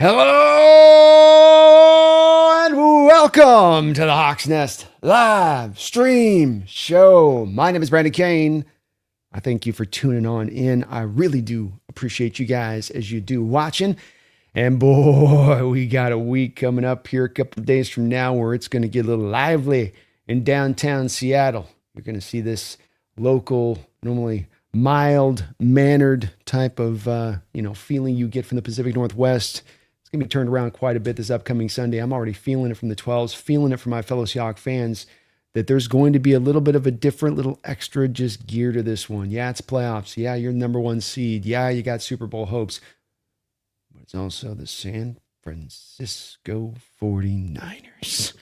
Hello and welcome to the Hawks Nest live stream show. My name is Brandon Kane. I thank you for tuning on in. I really do appreciate you guys as you do watching. And boy, we got a week coming up here a couple of days from now where it's going to get a little lively in downtown Seattle. You're going to see this local, normally mild-mannered type of feeling you get from the Pacific Northwest. It's going to be turned around quite a bit this upcoming Sunday. I'm already feeling it from the 12s, feeling it from my fellow Seahawks fans, that there's going to be a little bit of a different little extra just gear to this one. Yeah, it's playoffs. Yeah, you're number one seed. Yeah, you got Super Bowl hopes. But it's also the San Francisco 49ers.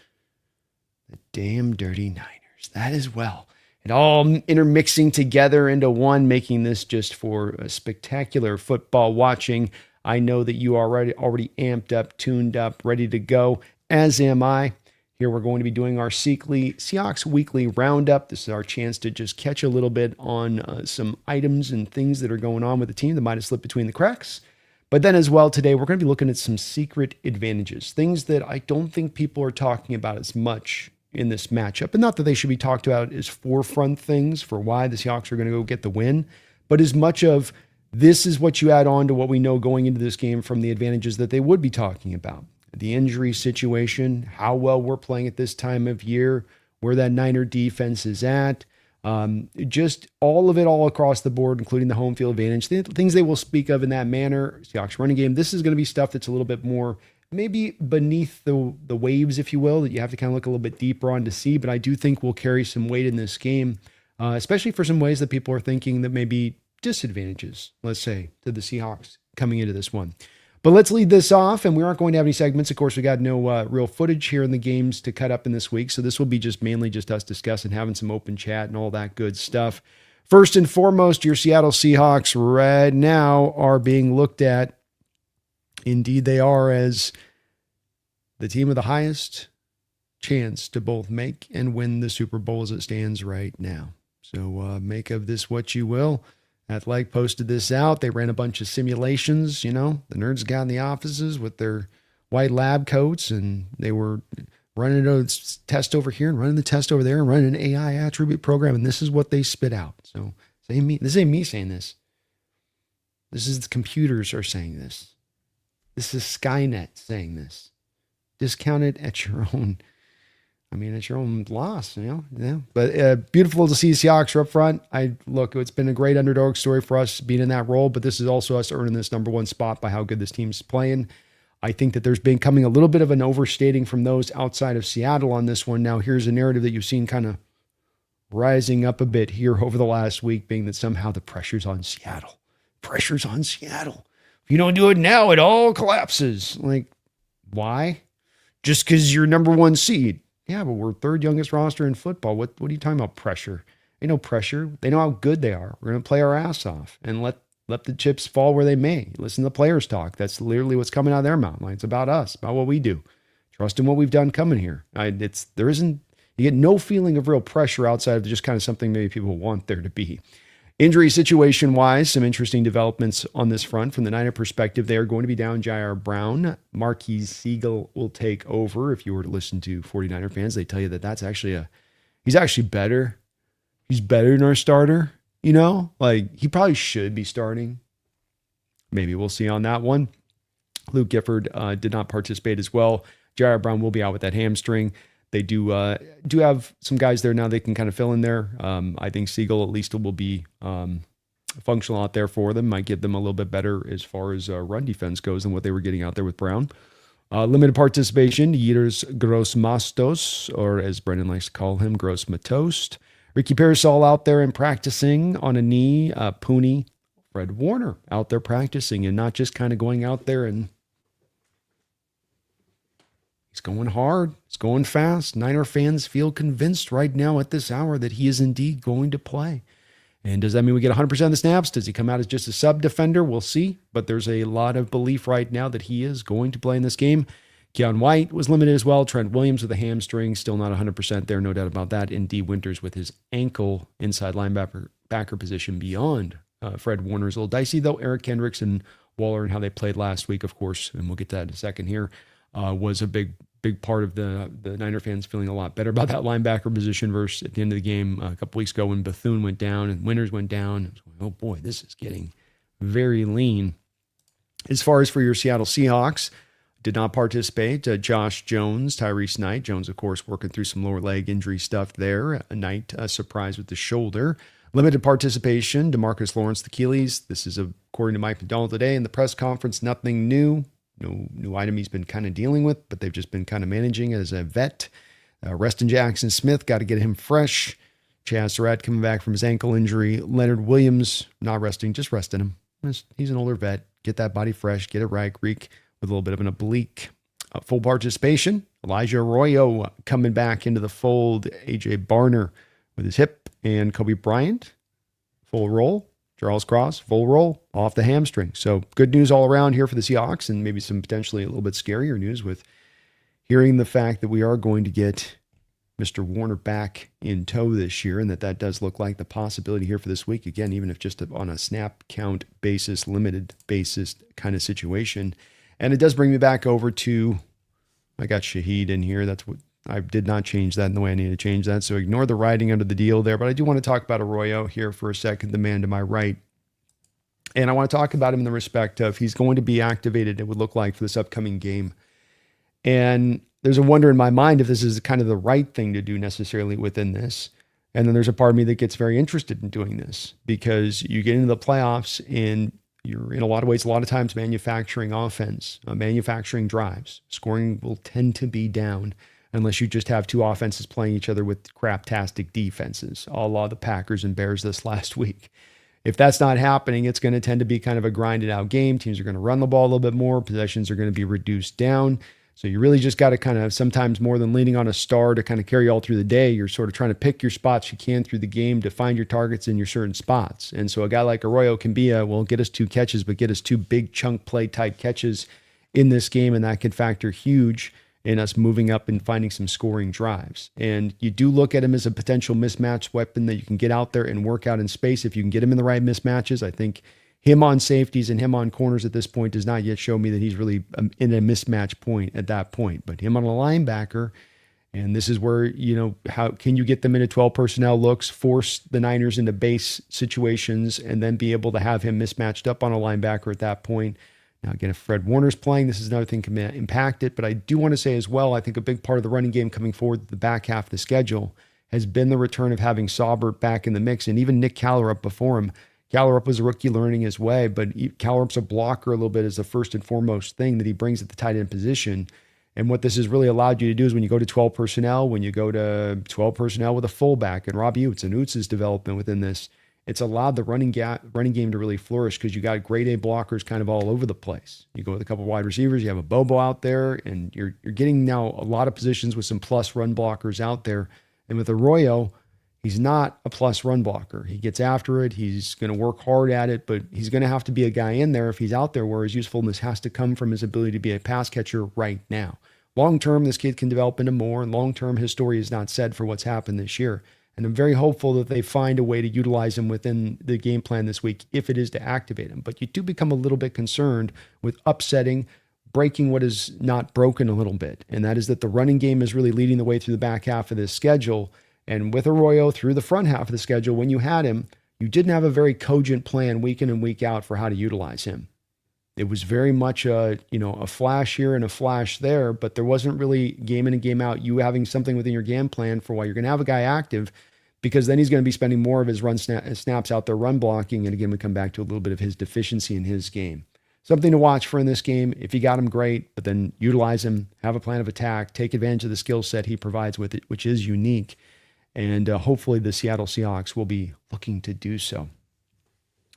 The damn dirty Niners. That as well. It all intermixing together into one, making this just for a spectacular football watching. I know that you are already amped up, tuned up, ready to go, as am I. Here we're going to be doing our Seahawks Weekly Roundup. This is our chance to just catch a little bit on some items and things that are going on with the team that might have slipped between the cracks. But then as well today, we're going to be looking at some secret advantages, things that I don't think people are talking about as much in this matchup. And not that they should be talked about as forefront things for why the Seahawks are going to go get the win, but as much of this is what you add on to what we know going into this game from the advantages that they would be talking about. The injury situation, how well we're playing at this time of year, where that Niner defense is at, just all of it all across the board, including the home field advantage, things they will speak of in that manner. Seahawks running game. This is going to be stuff that's a little bit more maybe beneath the waves, if you will, that you have to kind of look a little bit deeper on to see. But I do think we'll carry some weight in this game, especially for some ways that people are thinking that may be disadvantages, let's say, to the Seahawks coming into this one. But let's lead this off, and we aren't going to have any segments. Of course, we got no real footage here in the games to cut up in this week, so this will be just mainly just us discussing, having some open chat and all that good stuff. First and foremost, your Seattle Seahawks right now are being looked at, indeed they are, as the team with the highest chance to both make and win the Super Bowl as it stands right now. So make of this what you will. Athletic posted this out. They ran a bunch of simulations, the nerds got in the offices with their white lab coats, and they were running a test over here and running the test over there and running an AI attribute program, and this is what they spit out. So this ain't me saying this. This is the computers are saying this. This is Skynet saying this. Discount it at your own it's your own loss, Yeah. But beautiful to see Seahawks up front. It's been a great underdog story for us being in that role, but this is also us earning this number one spot by how good this team's playing. I think that there's been coming a little bit of an overstating from those outside of Seattle on this one. Now, here's a narrative that you've seen kind of rising up a bit here over the last week, being that somehow the pressure's on Seattle. Pressure's on Seattle. If you don't do it now, it all collapses. Like, why? Just because you're number one seed. Yeah, but we're third youngest roster in football. What are you talking about pressure? Ain't no pressure. They know how good they are. We're going to play our ass off and let the chips fall where they may. Listen to the players talk. That's literally what's coming out of their mouth. Like, it's about us, about what we do. Trust in what we've done coming here. You get no feeling of real pressure outside of just kind of something maybe people want there to be. Injury situation-wise, some interesting developments on this front. From the Niner perspective, they are going to be down J.R. Brown. Marquise Siegel will take over. If you were to listen to 49er fans, they tell you that he's actually better. He's better than our starter, He probably should be starting. Maybe we'll see on that one. Luke Gifford did not participate as well. J.R. Brown will be out with that hamstring. They do have some guys there now they can kind of fill in there. I think Siegel at least will be functional out there for them. Might give them a little bit better as far as run defense goes than what they were getting out there with Brown. Limited participation, Yitters Grossmastos, or as Brendan likes to call him, Grossmatost. Ricky Parasol out there and practicing on a knee. Pooney, Fred Warner out there practicing and not just kind of going out there and he's going hard. It's going fast. Niner fans feel convinced right now at this hour that he is indeed going to play. And does that mean we get 100% of the snaps? Does he come out as just a sub defender? We'll see. But there's a lot of belief right now that he is going to play in this game. Keon White was limited as well. Trent Williams with a hamstring, still not 100% there, no doubt about that. And D. Winters with his ankle inside linebacker position beyond Fred Warner's a little dicey, though. Eric Kendricks and Waller and how they played last week, of course, and we'll get to that in a second here, was a big part of the Niner fans feeling a lot better about that linebacker position versus at the end of the game a couple weeks ago when Bethune went down and Winters went down. It was like, oh boy, this is getting very lean. As far as for your Seattle Seahawks, did not participate. Josh Jones, Tyrese Knight. Jones, of course, working through some lower leg injury stuff there. Knight surprised with the shoulder. Limited participation, DeMarcus Lawrence, the Achilles. This is according to Mike McDonald today in the press conference. Nothing new. No new item he's been kind of dealing with, but they've just been kind of managing as a vet. Reston Jackson Smith, got to get him fresh. Chaz Surratt coming back from his ankle injury. Leonard Williams, not resting, just resting him. He's an older vet. Get that body fresh, get it right. Greek with a little bit of an oblique. Full participation. Elijah Arroyo coming back into the fold. AJ Barner with his hip. And Kobe Bryant, full roll. Charles Cross, full roll off the hamstring. So good news all around here for the Seahawks, and maybe some potentially a little bit scarier news with hearing the fact that we are going to get Mr. Warner back in tow this year, and that does look like the possibility here for this week. Again, even if just on a snap count basis, limited basis kind of situation. And it does bring me back over to, I got Shaheed in here. That's what I did not change that in the way I need to change that. So ignore the writing under the deal there. But I do want to talk about Arroyo here for a second, the man to my right. And I want to talk about him in the respect of he's going to be activated, it would look like, for this upcoming game. And there's a wonder in my mind if this is kind of the right thing to do necessarily within this. And then there's a part of me that gets very interested in doing this because you get into the playoffs and you're in a lot of ways, a lot of times manufacturing offense, manufacturing drives. Scoring will tend to be down unless you just have two offenses playing each other with craptastic defenses, a la the Packers and Bears this last week. If that's not happening, it's going to tend to be kind of a grinded out game. Teams are going to run the ball a little bit more. Possessions are going to be reduced down. So you really just got to kind of, sometimes more than leaning on a star to kind of carry you all through the day, you're sort of trying to pick your spots you can through the game to find your targets in your certain spots. And so a guy like Arroyo can be get us 2 catches, but get us 2 big chunk play type catches in this game. And that could factor huge in us moving up and finding some scoring drives. And you do look at him as a potential mismatch weapon that you can get out there and work out in space. If you can get him in the right mismatches, I think him on safeties and him on corners at this point does not yet show me that he's really in a mismatch point at that point. But him on a linebacker, and this is where, how can you get them into 12 personnel looks, force the Niners into base situations, and then be able to have him mismatched up on a linebacker at that point. Now, again, if Fred Warner's playing, this is another thing that can impact it. But I do want to say as well, I think a big part of the running game coming forward, the back half of the schedule, has been the return of having Saubert back in the mix, and even Nick Callerup before him. Callerup was a rookie learning his way, but Callerup's a blocker a little bit as the first and foremost thing that he brings at the tight end position. And what this has really allowed you to do is when you go to 12 personnel, when you go to 12 personnel with a fullback, and Rob Utes and Utz's development within this, it's allowed the running game to really flourish because you got grade A blockers kind of all over the place. You go with a couple of wide receivers, you have a Bobo out there, and you're getting now a lot of positions with some plus run blockers out there. And with Arroyo, he's not a plus run blocker. He gets after it. He's going to work hard at it, but he's going to have to be a guy in there if he's out there where his usefulness has to come from his ability to be a pass catcher right now. Long-term, this kid can develop into more, and long-term, his story is not said for what's happened this year. And I'm very hopeful that they find a way to utilize him within the game plan this week if it is to activate him. But you do become a little bit concerned with upsetting, breaking what is not broken a little bit. And that is that the running game is really leading the way through the back half of this schedule. And with Arroyo through the front half of the schedule, when you had him, you didn't have a very cogent plan week in and week out for how to utilize him. It was very much a flash here and a flash there, but there wasn't really game in and game out you having something within your game plan for why you're going to have a guy active, because then he's going to be spending more of his snaps out there run blocking. And again, we come back to a little bit of his deficiency in his game. Something to watch for in this game. If you got him, great, but then utilize him, have a plan of attack, take advantage of the skill set he provides with it, which is unique. And hopefully the Seattle Seahawks will be looking to do so.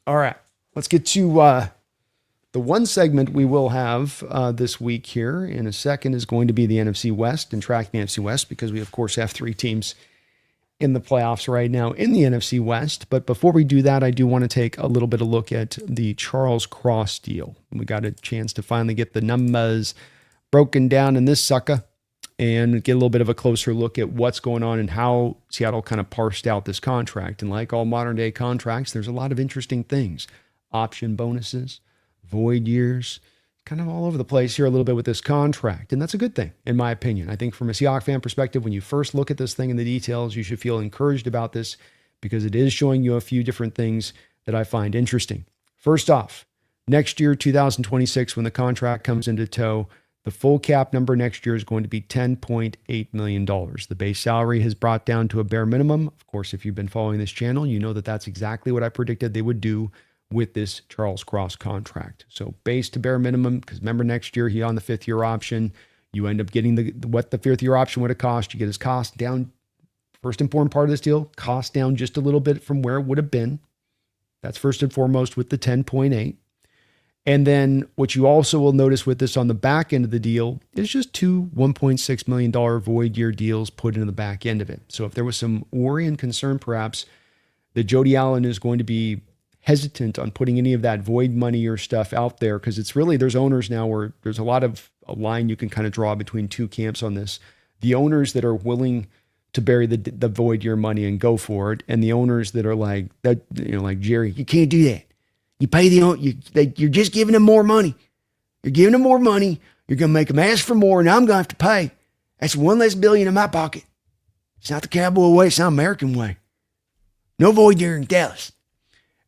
All right, let's get to the one segment we will have this week here in a second is going to be the NFC West and tracking the NFC West, because we, of course, have 3 teams in the playoffs right now in the NFC West. But before we do that, I do want to take a little bit of look at the Charles Cross deal. We got a chance to finally get the numbers broken down in this sucker and get a little bit of a closer look at what's going on and how Seattle kind of parsed out this contract. And like all modern day contracts, there's a lot of interesting things. Option bonuses, void years, kind of all over the place here a little bit with this contract. And that's a good thing, in my opinion. I think from a Seahawks fan perspective, when you first look at this thing in the details, you should feel encouraged about this because it is showing you a few different things that I find interesting. First off, next year, 2026, when the contract comes into tow, the full cap number next year is going to be $10.8 million. The base salary has brought down to a bare minimum. Of course, if you've been following this channel, you know that that's exactly what I predicted they would do with this Charles Cross contract. So base to bare minimum, because remember next year he on the 5th-year option. You end up getting what the 5th-year option would have cost. You get his cost down. First important part of this deal, cost down just a little bit from where it would have been. That's first and foremost with the 10.8. And then what you also will notice with this on the back end of the deal is just two $1.6 million void year deals put into the back end of it. So if there was some worry and concern perhaps that Jody Allen is going to be hesitant on putting any of that void money or stuff out there, because it's really, there's owners now where there's a line you can kind of draw between two camps on this. The owners that are willing to bury the void year money and go for it, and the owners that are like that, like Jerry, you can't do that. You pay you're just giving them more money. You're giving them more money. You're going to make them ask for more, and I'm going to have to pay. That's one less billion in my pocket. It's not the cowboy way. It's not American way. No void year in Dallas.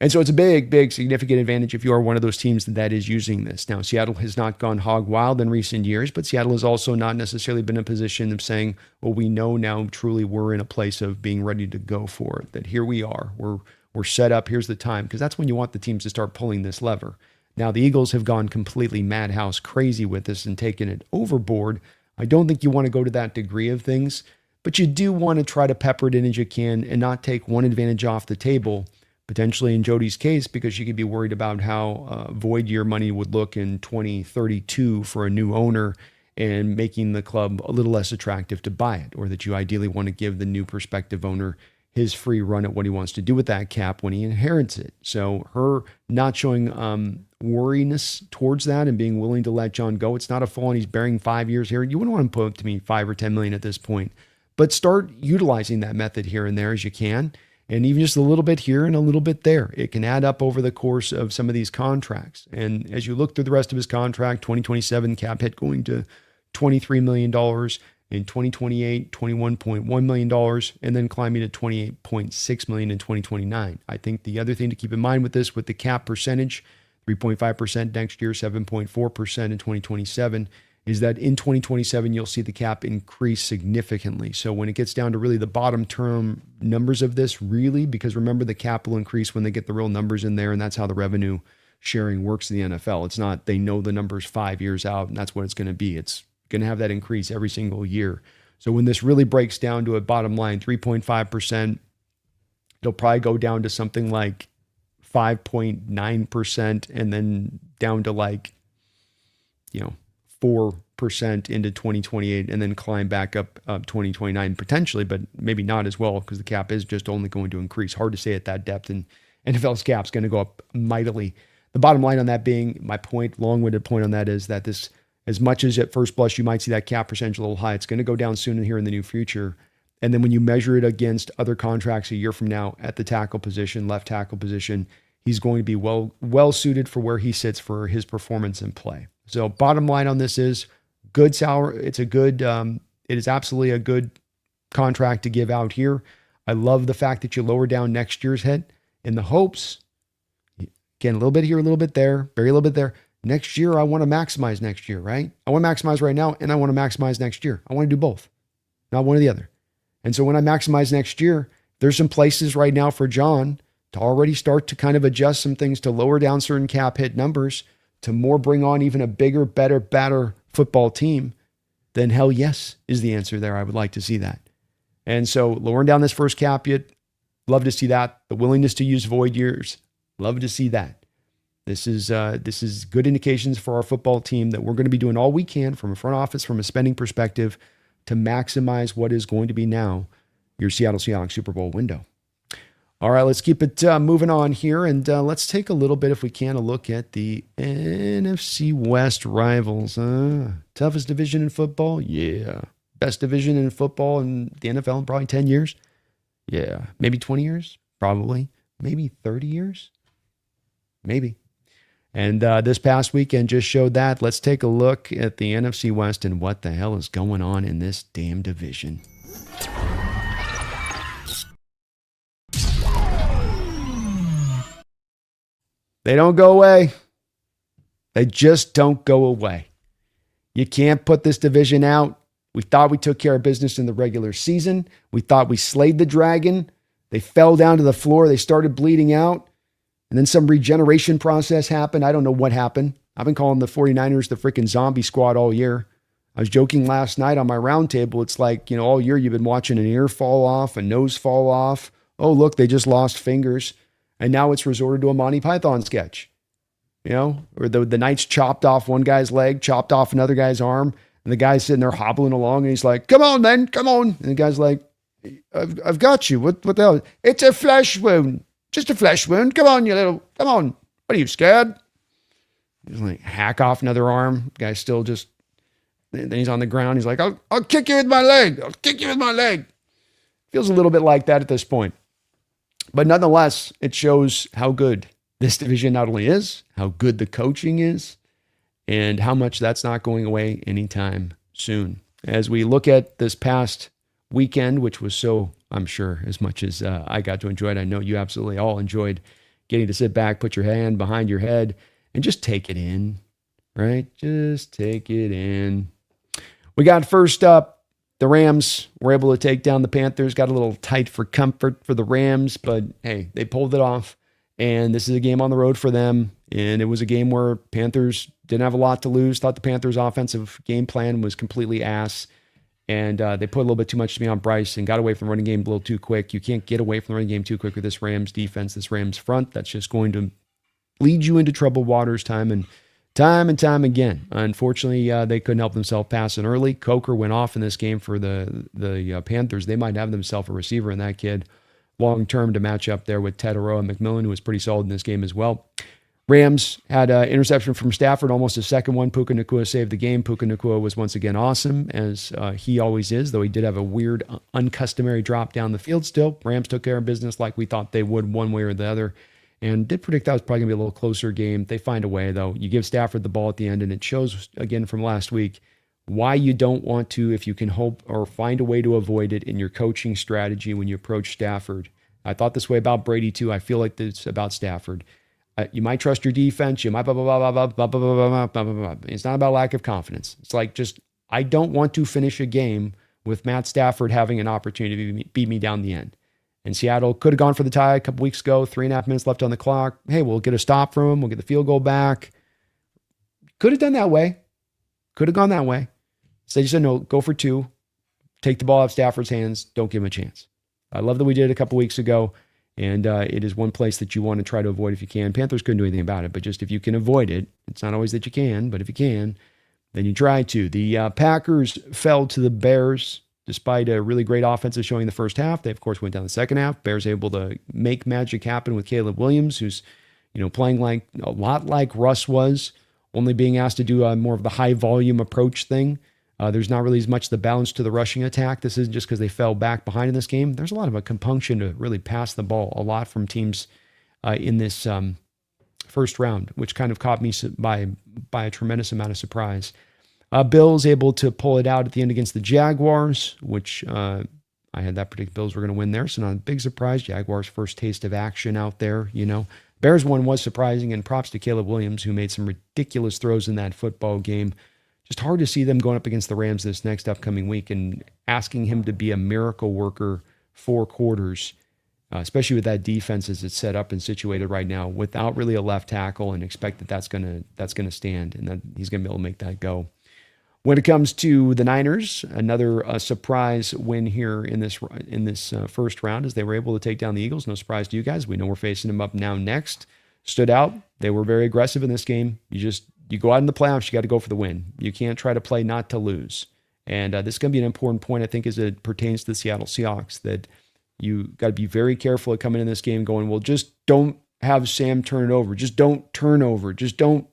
And so it's a big, big, significant advantage if you are one of those teams that is using this. Now, Seattle has not gone hog wild in recent years, but Seattle has also not necessarily been in a position of saying, well, we know now truly we're in a place of being ready to go for it, that here we are. We're set up. Here's the time, because that's when you want the teams to start pulling this lever. Now, the Eagles have gone completely madhouse crazy with this and taken it overboard. I don't think you want to go to that degree of things, but you do want to try to pepper it in as you can and not take one advantage off the table, potentially in Jody's case, because you could be worried about how void year money would look in 2032 for a new owner and making the club a little less attractive to buy it, or that you ideally want to give the new prospective owner his free run at what he wants to do with that cap when he inherits it. So her not showing worriness towards that and being willing to let John go, it's not a full on he's bearing 5 years here. You wouldn't want him to put up to me 5 or 10 million at this point, but start utilizing that method here and there as you can. And even just a little bit here and a little bit there, it can add up over the course of some of these contracts. And as you look through the rest of his contract, 2027 cap hit going to $23 million. In 2028, $21.1 million, and then climbing to $28.6 million in 2029. I think the other thing to keep in mind with this, with the cap percentage, 3.5% next year, 7.4% in 2027, is that in 2027, you'll see the cap increase significantly. So when it gets down to really the bottom term numbers of this, really, because remember the cap will increase when they get the real numbers in there, and that's how the revenue sharing works in the NFL. It's not they know the numbers 5 years out, and that's what it's going to be. It's going to have that increase every single year. So when this really breaks down to a bottom line, 3.5%, it'll probably go down to something like 5.9% and then down to like, 4% into 2028 and then climb back up 2029 potentially, but maybe not as well because the cap is just only going to increase. Hard to say at that depth, and NFL's cap's going to go up mightily. The bottom line on that being, my point, long-winded point on that is that this, as much as at first blush you might see that cap percentage a little high, it's going to go down soon here in the near future. And then when you measure it against other contracts a year from now at the tackle position, left tackle position, he's going to be well suited for where he sits for his performance and play. So bottom line on this is good salary. It's a good, it is absolutely a good contract to give out here. I love the fact that you lower down next year's hit in the hopes, again, a little bit here, a little bit there, very little bit there. Next year, I want to maximize next year, right? I want to maximize right now, and I want to maximize next year. I want to do both, not one or the other. And so when I maximize next year, there's some places right now for John to already start to kind of adjust some things to lower down certain cap hit numbers to more bring on even a bigger, better football team. Then hell yes is the answer there. I would like to see that. And so lowering down this first cap hit, love to see that. The willingness to use void years, love to see that. This is good indications for our football team that we're going to be doing all we can from a front office, from a spending perspective, to maximize what is going to be now your Seattle Seahawks Super Bowl window. All right, let's keep it moving on here, and let's take a little bit, if we can, a look at the NFC West rivals. Toughest division in football? Yeah. Best division in football in the NFL in probably 10 years? Yeah. Maybe 20 years? Probably. Maybe 30 years? Maybe. And this past weekend just showed that. Let's take a look at the NFC West and what the hell is going on in this damn division. They don't go away. They just don't go away. You can't put this division out. We thought we took care of business in the regular season. We thought we slayed the dragon. They fell down to the floor. They started bleeding out. And then some regeneration process happened. I don't know what happened. I've been calling the 49ers the freaking zombie squad all year. I was joking last night on my roundtable. It's like, all year you've been watching an ear fall off, a nose fall off. Oh, look, they just lost fingers. And now it's resorted to a Monty Python sketch. Or the Knights chopped off one guy's leg, chopped off another guy's arm, and the guy's sitting there hobbling along, and he's like, come on, then, come on. And the guy's like, I've got you. What the hell? It's a flesh wound. Just a flesh wound. Come on, come on. What are you, scared? He's like, hack off another arm. The guy's still just, then he's on the ground. He's like, I'll kick you with my leg. I'll kick you with my leg. Feels a little bit like that at this point. But nonetheless, it shows how good this division not only is, how good the coaching is, and how much that's not going away anytime soon. As we look at this past weekend, which was so, I'm sure, as much as I got to enjoy it, I know you absolutely all enjoyed getting to sit back, put your hand behind your head, and just take it in, right? Just take it in. We got first up, the Rams were able to take down the Panthers. Got a little tight for comfort for the Rams, but hey, they pulled it off. And this is a game on the road for them. And it was a game where Panthers didn't have a lot to lose. Thought the Panthers' offensive game plan was completely ass. And they put a little bit too much to me on Bryce and got away from the running game a little too quick. You can't get away from the running game too quick with this Rams defense, this Rams front. That's just going to lead you into troubled waters time and time again. Unfortunately, they couldn't help themselves passing early. Coker went off in this game for the Panthers. They might have themselves a receiver in that kid long-term to match up there with Ted Arroyo and McMillan, who was pretty solid in this game as well. Rams had an interception from Stafford, almost a second one. Puka Nacua saved the game. Puka Nacua was once again awesome, as he always is, though he did have a weird, uncustomary drop down the field still. Rams took care of business like we thought they would one way or the other, and did predict that was probably going to be a little closer game. They find a way, though. You give Stafford the ball at the end, and it shows, again, from last week, why you don't want to, if you can hope or find a way to avoid it in your coaching strategy when you approach Stafford. I thought this way about Brady, too. I feel like it's about Stafford. You might trust your defense. You might blah, blah, blah, blah, blah, blah, blah, blah, blah, blah. It's not about lack of confidence. It's like just, I don't want to finish a game with Matt Stafford having an opportunity to beat me down the end. And Seattle could have gone for the tie a couple weeks ago, 3.5 minutes left on the clock. Hey, we'll get a stop from him. We'll get the field goal back. Could have done that way. Could have gone that way. So they just said, no, go for two. Take the ball out of Stafford's hands. Don't give him a chance. I love that we did it a couple weeks ago. And it is one place that you want to try to avoid if you can. Panthers couldn't do anything about it, but just if you can avoid it, it's not always that you can, but if you can, then you try to. The Packers fell to the Bears despite a really great offensive showing the first half. They, of course, went down the second half. Bears able to make magic happen with Caleb Williams, who's playing like a lot like Russ was, only being asked to do more of the high volume approach thing. There's not really as much the balance to the rushing attack. This isn't just because they fell back behind in this game. There's a lot of a compunction to really pass the ball a lot from teams in this first round, which kind of caught me by a tremendous amount of surprise. Bills able to pull it out at the end against the Jaguars, which I had that predicted Bills were going to win there, so not a big surprise. Jaguars' first taste of action out there, Bears one was surprising, and props to Caleb Williams, who made some ridiculous throws in that football game. Just hard to see them going up against the Rams this next upcoming week and asking him to be a miracle worker 4 quarters, especially with that defense as it's set up and situated right now, without really a left tackle, and expect that that's gonna stand and that he's gonna be able to make that go. When it comes to the Niners, another surprise win here in this first round, as they were able to take down the Eagles. No surprise to you guys. We know we're facing them up now next. Stood out. They were very aggressive in this game. You go out in the playoffs, you got to go for the win. You can't try to play not to lose. And this is going to be an important point, I think, as it pertains to the Seattle Seahawks, that you got to be very careful at coming in this game going, well, just don't have Sam turn it over. Just don't turn over. Don't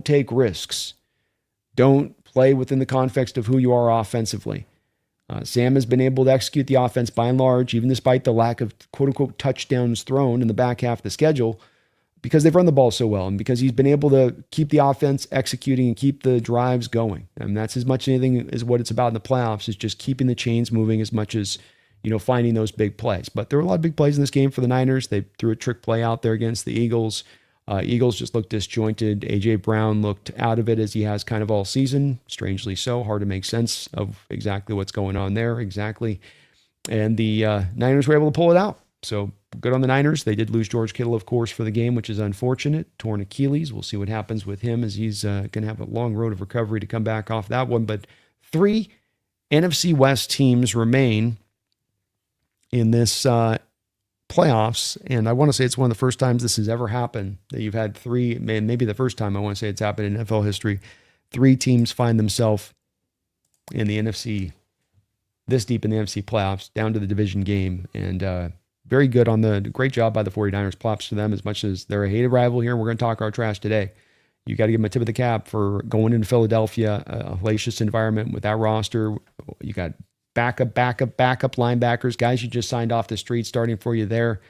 take risks. Don't play within the context of who you are offensively. Sam has been able to execute the offense by and large, even despite the lack of quote-unquote touchdowns thrown in the back half of the schedule. because they've run the ball so well and because he's been able to keep the offense executing and keep the drives going. And that's as much anything as what it's about in the playoffs, is just keeping the chains moving as much as, finding those big plays. But there were a lot of big plays in this game for the Niners. They threw a trick play out there against the Eagles. Eagles just looked disjointed. A.J. Brown looked out of it, as he has kind of all season. Strangely so. Hard to make sense of exactly what's going on there. Exactly. And the Niners were able to pull it out. So good on the Niners. They did lose George Kittle, of course, for the game, which is unfortunate. Torn Achilles. We'll see what happens with him, as he's going to have a long road of recovery to come back off that one. But 3 NFC West teams remain in this playoffs, and I want to say it's one of the first times this has ever happened, that you've had 3, maybe the first time I want to say it's happened in NFL history, 3 teams find themselves in the NFC, this deep in the NFC playoffs, down to the division game. And very good on great job by the 49ers. Props to them, as much as they're a hated rival here. We're going to talk our trash today. You got to give them a tip of the cap for going into Philadelphia, a hellacious environment with that roster. You got backup linebackers, guys you just signed off the street starting for you there.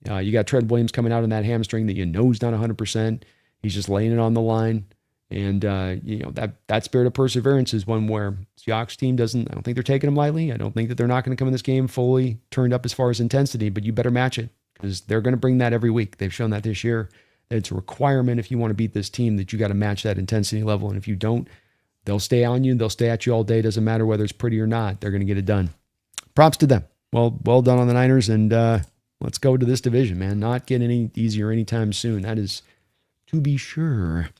You got Trent Williams coming out on that hamstring that is not 100%. He's just laying it on the line. And, that spirit of perseverance is one where Seahawks team I don't think they're taking them lightly. I don't think that they're not going to come in this game fully turned up as far as intensity, but you better match it, because they're going to bring that every week. They've shown that this year. It's a requirement if you want to beat this team, that you got to match that intensity level. And if you don't, they'll stay on you. They'll stay at you all day. Doesn't matter whether it's pretty or not. They're going to get it done. Props to them. Well done on the Niners. And let's go to this division, man. Not getting any easier anytime soon. That is to be sure.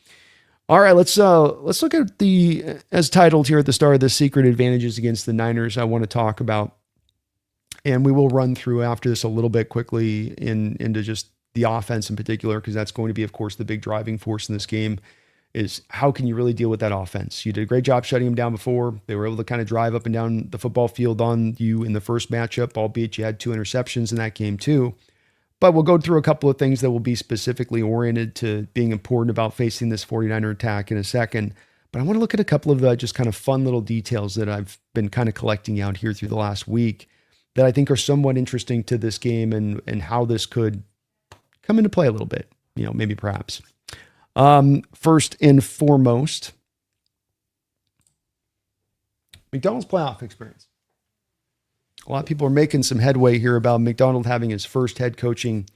All right, let's look at as titled here at the start of the secret advantages against the Niners I want to talk about. And we will run through after this a little bit quickly into just the offense in particular, because that's going to be, of course, the big driving force in this game. Is how can you really deal with that offense? You did a great job shutting them down before. They were able to kind of drive up and down the football field on you in the first matchup, albeit you had 2 interceptions in that game too. But we'll go through a couple of things that will be specifically oriented to being important about facing this 49er attack in a second. But I want to look at a couple of just kind of fun little details that I've been kind of collecting out here through the last week that I think are somewhat interesting to this game and how this could come into play a little bit, maybe perhaps. First and foremost, McDonald's playoff experience. A lot of people are making some headway here about McDonald having his first head coaching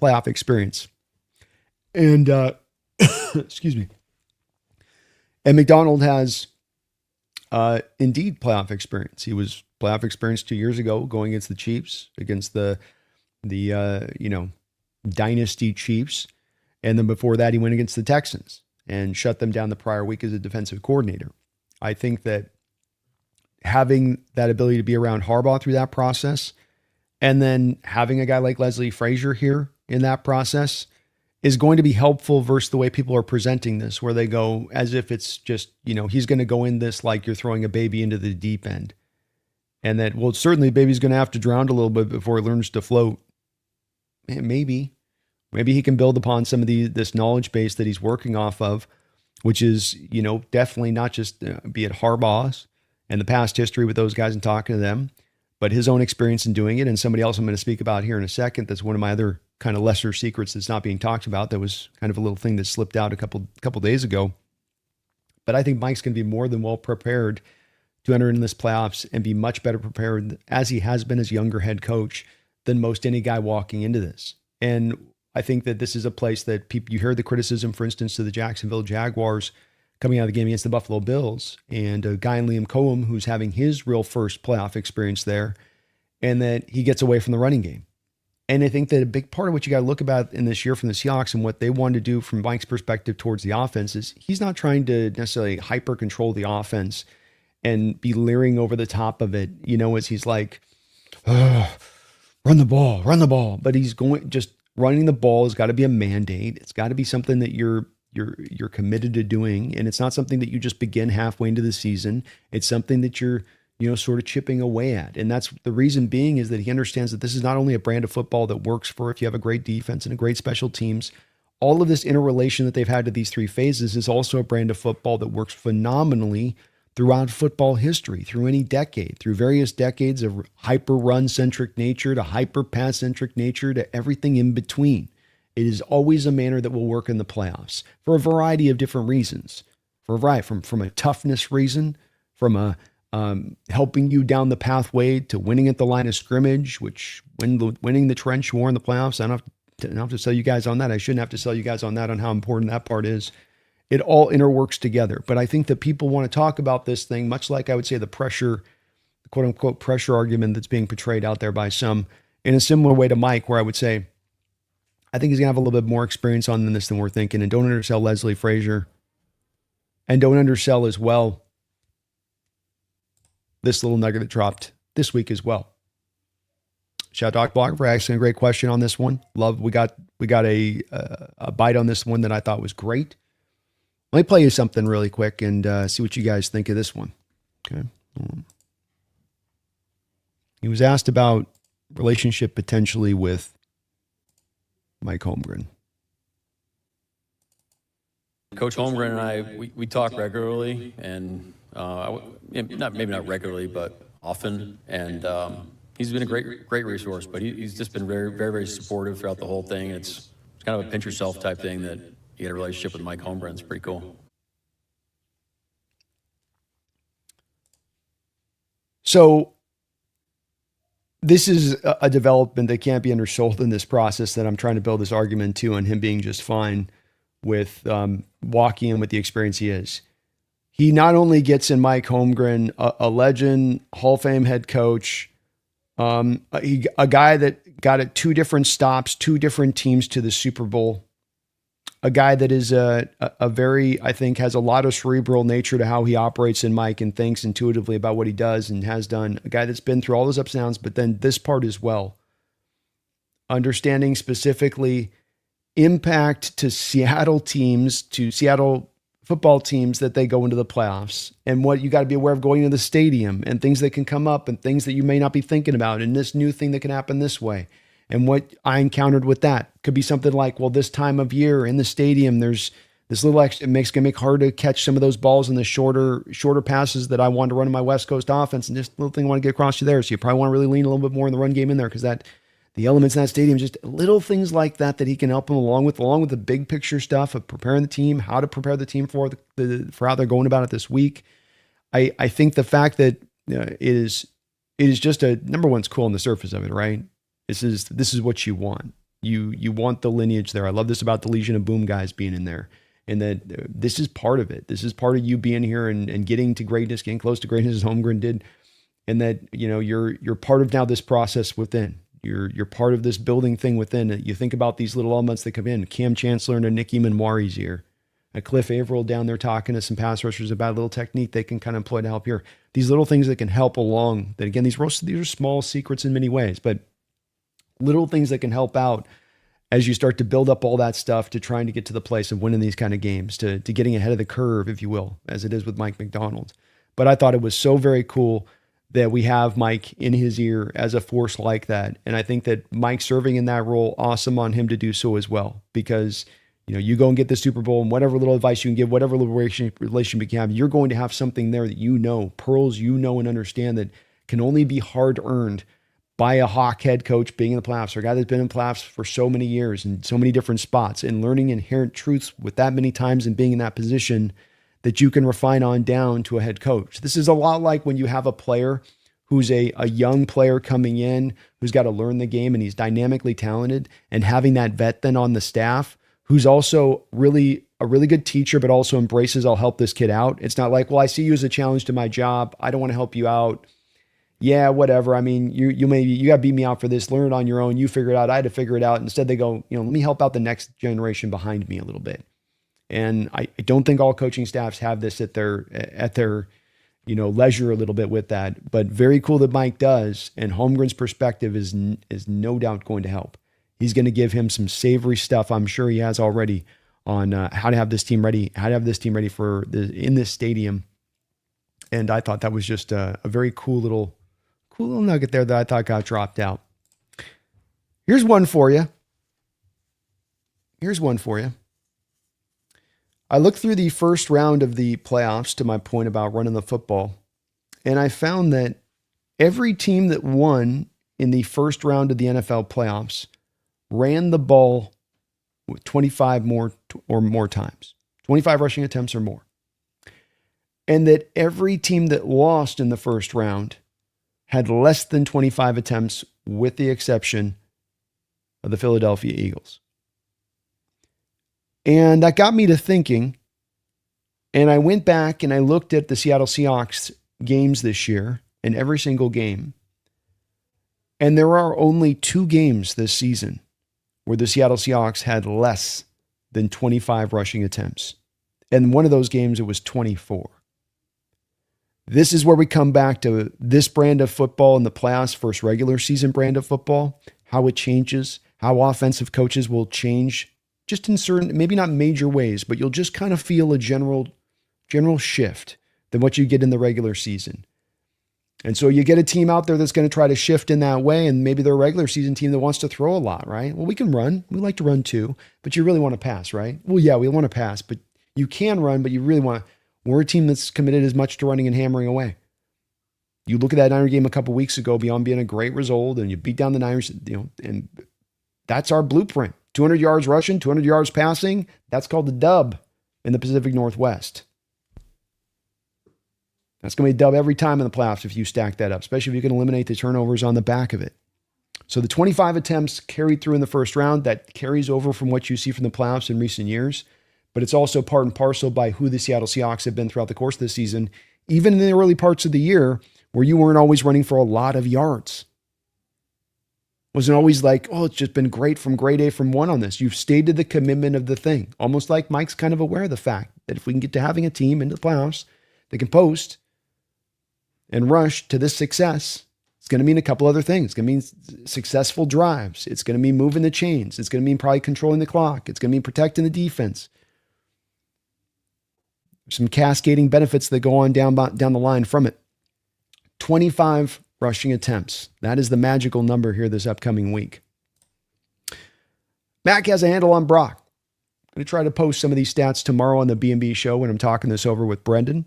playoff experience. And, excuse me. And McDonald has, indeed playoff experience. He was playoff experience 2 years ago, going against the Chiefs, against the dynasty Chiefs. And then before that, he went against the Texans and shut them down the prior week as a defensive coordinator. I think that having that ability to be around Harbaugh through that process, and then having a guy like Leslie Frazier here in that process, is going to be helpful versus the way people are presenting this, where they go as if it's just, he's going to go in this like you're throwing a baby into the deep end. And that, well, certainly the baby's going to have to drown a little bit before it learns to float. Maybe he can build upon some of this knowledge base that he's working off of, which is, definitely not just be it Harbaugh's and the past history with those guys and talking to them, but his own experience in doing it. And somebody else I'm going to speak about here in a second, that's one of my other kind of lesser secrets that's not being talked about. That was kind of a little thing that slipped out a couple days ago. But I think Mike's going to be more than well prepared to enter in this playoffs and be much better prepared, as he has been as younger head coach, than most any guy walking into this. And I think that this is a place that you heard the criticism, for instance, to the Jacksonville Jaguars coming out of the game against the Buffalo Bills, and a guy in Liam Cohen who's having his real first playoff experience there, and that he gets away from the running game. And I think that a big part of what you got to look about in this year from the Seahawks and what they want to do from Mike's perspective towards the offense is he's not trying to necessarily hyper control the offense and be leering over the top of it, as he's like, run the ball. But he's just running the ball has got to be a mandate. It's got to be something that you're committed to doing. And it's not something that you just begin halfway into the season. It's something that you're, sort of chipping away at. And that's the reason being is that he understands that this is not only a brand of football that works for if you have a great defense and a great special teams. All of this interrelation that they've had to these 3 phases is also a brand of football that works phenomenally throughout football history, through any decade, through various decades of hyper run centric nature to hyper pass centric nature to everything in between. It is always a manner that will work in the playoffs for a variety of different reasons. For a variety, from a toughness reason, from a helping you down the pathway to winning at the line of scrimmage, which winning the trench war in the playoffs. I don't have to sell you guys on that. I shouldn't have to sell you guys on that, on how important that part is. It all interworks together. But I think that people want to talk about this thing, much like I would say the pressure, the quote unquote pressure argument that's being portrayed out there by some, in a similar way to Mike, where I would say, I think he's going to have a little bit more experience on this than we're thinking. And don't undersell Leslie Frazier. And don't undersell as well this little nugget that dropped this week as well. Shout out to Blogger for asking a great question on this one. Love, we got a bite on this one that I thought was great. Let me play you something really quick and see what you guys think of this one. Okay. He was asked about relationship potentially with Mike Holmgren. Coach Holmgren and I, we talk regularly, and maybe not regularly, but often. And he's been a great resource. But he's just been very, very, very supportive throughout the whole thing. It's kind of a pinch yourself type thing that you get a relationship with Mike Holmgren. It's pretty cool. So this is a development that can't be undersold in this process that I'm trying to build this argument to, and him being just fine with walking in with the experience he is. He not only gets in Mike Holmgren, a legend, Hall of Fame head coach, a guy that got at 2 different stops, 2 different teams to the Super Bowl, a guy that is a very, I think, has a lot of cerebral nature to how he operates in Mike and thinks intuitively about what he does and has done, a guy that's been through all those ups and downs, but then this part as well. Understanding specifically impact to Seattle teams, to Seattle football teams that they go into the playoffs, and what you got to be aware of going into the stadium and things that can come up and things that you may not be thinking about and this new thing that can happen this way. And what I encountered with that could be something like, well, this time of year in the gonna make it hard to catch some of those balls in the shorter passes that I wanted to run in my West Coast offense. And just a little thing I want to get across to there. So you probably want to really lean a little bit more in the run game in there, because the elements in that stadium, just little things like that he can help them along with the big picture stuff of preparing the team, how to prepare the team for how they're going about it this week. I think the fact that it is just number one, it's cool on the surface of it, right? This is what you want. You want the lineage there. I love this about the Legion of Boom guys being in there, and that this is part of it. This is part of you being here and getting to greatness, getting close to greatness as Holmgren did, and that you're part of now this process within. You're part of this building thing within it. You think about these little elements that come in. Cam Chancellor and a Nicky Manwari's here. A Cliff Averill down there talking to some pass rushers about a little technique they can kind of employ to help here. These little things that can help along. That again, these are small secrets in many ways, but little things that can help out as you start to build up all that stuff to trying to get to the place of winning these kind of games, to getting ahead of the curve, if you will, as it is with Mike McDonald. But I thought it was so very cool that we have Mike in his ear as a force like that. And I think that Mike serving in that role, awesome on him to do so as well, because you go and get the Super Bowl, and whatever little advice you can give, whatever little relation you can have, you're going to have something there that pearls and understand that can only be hard earned by a Hawk head coach being in the playoffs, or a guy that's been in playoffs for so many years and so many different spots, and learning inherent truths with that many times and being in that position that you can refine on down to a head coach. This is a lot like when you have a player who's a young player coming in, who's got to learn the game, and he's dynamically talented, and having that vet then on the staff who's also really a really good teacher, but also embraces, I'll help this kid out. It's not like, well, I see you as a challenge to my job. I don't want to help you out. Yeah, whatever. I mean, you got to beat me out for this. Learn it on your own. You figure it out. I had to figure it out. Instead, they go, let me help out the next generation behind me a little bit. And I don't think all coaching staffs have this at their leisure a little bit with that. But very cool that Mike does. And Holmgren's perspective is no doubt going to help. He's going to give him some savory stuff. I'm sure he has already on how to have this team ready. For in this stadium. And I thought that was just a very cool little nugget there that I thought got dropped out. Here's one for you. I looked through the first round of the playoffs to my point about running the football, and I found that every team that won in the first round of the NFL playoffs ran the ball with 25 more or more times, 25 rushing attempts or more. And that every team that lost in the first round had less than 25 attempts, with the exception of the Philadelphia Eagles. And that got me to thinking, and I went back and I looked at the Seattle Seahawks games this year, and every single game. And there are only 2 games this season where the Seattle Seahawks had less than 25 rushing attempts. And one of those games, it was 24. This is where we come back to this brand of football in the playoffs versus regular season brand of football, how it changes, how offensive coaches will change just in certain, maybe not major ways, but you'll just kind of feel a general shift than what you get in the regular season. And so you get a team out there that's going to try to shift in that way, and maybe they're a regular season team that wants to throw a lot, right? Well, we can run. We like to run too, but you really want to pass, right? Well, yeah, we want to pass, but you can run, but you really want to. We're a team that's committed as much to running and hammering away. You look at that Niner game a couple weeks ago, beyond being a great result, and you beat down the Niners, and that's our blueprint. 200 yards rushing, 200 yards passing. That's called the dub in the Pacific Northwest. That's going to be a dub every time in the playoffs if you stack that up, especially if you can eliminate the turnovers on the back of it. So the 25 attempts carried through in the first round, that carries over from what you see from the playoffs in recent years. But it's also part and parcel by who the Seattle Seahawks have been throughout the course of the season, even in the early parts of the year where you weren't always running for a lot of yards. It wasn't always like, oh, it's just been great from grade A from 1 on this. You've stated the commitment of the thing, almost like Mike's kind of aware of the fact that if we can get to having a team into the playoffs that can post and rush to this success, it's going to mean a couple other things. It's going to mean successful drives. It's going to mean moving the chains. It's going to mean probably controlling the clock. It's going to mean protecting the defense. Some cascading benefits that go on down the line from it. 25 rushing attempts. That is the magical number here this upcoming week. Mac has a handle on Brock. I'm going to try to post some of these stats tomorrow on the B&B show when I'm talking this over with Brendan.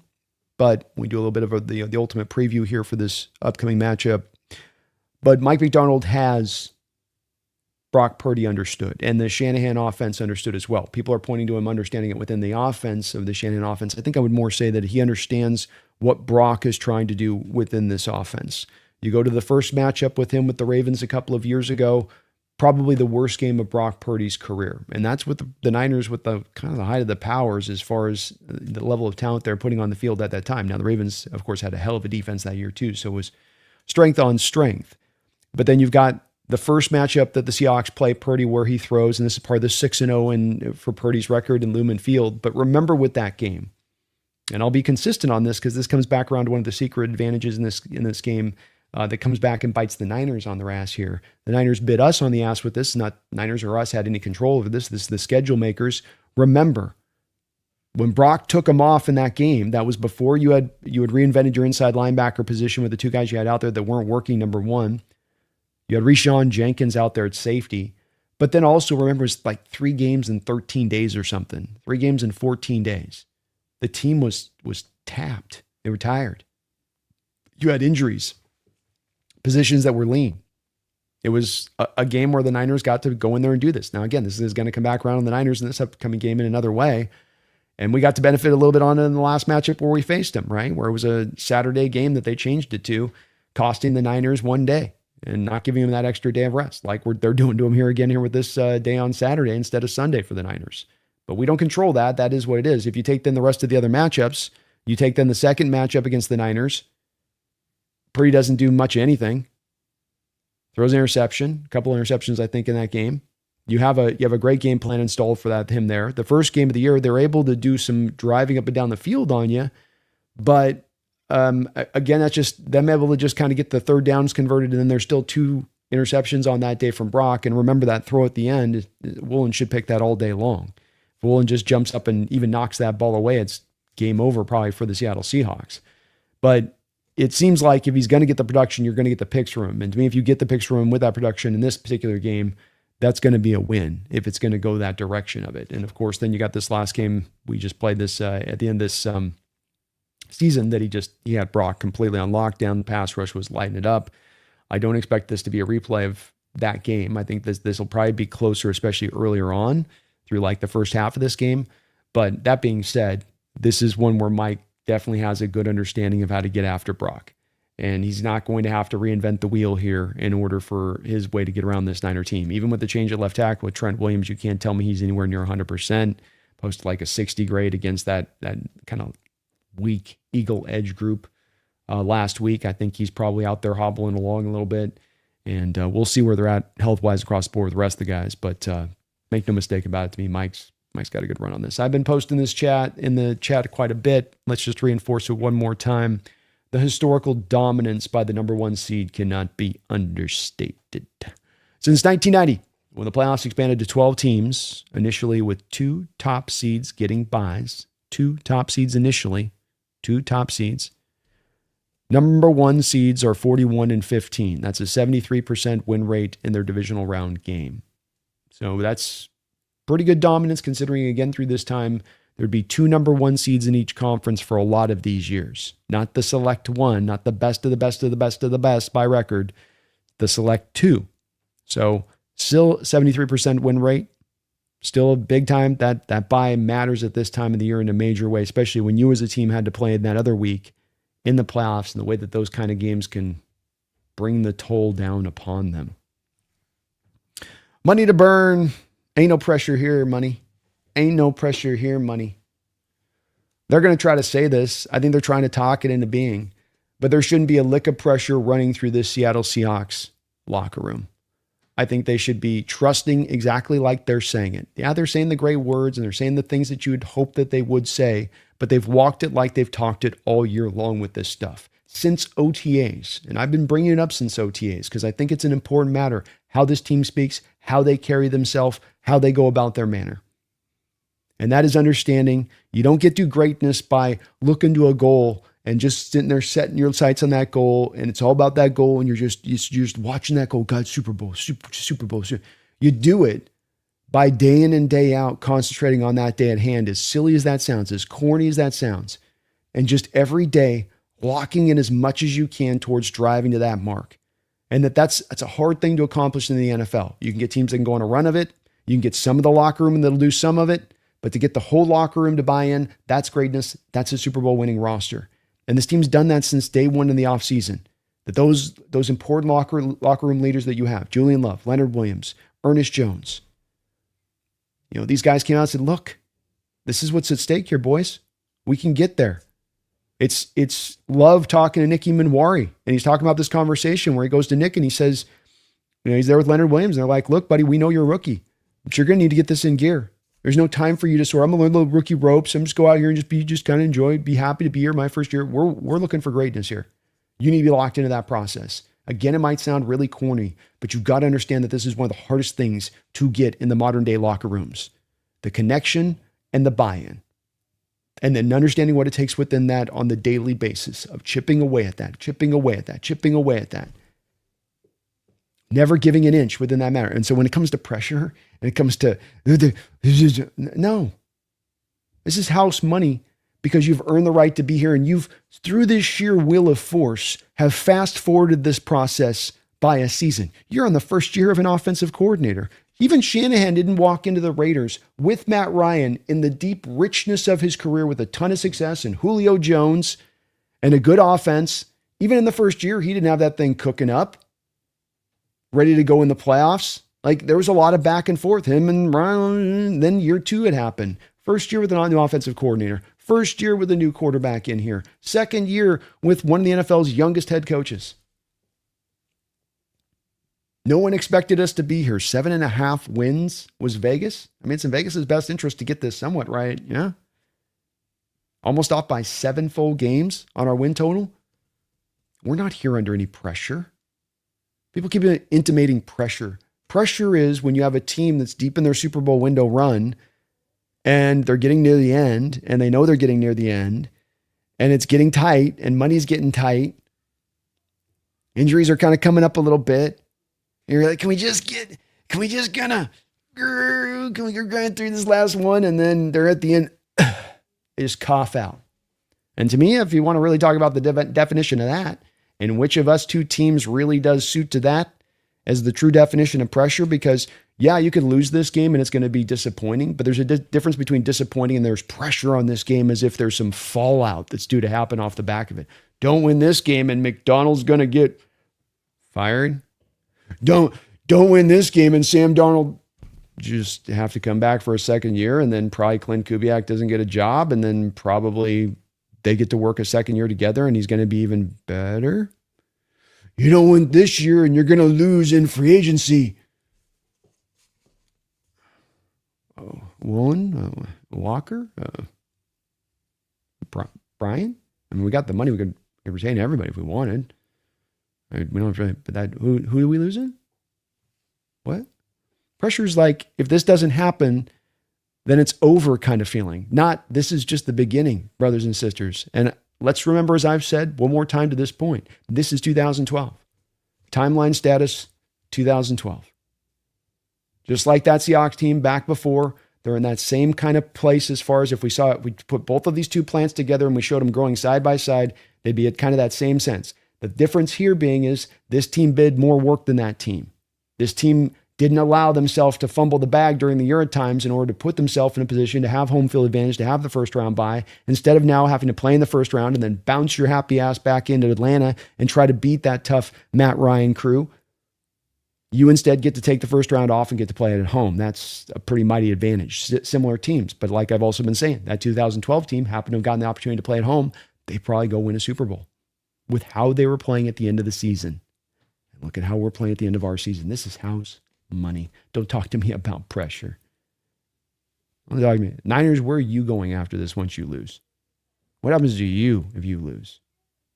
But we do a little bit of the ultimate preview here for this upcoming matchup. But Mike McDonald has Brock Purdy understood, and the Shanahan offense understood as well. People are pointing to him understanding it within the offense of the Shanahan offense. I think I would more say that he understands what Brock is trying to do within this offense. You go to the first matchup with him with the Ravens a couple of years ago, probably the worst game of Brock Purdy's career. And that's with the Niners with the kind of the height of the powers as far as the level of talent they're putting on the field at that time. Now, the Ravens, of course, had a hell of a defense that year too, so it was strength on strength. But then you've got the first matchup that the Seahawks play Purdy where he throws, and this is part of the 6-0 for Purdy's record in Lumen Field. But remember with that game, and I'll be consistent on this because this comes back around to one of the secret advantages in this game that comes back and bites the Niners on their ass here. The Niners bit us on the ass with this. Not Niners or us had any control over this. This is the schedule makers. Remember, when Brock took him off in that game, that was before you had reinvented your inside linebacker position with the 2 guys you had out there that weren't working, number 1. You had Reshon Jenkins out there at safety. But then also remember, it's like 3 games in 13 days or something. 3 games in 14 days. The team was tapped. They were tired. You had injuries. Positions that were lean. It was a game where the Niners got to go in there and do this. Now, again, this is going to come back around on the Niners in this upcoming game in another way. And we got to benefit a little bit on it in the last matchup where we faced them, right? Where it was a Saturday game that they changed it to, costing the Niners 1 day and not giving them that extra day of rest, like they're doing to them here again here with this day on Saturday instead of Sunday for the Niners. But we don't control that. That is what it is. If you take then the rest of the other matchups, you take then the second matchup against the Niners, Purdy doesn't do much of anything. Throws an interception, a couple of interceptions, I think, in that game. You have a great game plan installed for him there. The first game of the year, they're able to do some driving up and down the field on you. But again, that's just them able to just kind of get the third downs converted. And then there's still 2 interceptions on that day from Brock. And remember that throw at the end, Woolen should pick that all day long. If Woolen just jumps up and even knocks that ball away, it's game over probably for the Seattle Seahawks. But it seems like if he's going to get the production, you're going to get the picks from him. And to me, if you get the picks from him with that production in this particular game, that's going to be a win if it's going to go that direction of it. And of course, then you got this last game. We just played this at the end of this season that he had Brock completely on lockdown. The pass rush was lighting it up. I don't expect this to be a replay of that game. I think this will probably be closer, especially earlier on through like the first half of this game. But that being said, this is one where Mike definitely has a good understanding of how to get after Brock. And he's not going to have to reinvent the wheel here in order for his way to get around this Niner team. Even with the change at left tackle with Trent Williams, you can't tell me he's anywhere near 100%. Posted like a 60 grade against that kind of weak Eagle edge group last week. I think he's probably out there hobbling along a little bit. And we'll see where they're at health-wise across the board with the rest of the guys. But make no mistake about it, to me, Mike's got a good run on this. I've been posting this in the chat quite a bit. Let's just reinforce it one more time. The historical dominance by the number 1 seed cannot be understated. Since 1990, when the playoffs expanded to 12 teams, initially with 2 top seeds getting byes, 2 top seeds initially, 2 top seeds. Number 1 seeds are 41-15. That's a 73% win rate in their divisional round game. So that's pretty good dominance considering, again, through this time, there'd be 2 number 1 seeds in each conference for a lot of these years. Not the select 1, not the best of the best of the best of the best by record, the select 2. So still 73% win rate, still a big time. That bye matters at this time of the year in a major way, especially when you as a team had to play in that other week in the playoffs and the way that those kind of games can bring the toll down upon them. Money to burn. Ain't no pressure here, money. Ain't no pressure here, money. They're going to try to say this. I think they're trying to talk it into being. But there shouldn't be a lick of pressure running through this Seattle Seahawks locker room. I think they should be trusting exactly like they're saying it. Yeah, they're saying the great words and they're saying the things that you would hope that they would say, but they've walked it like they've talked it all year long with this stuff. Since OTAs, and I've been bringing it up since OTAs because I think it's an important matter, how this team speaks, how they carry themselves, how they go about their manner. And that is understanding you don't get to greatness by looking to a goal and just sitting there setting your sights on that goal. And it's all about that goal. And you're just watching that goal. God, Super Bowl, Super Bowl. You do it by day in and day out, concentrating on that day at hand, as silly as that sounds, as corny as that sounds. And just every day, locking in as much as you can towards driving to that mark. And that's a hard thing to accomplish in the NFL. You can get teams that can go on a run of it. You can get some of the locker room that'll do some of it. But to get the whole locker room to buy in, that's greatness. That's a Super Bowl winning roster. And this team's done that since day one in the offseason. That those important locker room leaders that you have, Julian Love, Leonard Williams, Ernest Jones, these guys came out and said, look, this is what's at stake here, boys. We can get there. It's Love talking to Nicky Manwari, and he's talking about this conversation where he goes to Nick and he says, he's there with Leonard Williams, and they're like, look, buddy, we know you're a rookie, but you're going to need to get this in gear. There's no time for you to soar. I'm going to learn little rookie ropes. I'm just go out here and just kind of enjoy, be happy to be here my first year. We're looking for greatness here. You need to be locked into that process. Again, it might sound really corny, but you've got to understand that this is one of the hardest things to get in the modern day locker rooms. The connection and the buy-in. And then understanding what it takes within that on the daily basis of chipping away at that, chipping away at that, chipping away at that. Never giving an inch within that matter. And so when it comes to pressure and it comes to, no, this is house money because you've earned the right to be here. And you've, through this sheer will of force, have fast forwarded this process by a season. You're on the first year of an offensive coordinator. Even Shanahan didn't walk into the Raiders with Matt Ryan in the deep richness of his career with a ton of success and Julio Jones and a good offense. Even in the first year, he didn't have that thing cooking up, ready to go in the playoffs. Like there was a lot of back and forth, him and Ryan. Then year 2 had happened. First year with a new offensive coordinator. First year with a new quarterback in here. Second year with one of the NFL's youngest head coaches. No one expected us to be here. 7.5 wins was Vegas. I mean, it's in Vegas' best interest to get this somewhat right. Yeah. Almost off by 7 full games on our win total. We're not here under any pressure. People keep intimating pressure. Pressure is when you have a team that's deep in their Super Bowl window run and they're getting near the end and they know they're getting near the end and it's getting tight and money's getting tight. Injuries are kind of coming up a little bit. You're like, can we just can we just kind of, can we grind through this last one? And then they're at the end, they just cough out. And to me, if you want to really talk about the definition of that, and which of us two teams really does suit to that as the true definition of pressure, because yeah, you could lose this game and it's going to be disappointing, but there's a difference between disappointing and there's pressure on this game as if there's some fallout that's due to happen off the back of it. Don't win this game and McDonald's going to get fired. Don't win this game and Sam Darnold just have to come back for a second year, and then probably Clint Kubiak doesn't get a job, and then probably they get to work a second year together and he's going to be even better. You don't win this year and you're going to lose in free agency. Walker? Brian? I mean, we got the money. We could retain everybody if we wanted. We don't have to, but that, who are we losing? What? Pressure's like, if this doesn't happen, then it's over kind of feeling. Not, this is just the beginning, brothers and sisters. And let's remember, as I've said one more time to this point, this is 2012. Timeline status, 2012. Just like that Seahawks team back before, they're in that same kind of place as far as if we saw it, we put both of these two plants together and we showed them growing side by side, they'd be at kind of that same sense. The difference here being is this team did more work than that team. This team didn't allow themselves to fumble the bag during the year at times in order to put themselves in a position to have home field advantage, to have the first round bye, instead of now having to play in the first round and then bounce your happy ass back into Atlanta and try to beat that tough Matt Ryan crew. You instead get to take the first round off and get to play it at home. That's a pretty mighty advantage. Similar teams, but like I've also been saying, that 2012 team happened to have gotten the opportunity to play at home. They probably go win a Super Bowl with how they were playing at the end of the season. And look at how we're playing at the end of our season. This is house money. Don't talk to me about pressure. Niners, where are you going after this once you lose? What happens to you if you lose?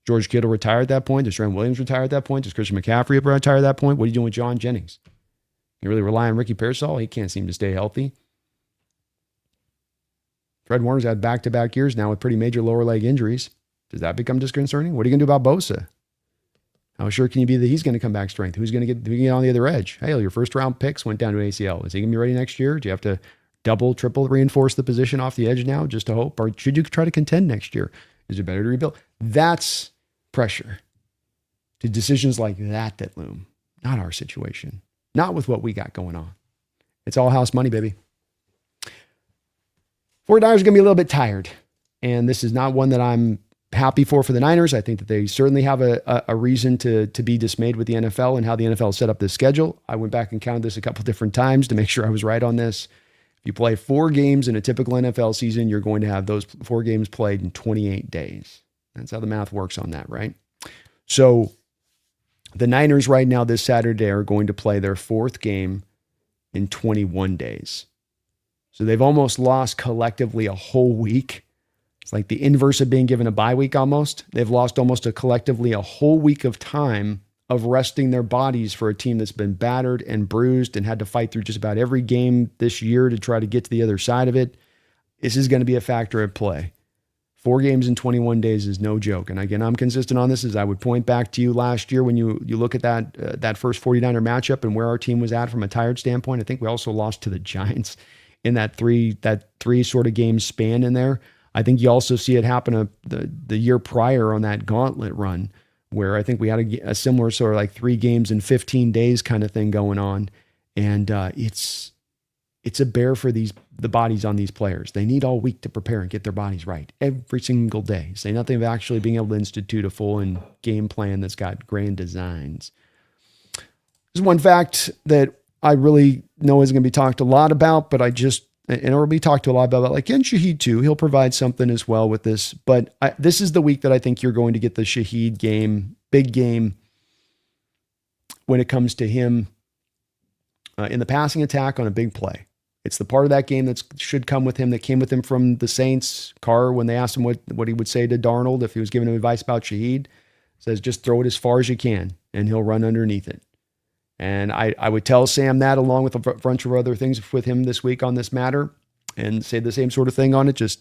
George Kittle retire at that point? Does Trent Williams retire at that point? Does Christian McCaffrey retire at that point? What are you doing with John Jennings? You really rely on Ricky Pearsall? He can't seem to stay healthy. Fred Warner's had back-to-back years now with pretty major lower leg injuries. Does that become disconcerting? What are you going to do about Bosa? How sure can you be that he's going to come back strength? Who's going to get on the other edge? Hey, your first round picks went down to ACL. Is he going to be ready next year? Do you have to double, triple reinforce the position off the edge now just to hope? Or should you try to contend next year? Is it better to rebuild? That's pressure to decisions like that loom. Not our situation. Not with what we got going on. It's all house money, baby. 49ers are going to be a little bit tired. And this is not one that I'm happy for the Niners. I think that they certainly have a reason to be dismayed with the NFL and how the NFL set up this schedule. I went back and counted this a couple different times to make sure I was right on this. If you play 4 games in a typical NFL season, you're going to have those 4 games played in 28 days. That's how the math works on that, right? So the Niners right now this Saturday are going to play their 4th game in 21 days. So they've almost lost collectively a whole week. It's like the inverse of being given a bye week almost. They've lost almost collectively a whole week of time of resting their bodies for a team that's been battered and bruised and had to fight through just about every game this year to try to get to the other side of it. This is going to be a factor at play. 4 games in 21 days is no joke. And again, I'm consistent on this as I would point back to you last year when you look at that first 49er matchup and where our team was at from a tired standpoint. I think we also lost to the Giants in that three sort of game span in there. I think you also see it happen the year prior on that gauntlet run where I think we had a similar sort of like 3 games in 15 days kind of thing going on. And it's a bear for the bodies on these players. They need all week to prepare and get their bodies right every single day. Say nothing of actually being able to institute a full and game plan that's got grand designs. There's one fact that I really know is going to be talked a lot about, but and it'll be talked to a lot about, like in Shaheed too. He'll provide something as well with this, but this is the week that I think you're going to get the Shaheed game, big game, when it comes to him in the passing attack on a big play. It's the part of that game that should come with him, that came with him from the Saints. Carr, when they asked him what he would say to Darnold if he was giving him advice about Shaheed, says just throw it as far as you can, and he'll run underneath it. And I would tell Sam that along with a bunch of other things with him this week on this matter, and say the same sort of thing on it. Just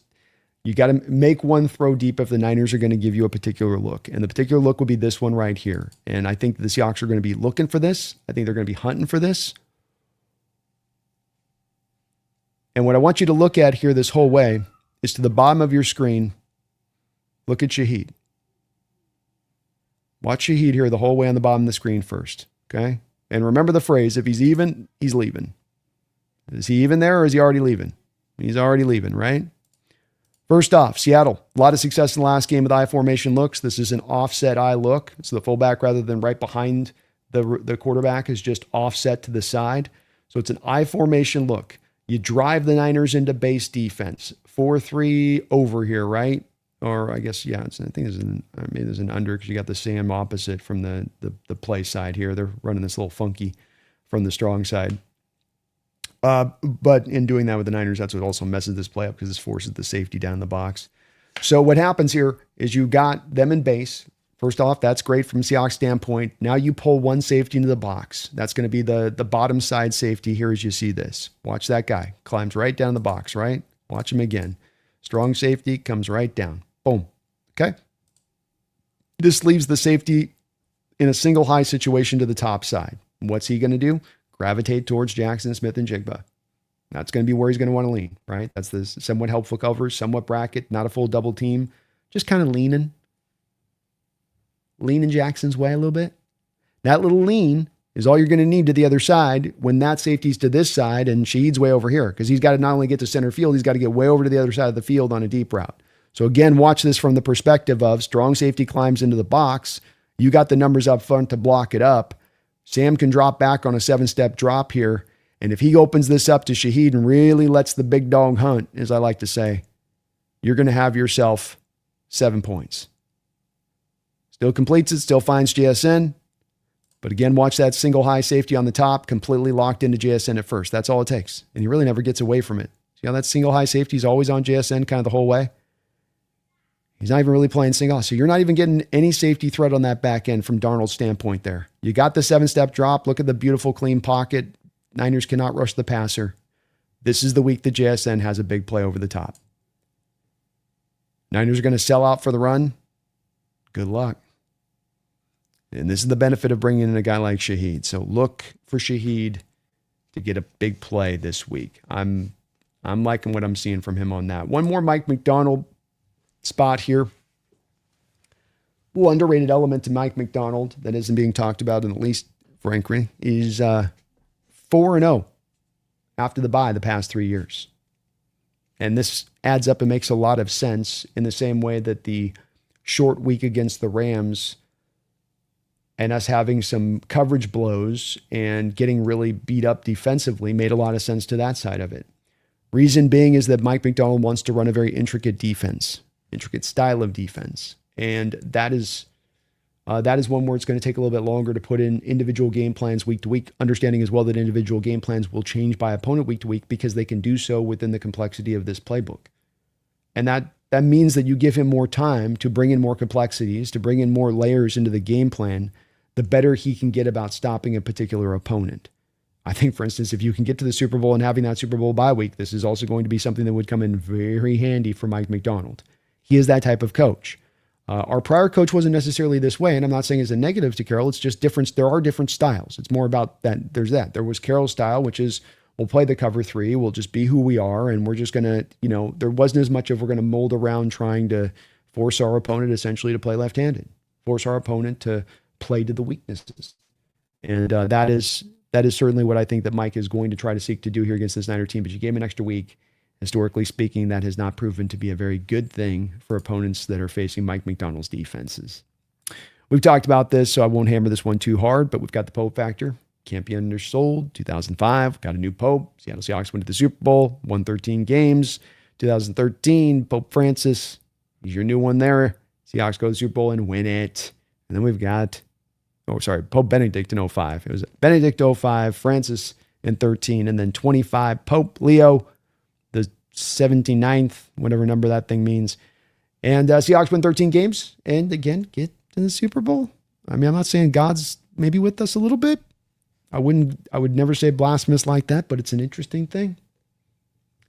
you got to make one throw deep if the Niners are going to give you a particular look. And the particular look would be this one right here. And I think the Seahawks are going to be looking for this. I think they're going to be hunting for this. And what I want you to look at here this whole way is to the bottom of your screen. Look at Shaheed. Watch Shaheed here the whole way on the bottom of the screen first, okay? And remember the phrase, if he's even, he's leaving. Is he even there or is he already leaving? He's already leaving, right? First off, Seattle, a lot of success in the last game with I formation looks. This is an offset I look. So the fullback, rather than right behind the quarterback, is just offset to the side. So it's an I formation look. You drive the Niners into base defense. 4-3 over here, right? Or I guess, yeah, I think maybe there's an under because you got the Sam opposite from the play side here. They're running this little funky from the strong side. But in doing that with the Niners, that's what also messes this play up because this forces the safety down in the box. So what happens here is you got them in base. First off, that's great from Seahawks standpoint. Now you pull one safety into the box. That's going to be the bottom side safety here as you see this. Watch that guy. Climbs right down the box, right? Watch him again. Strong safety comes right down. Boom. Okay. This leaves the safety in a single high situation to the top side. What's he going to do? Gravitate towards Jackson, Smith, and Jigba. That's going to be where he's going to want to lean, right? That's the somewhat helpful cover, somewhat bracket, not a full double team. Just kind of leaning Jackson's way a little bit. That little lean is all you're going to need to the other side when that safety's to this side and Shaheed's way over here, because he's got to not only get to center field, he's got to get way over to the other side of the field on a deep route. So again, watch this from the perspective of strong safety climbs into the box. You got the numbers up front to block it up. Sam can drop back on a 7-step drop here. And if he opens this up to Shaheed and really lets the big dog hunt, as I like to say, you're going to have yourself 7 points. Still completes it, still finds JSN. But again, watch that single high safety on the top, completely locked into JSN at first. That's all it takes. And he really never gets away from it. See how that single high safety is always on JSN kind of the whole way? He's not even really playing single. So you're not even getting any safety threat on that back end from Darnold's standpoint there. You got the 7-step drop. Look at the beautiful clean pocket. Niners cannot rush the passer. This is the week that JSN has a big play over the top. Niners are going to sell out for the run. Good luck. And this is the benefit of bringing in a guy like Shaheed. So look for Shaheed to get a big play this week. I'm liking what I'm seeing from him on that. One more Mike McDonald spot here. A little underrated element to Mike McDonald that isn't being talked about, and at least frankly, is 4-0 after the bye the past 3 years. And this adds up and makes a lot of sense in the same way that the short week against the Rams and us having some coverage blows and getting really beat up defensively made a lot of sense to that side of it. Reason being is that Mike McDonald wants to run a very intricate defense, intricate style of defense. And that is one where it's going to take a little bit longer to put in individual game plans week to week, understanding as well that individual game plans will change by opponent week to week because they can do so within the complexity of this playbook. And that means that you give him more time to bring in more complexities, to bring in more layers into the game plan, the better he can get about stopping a particular opponent. I think, for instance, if you can get to the Super Bowl and having that Super Bowl bye week, this is also going to be something that would come in very handy for Mike McDonald. He is that type of coach. Our prior coach wasn't necessarily this way, and I'm not saying it's a negative to Carroll. It's just different. There are different styles. It's more about that. There's that. There was Carroll's style, which is we'll play the cover 3. We'll just be who we are, and we're just going to, there wasn't as much of we're going to mold around trying to force our opponent essentially to play left-handed, force our opponent to play to the weaknesses. And that is certainly what I think that Mike is going to try to seek to do here against this Niner team. But you gave him an extra week. Historically speaking, that has not proven to be a very good thing for opponents that are facing Mike McDonald's defenses. We've talked about this, so I won't hammer this one too hard, but we've got the Pope factor. Can't be undersold. 2005, got a new Pope. Seattle Seahawks went to the Super Bowl, won 13 games. 2013, Pope Francis. He's your new one there. Seahawks go to the Super Bowl and win it. And then we've got, Pope Benedict in 05. It was Benedict 05, Francis in 13, and then 25, Pope Leo, the 79th, whatever number that thing means. And Seahawks win 13 games and again get to the Super Bowl. I mean, I'm not saying God's maybe with us a little bit. I would never say blasphemous like that, but it's an interesting thing.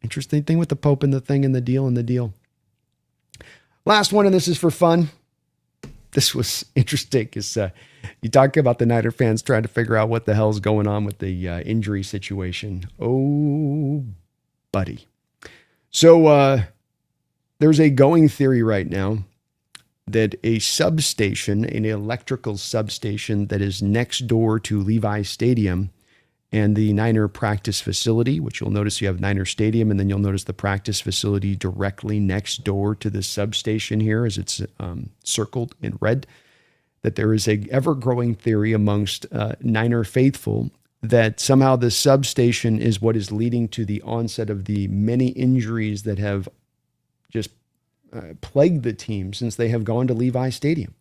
Interesting thing with the Pope and the thing and the deal. Last one, and this is for fun. This was interesting because you talk about the Niner fans trying to figure out what the hell's going on with the injury situation. Oh, buddy. So there's a going theory right now that a substation, an electrical substation that is next door to Levi Stadium and the Niner practice facility, which you'll notice you have Niner Stadium, and then you'll notice the practice facility directly next door to the substation here as it's circled in red, that there is a ever-growing theory amongst Niner faithful that somehow the substation is what is leading to the onset of the many injuries that have just plagued the team since they have gone to Levi Stadium.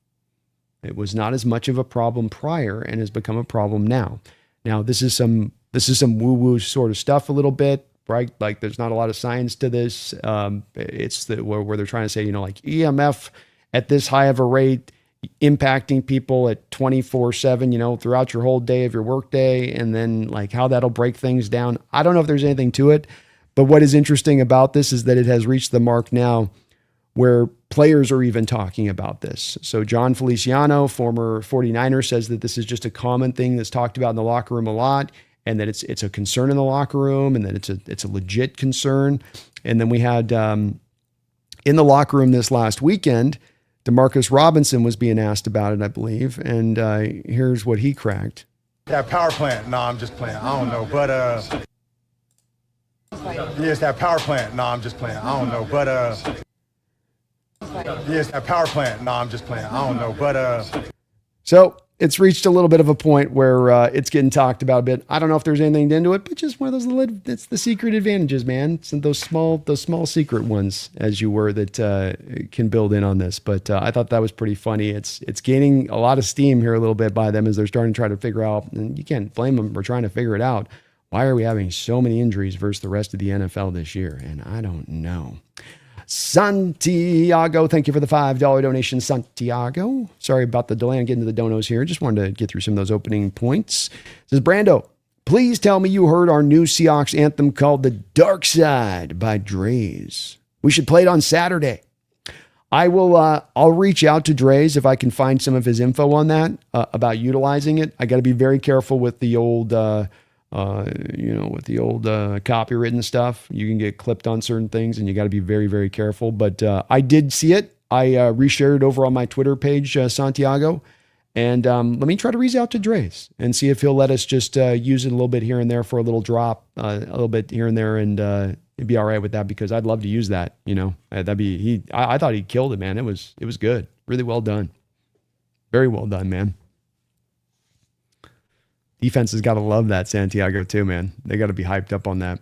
It was not as much of a problem prior and has become a problem now. Now, this is some woo-woo sort of stuff a little bit, right? Like there's not a lot of science to this. It's where they're trying to say, like EMF at this high of a rate impacting people at 24/7, throughout your whole day of your work day, and then like how that'll break things down. I don't know if there's anything to it, but what is interesting about this is that it has reached the mark now where players are even talking about this. So John Feliciano, former 49er, says that this is just a common thing that's talked about in the locker room a lot, and that it's a concern in the locker room, and that it's a legit concern. And then we had in the locker room this last weekend, Demarcus Robinson was being asked about it, I believe, and here's what he cracked. That power plant? No, I'm just playing. I don't know, but yes, that power plant. No, I'm just playing. I don't know, but yes, that power plant. No, I'm just playing. I don't know, but So it's reached a little bit of a point where it's getting talked about a bit. I don't know if there's anything into it, but just one of those little, it's the secret advantages, man. It's those small secret ones, as you were, that can build in on this. But I thought that was pretty funny. It's gaining a lot of steam here a little bit by them as they're starting to try to figure out, and you can't blame them for trying to figure it out. Why are we having so many injuries versus the rest of the NFL this year? And I don't know. Santiago, thank you for the $5 donation, Santiago. Sorry about the delay on getting to the donos here. Just wanted to get through some of those opening points. It says, Brando, please tell me you heard our new Seahawks anthem called The Dark Side by Dre's. We should play it on Saturday. I will, I'll reach out to Dre's if I can find some of his info on that, about utilizing it. I got to be very careful with the old, copywritten stuff. You can get clipped on certain things, and you got to be very, very careful. But I did see it. I reshared it over on my Twitter page, Santiago. And let me try to reach out to Dre's and see if he'll let us just use it a little bit here and there for a little drop, a little bit here and there, and it'd be all right with that, because I'd love to use that. That'd be I thought he killed it, man. It was good, really well done, very well done, man. Defense has got to love that, Santiago, too, man. They got to be hyped up on that.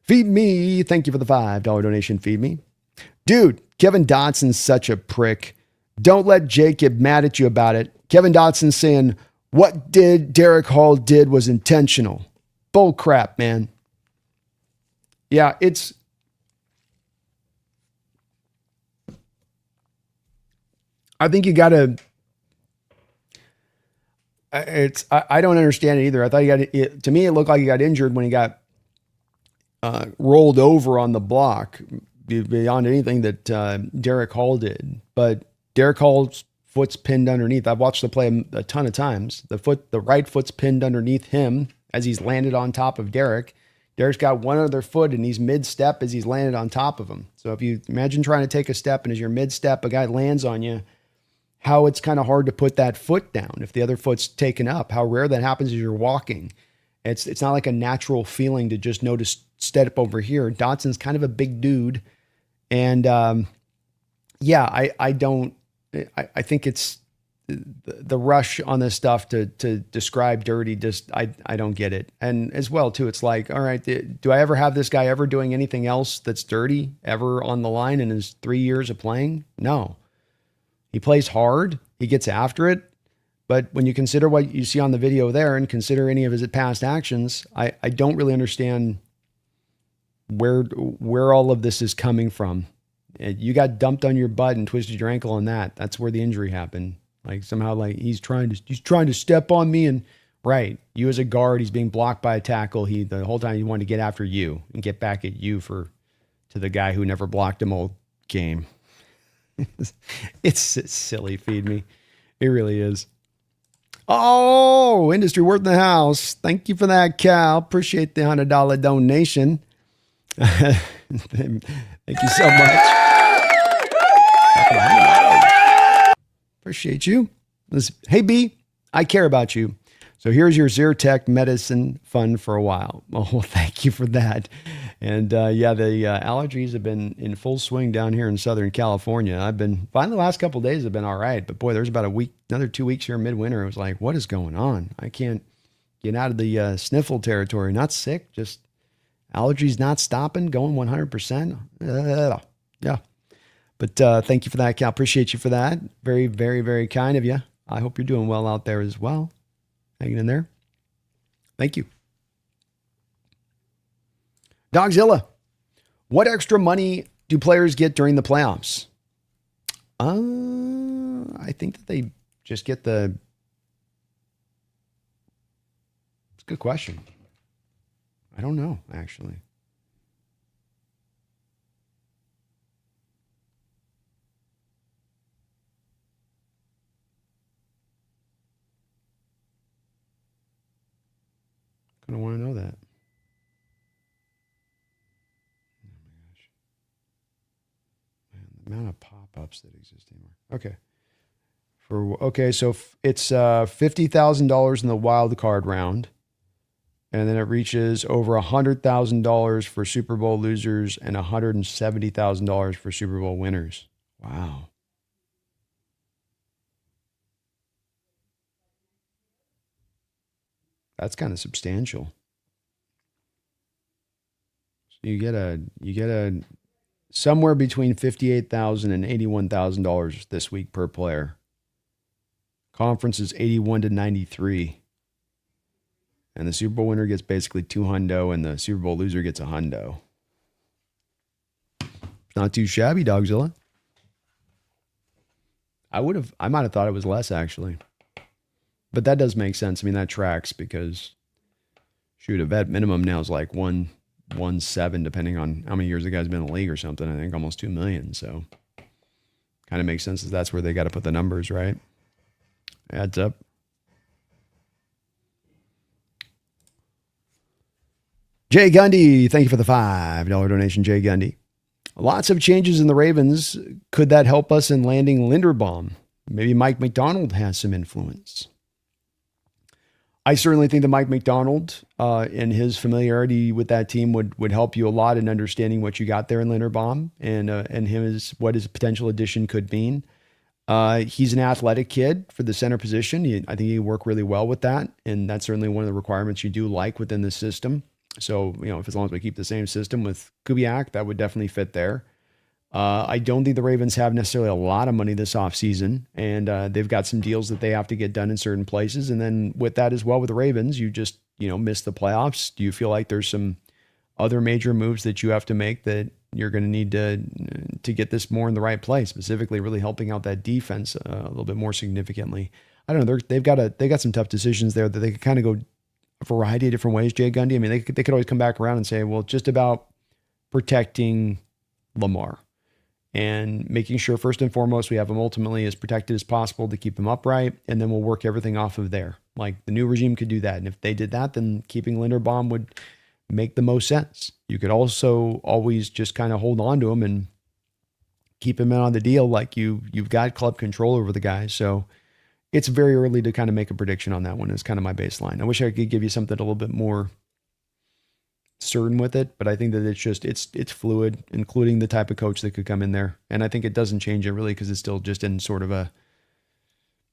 Feed Me. Thank you for the $5 donation. Feed Me. Dude, Kevin Dotson's such a prick. Don't let Jake get mad at you about it. Kevin Dotson saying, what Derek Hall did was intentional. Bull crap, man. Yeah, I think you got to... I don't understand it either. I thought to me, it looked like he got injured when he got rolled over on the block beyond anything that Derek Hall did. But Derek Hall's foot's pinned underneath. I've watched the play a ton of times. The right foot's pinned underneath him as he's landed on top of Derek. Derek's got one other foot and he's mid-step as he's landed on top of him. So if you imagine trying to take a step, and as you're mid-step, a guy lands on you, how it's kind of hard to put that foot down if the other foot's taken up. How rare that happens as you're walking. It's not like a natural feeling to just know to step over here. Dotson's kind of a big dude. And I think it's the rush on this stuff to describe dirty. Just, I don't get it. And as well too, it's like, all right, do I ever have this guy ever doing anything else that's dirty ever on the line in his 3 years of playing? No. He plays hard. He gets after it. But when you consider what you see on the video there and consider any of his past actions, I don't really understand where all of this is coming from. You got dumped on your butt and twisted your ankle on that. That's where the injury happened. Like somehow, like he's trying to step on me, and right, you as a guard, he's being blocked by a tackle. The whole time he wanted to get after you and get back at you to the guy who never blocked him all game. It's silly. Feed Me. It really is. Oh, industry worth in the house. Thank you for that, Cal. Appreciate the $100 donation. Thank you so much. Appreciate you. Hey, B, I care about you. So here's your Zyrtec medicine fund for a while. Oh, thank you for that. And the allergies have been in full swing down here in Southern California. Finally, the last couple of days have been all right. But boy, there's about a week, another 2 weeks here midwinter. It was like, what is going on? I can't get out of the sniffle territory. Not sick, just allergies not stopping, going 100%. Yeah. But thank you for that, Cal. Appreciate you for that. Very, very, very kind of you. I hope you're doing well out there as well. Hanging in there. Thank you. Dogzilla, what extra money do players get during the playoffs? I think that they just get it's a good question. I don't know, actually. I don't want to know that. Oh my gosh. Man, the amount of pop-ups that exist anymore. Okay. So it's $50,000 in the wild card round. And then it reaches over $100,000 for Super Bowl losers and $170,000 for Super Bowl winners. Wow. That's kind of substantial. So you get a somewhere between $58,000 and $81,000 this week per player. Conference is 81 to 93. And the Super Bowl winner gets basically $200 and the Super Bowl loser gets $100. Not too shabby, Dogzilla. I might have thought it was less actually. But that does make sense. I mean, that tracks because shoot, a vet minimum now is like 1.17, depending on how many years the guy's been in the league or something. I think almost 2 million. So kind of makes sense that that's where they got to put the numbers, right? Adds up. Jay Gundy, thank you for the $5 donation, Jay Gundy. Lots of changes in the Ravens. Could that help us in landing Linderbaum? Maybe Mike McDonald has some influence. I certainly think that Mike McDonald and his familiarity with that team would help you a lot in understanding what you got there in Linderbaum and what his potential addition could mean. He's an athletic kid for the center position. I think he work really well with that, and that's certainly one of the requirements you do like within the system. So, if as long as we keep the same system with Kubiak, that would definitely fit there. I don't think the Ravens have necessarily a lot of money this offseason, and they've got some deals that they have to get done in certain places. And then with that as well with the Ravens, you just, miss the playoffs. Do you feel like there's some other major moves that you have to make that you're going to need to get this more in the right place, specifically really helping out that defense a little bit more significantly? I don't know. They've got some tough decisions there that they could kind of go a variety of different ways, Jay Gundy. I mean, they could always come back around and say, well, just about protecting Lamar and making sure first and foremost, we have him ultimately as protected as possible to keep him upright. And then we'll work everything off of there. Like the new regime could do that. And if they did that, then keeping Linderbaum would make the most sense. You could also always just kind of hold on to him and keep him in on the deal. Like you've got club control over the guy. So it's very early to kind of make a prediction on that one. Is kind of my baseline. I wish I could give you something a little bit more certain with it, but I think that it's fluid, including the type of coach that could come in there. And I think it doesn't change it really because it's still just in sort of a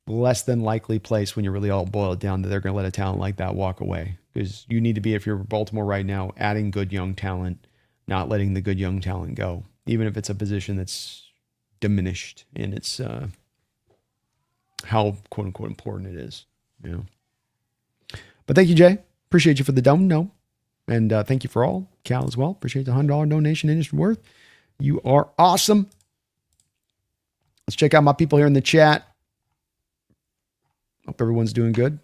less than likely place when you really all boil it down that they're going to let a talent like that walk away. Because you need to be, if you're Baltimore right now, adding good young talent, not letting the good young talent go, even if it's a position that's diminished in its how quote unquote important it is. But thank you, Jay. Appreciate you for the dono. And thank you for all. Cal as well. Appreciate the $100 donation in his worth. You are awesome. Let's check out my people here in the chat. Hope everyone's doing good.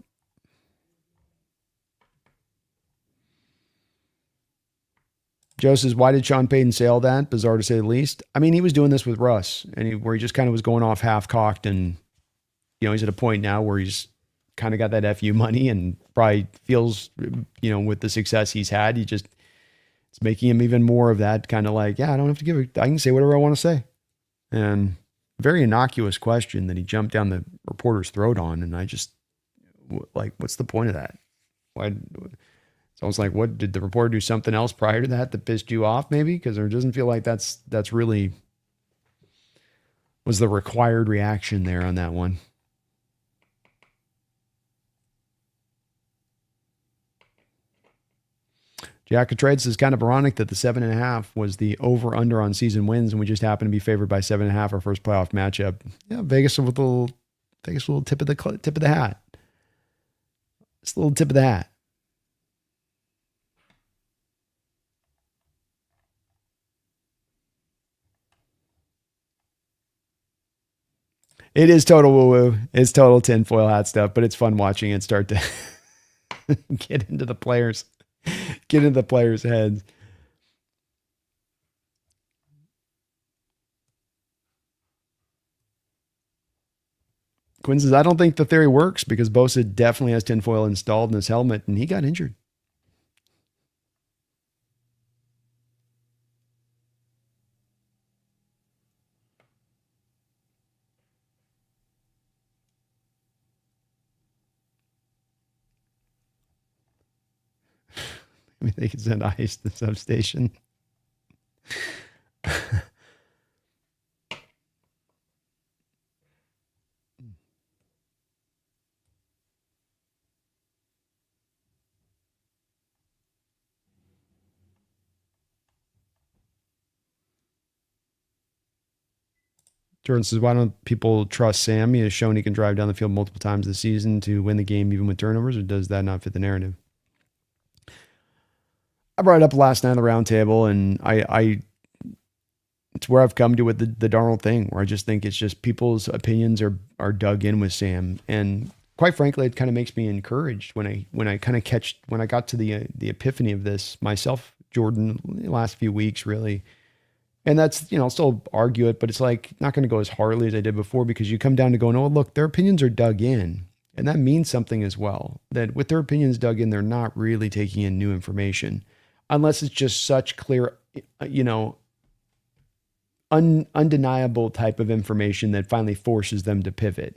Joe says, why did Sean Payton say all that? Bizarre to say the least. I mean, he was doing this with Russ, and where he just kind of was going off half-cocked, and he's at a point now where he's kind of got that FU money and probably feels, with the success he's had, it's making him even more of that kind of like, yeah, I don't have to give it. I can say whatever I want to say. And very innocuous question that he jumped down the reporter's throat on. And I just like, what's the point of that? Why? It's almost like, what did the reporter do something else prior to that pissed you off maybe? Because it doesn't feel like that's really was the required reaction there on that one. Jack of Trades is kind of ironic that the 7.5 was the over-under on season wins, and we just happen to be favored by 7.5 our first playoff matchup. Yeah, Vegas with a little tip of the hat. Just a little tip of the hat. It is total woo-woo. It's total tinfoil hat stuff, but it's fun watching it start to get into the players' heads. Quinn says, I don't think the theory works because Bosa definitely has tinfoil installed in his helmet and he got injured. I mean, they can send ice to the substation. Jordan says, why don't people trust Sam? He has shown he can drive down the field multiple times this season to win the game, even with turnovers, or does that not fit the narrative? I brought it up last night on the round table, and I it's where I've come to with the Darnold thing, where I just think it's just people's opinions are dug in with Sam. And quite frankly, it kind of makes me encouraged when I got to the epiphany of this myself, Jordan, the last few weeks, really. And that's, I'll still argue it, but it's like not going to go as hardly as I did before because you come down to going, oh, look, their opinions are dug in. And that means something as well, that with their opinions dug in, they're not really taking in new information unless it's just such clear, undeniable type of information that finally forces them to pivot.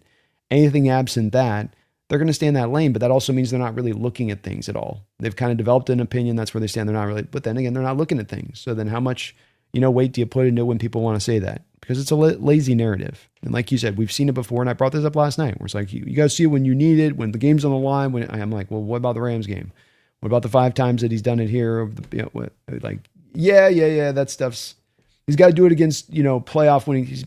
Anything absent that, they're going to stay in that lane, but that also means they're not really looking at things at all. They've kind of developed an opinion. That's where they stand. They're not really, but then again, they're not looking at things. So then how much, weight do you put into when people want to say that? Because it's a lazy narrative. And like you said, we've seen it before. And I brought this up last night where it's like, you guys see it when you need it, when the game's on the line, when I'm like, well, what about the Rams game? What about the 5 times that he's done it here? Yeah. That stuff's, he's got to do it against, playoff winning. He's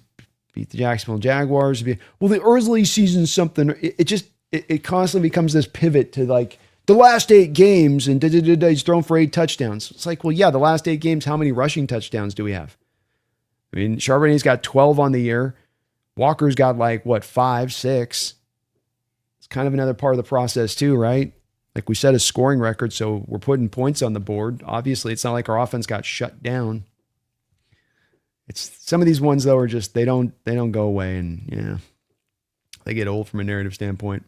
beat the Jacksonville Jaguars. Well, the early season's something. It constantly becomes this pivot to like the last 8 games and he's thrown for 8 touchdowns. It's like, well, yeah, the last 8 games, how many rushing touchdowns do we have? I mean, Charbonnet's got 12 on the year. Walker's got 5, 6. It's kind of another part of the process too, right? Like we set a scoring record, so we're putting points on the board. Obviously, it's not like our offense got shut down. It's some of these ones though are just they don't go away, and they get old from a narrative standpoint.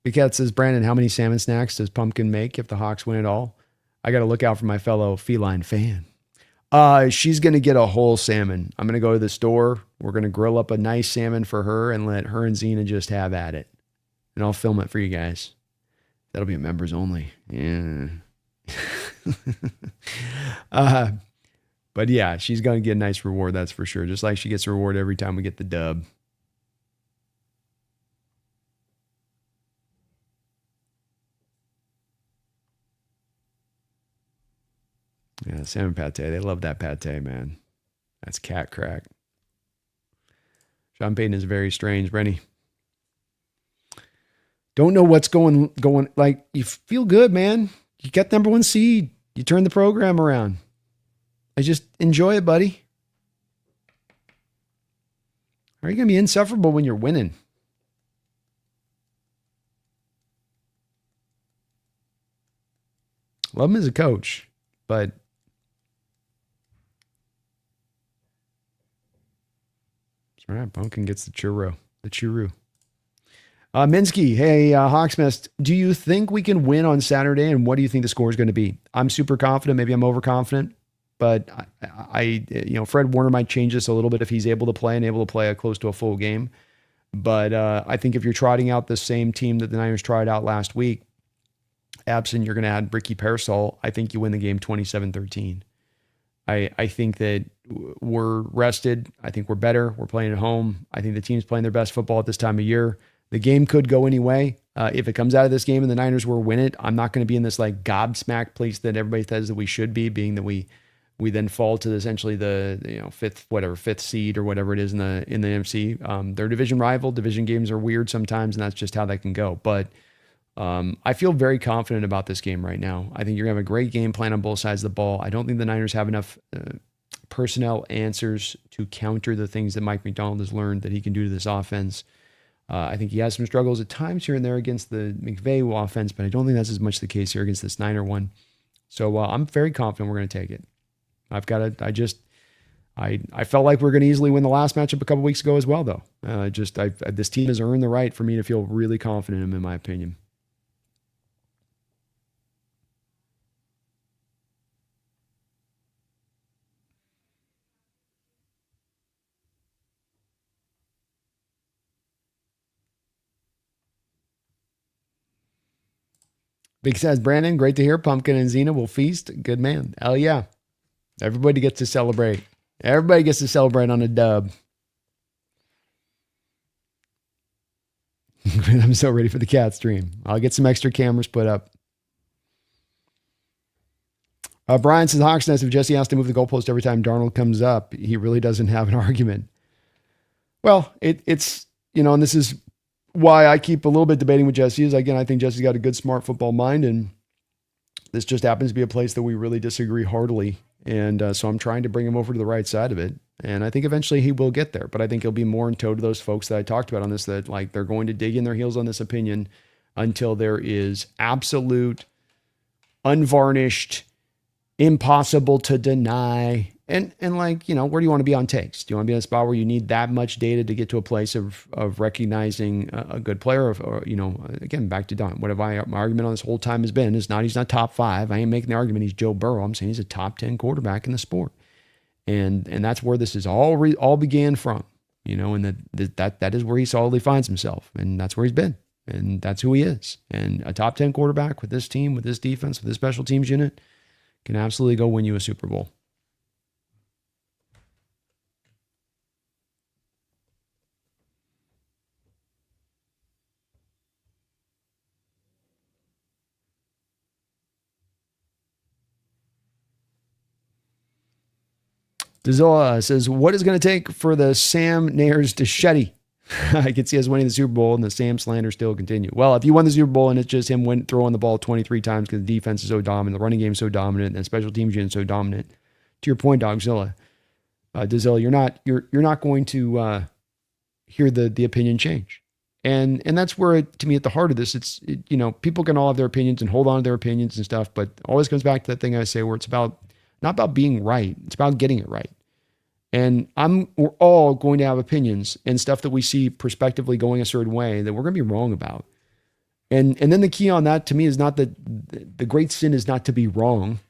Big Cat says, Brandon, how many salmon snacks does Pumpkin make if the Hawks win it all? I got to look out for my fellow feline fan. She's going to get a whole salmon. I'm going to go to the store. We're going to grill up a nice salmon for her and let her and Zena just have at it. And I'll film it for you guys. That'll be members only. Yeah. But yeah, she's going to get a nice reward. That's for sure. Just like she gets a reward every time we get the dub. Yeah, salmon pate. They love that pate, man. That's cat crack. Sean Payton is very strange. Brenny. Don't know what's going. Like, you feel good, man. You got number 1 seed. You turn the program around. I just enjoy it, buddy. How are you going to be insufferable when you're winning? Love him as a coach, but all right, Pumpkin gets the churro. Minsky, hey, Hawksnest, do you think we can win on Saturday, and what do you think the score is going to be? I'm super confident. Maybe I'm overconfident, but Fred Warner might change this a little bit if he's able to play close to a full game. But I think if you're trotting out the same team that the Niners tried out last week, absent you're going to add Ricky Pearsall, I think you win the game 27-13. I think that we're rested. I think we're better. We're playing at home. I think the team's playing their best football at this time of year. The game could go any way. If it comes out of this game and the Niners will win it, I'm not going to be in this like gobsmacked place that everybody says that we should be, being that we then fall to essentially the fifth seed or whatever it is in the NFC. They're division rival. Division games are weird sometimes, and that's just how that can go. But I feel very confident about this game right now. I think you're going to have a great game plan on both sides of the ball. I don't think the Niners have enough personnel answers to counter the things that Mike McDonald has learned that he can do to this offense. I think he has some struggles at times here and there against the McVay offense, but I don't think that's as much the case here against this Niner one. So I'm very confident we're going to take it. I felt like we were going to easily win the last matchup a couple weeks ago as well, though. This team has earned the right for me to feel really confident in them, in my opinion. Big says, Brandon, great to hear. Pumpkin and Zena will feast. Good man. Hell yeah. Everybody gets to celebrate. Everybody gets to celebrate on a dub. I'm so ready for the cat stream. I'll get some extra cameras put up. Brian says, Hawksnest, if Jesse has to move the goalpost every time Darnold comes up, he really doesn't have an argument. Well, it's, and this is why I keep a little bit debating with Jesse is, again, I think Jesse's got a good, smart football mind, and this just happens to be a place that we really disagree heartily. And so I'm trying to bring him over to the right side of it. And I think eventually he will get there, but I think he'll be more in tow to those folks that I talked about on this, that like they're going to dig in their heels on this opinion until there is absolute, unvarnished, impossible to deny. And like, where do you want to be on takes? Do you want to be in a spot where you need that much data to get to a place of recognizing a good player? Or again, back to Don. What my argument on this whole time has been is he's not top 5. I ain't making the argument he's Joe Burrow. I'm saying he's a top 10 quarterback in the sport. And that's where this is all began from, and that is where he solidly finds himself. And that's where he's been. And that's who he is. And a top 10 quarterback with this team, with this defense, with this special teams unit can absolutely go win you a Super Bowl. Dazilla says, what is going to take for the Sam Nayers to Shetty? I can see us winning the Super Bowl and the Sam slander still continue. Well, if you won the Super Bowl and it's just him throwing the ball 23 times because the defense is so dominant, the running game is so dominant, and the special teams unit is so dominant, to your point, Dogzilla, Dazilla, you're not going to hear the opinion change. And that's where, to me, at the heart of this, it's, people can all have their opinions and hold on to their opinions and stuff, but always comes back to that thing I say where it's about, not about being right. It's about getting it right. And we're all going to have opinions and stuff that we see prospectively going a certain way that we're going to be wrong about. And then the key on that to me is not that the great sin is not to be wrong.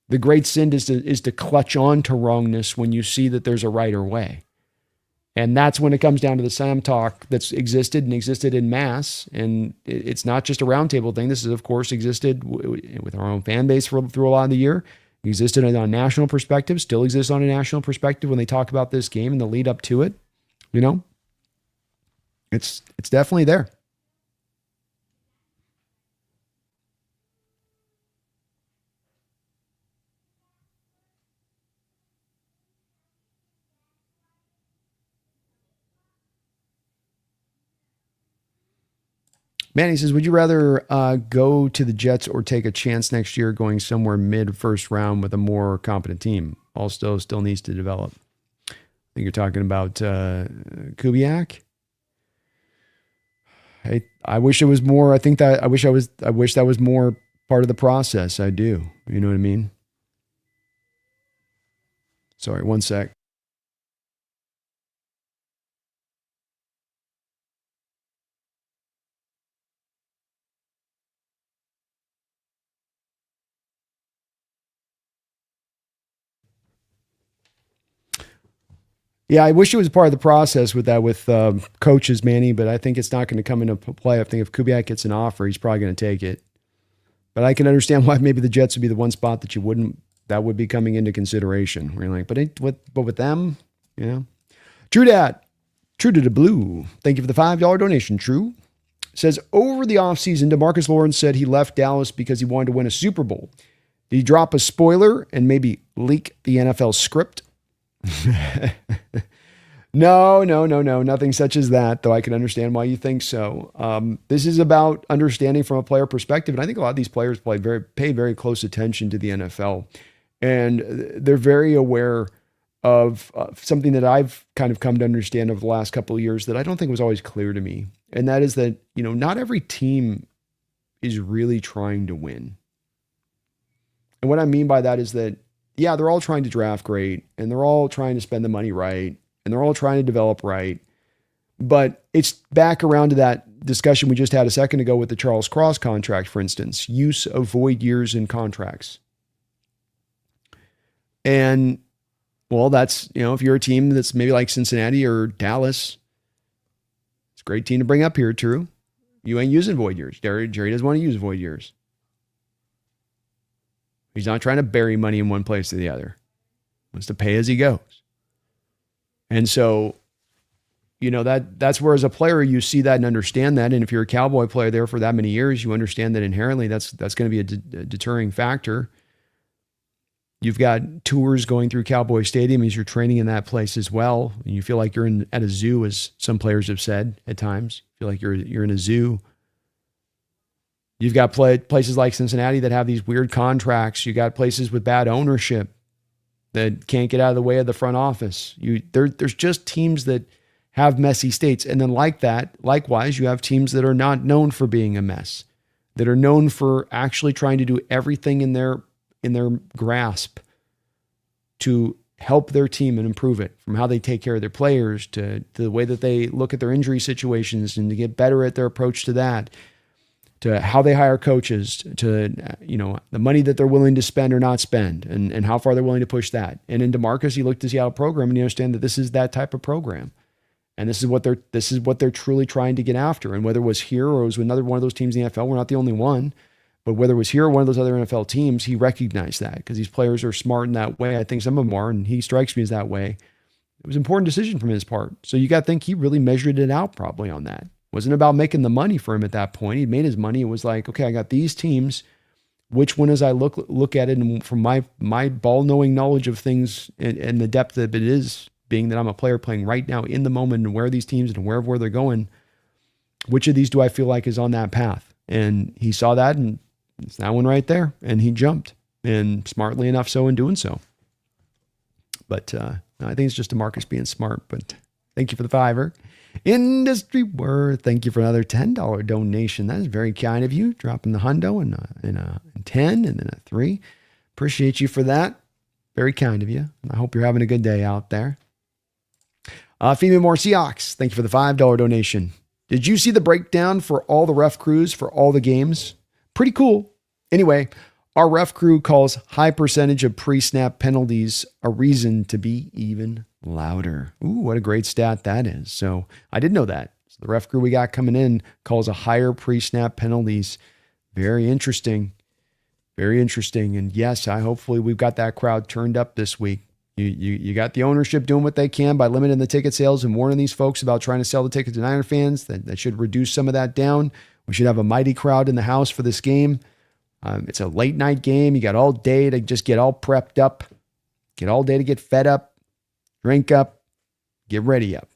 The great sin is to clutch on to wrongness when you see that there's a righter way. And that's when it comes down to the Sam talk that's existed in mass. And it's not just a roundtable thing. This has, of course, existed with our own fan base through a lot of the year. Existed on a national perspective, still exists on a national perspective when they talk about this game and the lead up to it. It's definitely there. Manny says, would you rather go to the Jets or take a chance next year going somewhere mid-first round with a more competent team? Also still needs to develop. I think you're talking about Kubiak. I wish it was more. I wish that was more part of the process. I do. You know what I mean? Sorry, one sec. Yeah, I wish it was part of the process with that with coaches, Manny, but I think it's not going to come into play. I think if Kubiak gets an offer, he's probably going to take it. But I can understand why maybe the Jets would be the one spot that you wouldn't, that would be coming into consideration. Where you're like, but with them, you know. True Dat, True to the Blue. Thank you for the $5 donation, True. Says, over the offseason, DeMarcus Lawrence said he left Dallas because he wanted to win a Super Bowl. Did he drop a spoiler and maybe leak the NFL script? No, nothing such as that, though I can understand why you think so. This is about understanding from a player perspective, and I think a lot of these players pay very close attention to the NFL, and they're very aware of something that I've kind of come to understand over the last couple of years that I don't think was always clear to me, and that is that, you know, not every team is really trying to win. And what I mean by that is that, yeah, they're all trying to draft great, and they're all trying to spend the money right, and they're all trying to develop right. But it's back around to that discussion we just had a second ago with the Charles Cross contract, for instance, use of void years in contracts. And, well, that's, you know, if you're a team that's maybe like Cincinnati or Dallas, it's a great team to bring up here, True. You ain't using void years. Jerry doesn't want to use void years. He's not trying to bury money in one place or the other. He wants to pay as he goes. And so, you know, that's where as a player, you see that and understand that. And if you're a Cowboy player there for that many years, you understand that inherently that's going to be a deterring factor. You've got tours going through Cowboy Stadium as you're training in that place as well. And you feel like you're at a zoo, as some players have said at times. You feel like you're in a zoo. You've got places like Cincinnati that have these weird contracts. You got places with bad ownership that can't get out of the way of the front office. There's just teams that have messy states. And then likewise, you have teams that are not known for being a mess, that are known for actually trying to do everything in their grasp to help their team and improve it, from how they take care of their players to the way that they look at their injury situations and to get better at their approach to that, to how they hire coaches, to, you know, the money that they're willing to spend or not spend, and how far they're willing to push that. And in DeMarcus, he looked to see how a program, and you understand that this is that type of program. And this is what they're truly trying to get after. And whether it was here or it was another one of those teams in the NFL, we're not the only one, but whether it was here or one of those other NFL teams, he recognized that because these players are smart in that way. I think some of them are, and he strikes me as that way. It was an important decision from his part. So you got to think he really measured it out probably on that. It wasn't about making the money for him at that point. He'd made his money. It was like, okay, I got these teams. Which one, as I look at it, and from my ball-knowing knowledge of things and the depth that it is, being that I'm a player playing right now in the moment and where these teams and where they're going, which of these do I feel like is on that path? And he saw that, and it's that one right there. And he jumped, and smartly enough so in doing so. But I think it's just DeMarcus being smart. But thank you for the $5. Industry Worth, thank you for another $10 donation. That is very kind of you, dropping the hundo and a 10 and then a 3. Appreciate you for that. Very kind of you. I hope you're having a good day out there. Female More Seahawks, thank you for the $5 donation. Did you see the breakdown for all the ref crews for all the games? Pretty cool. Anyway, our ref crew calls high percentage of pre-snap penalties a reason to be even louder. Ooh, what a great stat that is. So I didn't know that. So the ref crew we got coming in calls a higher pre-snap penalties. Very interesting. Very interesting. And yes, hopefully we've got that crowd turned up this week. You got the ownership doing what they can by limiting the ticket sales and warning these folks about trying to sell the tickets to Niner fans. That should reduce some of that down. We should have a mighty crowd in the house for this game. It's a late night game. You got all day to just get all prepped up. Get all day to get fed up, drink up, get ready up.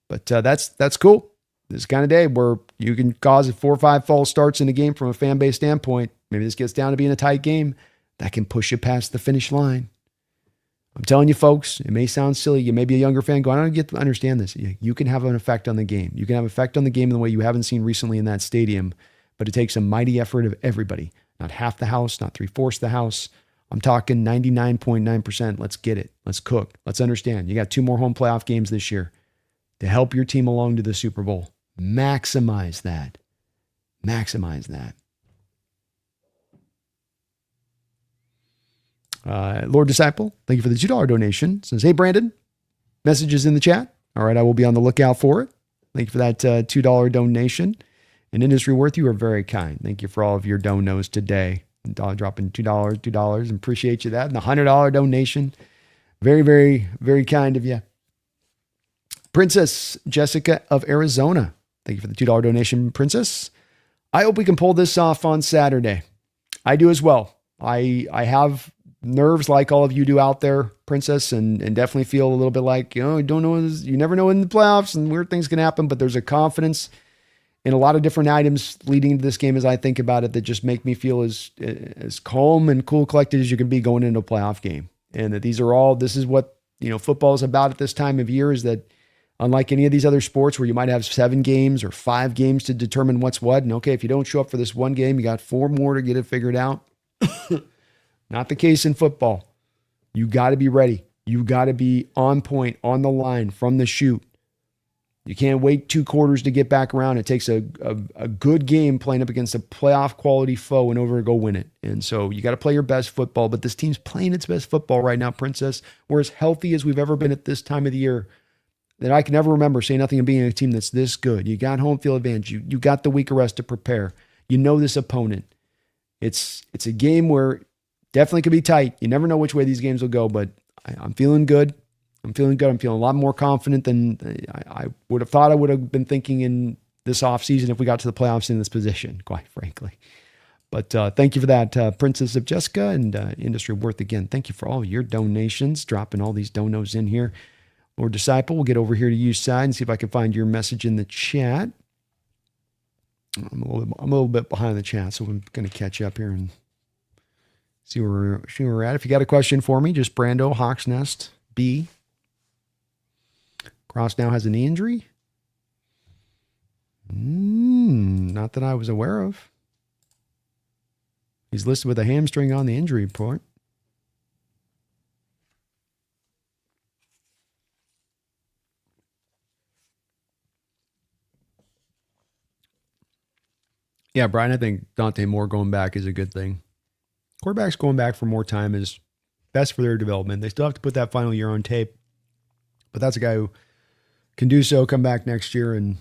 But that's cool. This kind of day where you can cause 4 or 5 false starts in a game from a fan base standpoint. Maybe this gets down to being a tight game. That can push you past the finish line. I'm telling you, folks, it may sound silly. You may be a younger fan going, I don't get to understand this. You can have an effect on the game. You can have an effect on the game in the way you haven't seen recently in that stadium, but it takes a mighty effort of everybody Not half the house, not 3/4 the house. I'm talking 99.9%. Let's get it. Let's cook. Let's understand. You got 2 more home playoff games this year to help your team along to the Super Bowl. Maximize that. Maximize that. Lord Disciple, thank you for the $2 donation. Says, hey, Brandon, messages in the chat. All right, I will be on the lookout for it. Thank you for that $2 donation. And Industry Worth, you are very kind. Thank you for all of your donos today. Dropping $2. Appreciate you that. And the $100 donation. Very, very, very kind of you. Princess Jessica of Arizona. Thank you for the $2 donation, Princess. I hope we can pull this off on Saturday. I do as well. I have nerves like all of you do out there, Princess, and definitely feel a little bit like, you don't know, you never know in the playoffs and weird things can happen, but there's a confidence in a lot of different items leading into this game as I think about it that just make me feel as calm and cool, collected as you can be going into a playoff game. And that this is what, football is about at this time of year, is that unlike any of these other sports where you might have 7 games or 5 games to determine what's what. And okay, if you don't show up for this one game, you got 4 more to get it figured out. Not the case in football. You got to be ready. You got to be on point, on the line, from the shoot. You can't wait 2 quarters to get back around. It takes a good game playing up against a playoff quality foe in order to go win it. And so you got to play your best football, but this team's playing its best football right now, Princess. We're as healthy as we've ever been at this time of the year. That I can never remember saying nothing and being a team that's this good. You got home field advantage. You got the week of rest to prepare. You know this opponent. It's a game where definitely could be tight. You never know which way these games will go, but I'm feeling good. I'm feeling a lot more confident than I would have thought I would have been thinking in this offseason if we got to the playoffs in this position, quite frankly. But thank you for that, Princess of Jessica and Industry Worth again. Thank you for all your donations, dropping all these donos in here. Lord Disciple, we'll get over here to you side and see if I can find your message in the chat. I'm a little bit behind the chat, so I'm going to catch up here and see where we're at. If you got a question for me, just Brando, Hawks Nest, B. Cross now has a knee injury? Not that I was aware of. He's listed with a hamstring on the injury report. Yeah, Brian, I think Dante Moore going back is a good thing. Quarterbacks going back for more time is best for their development. They still have to put that final year on tape, but that's a guy who can do so, come back next year and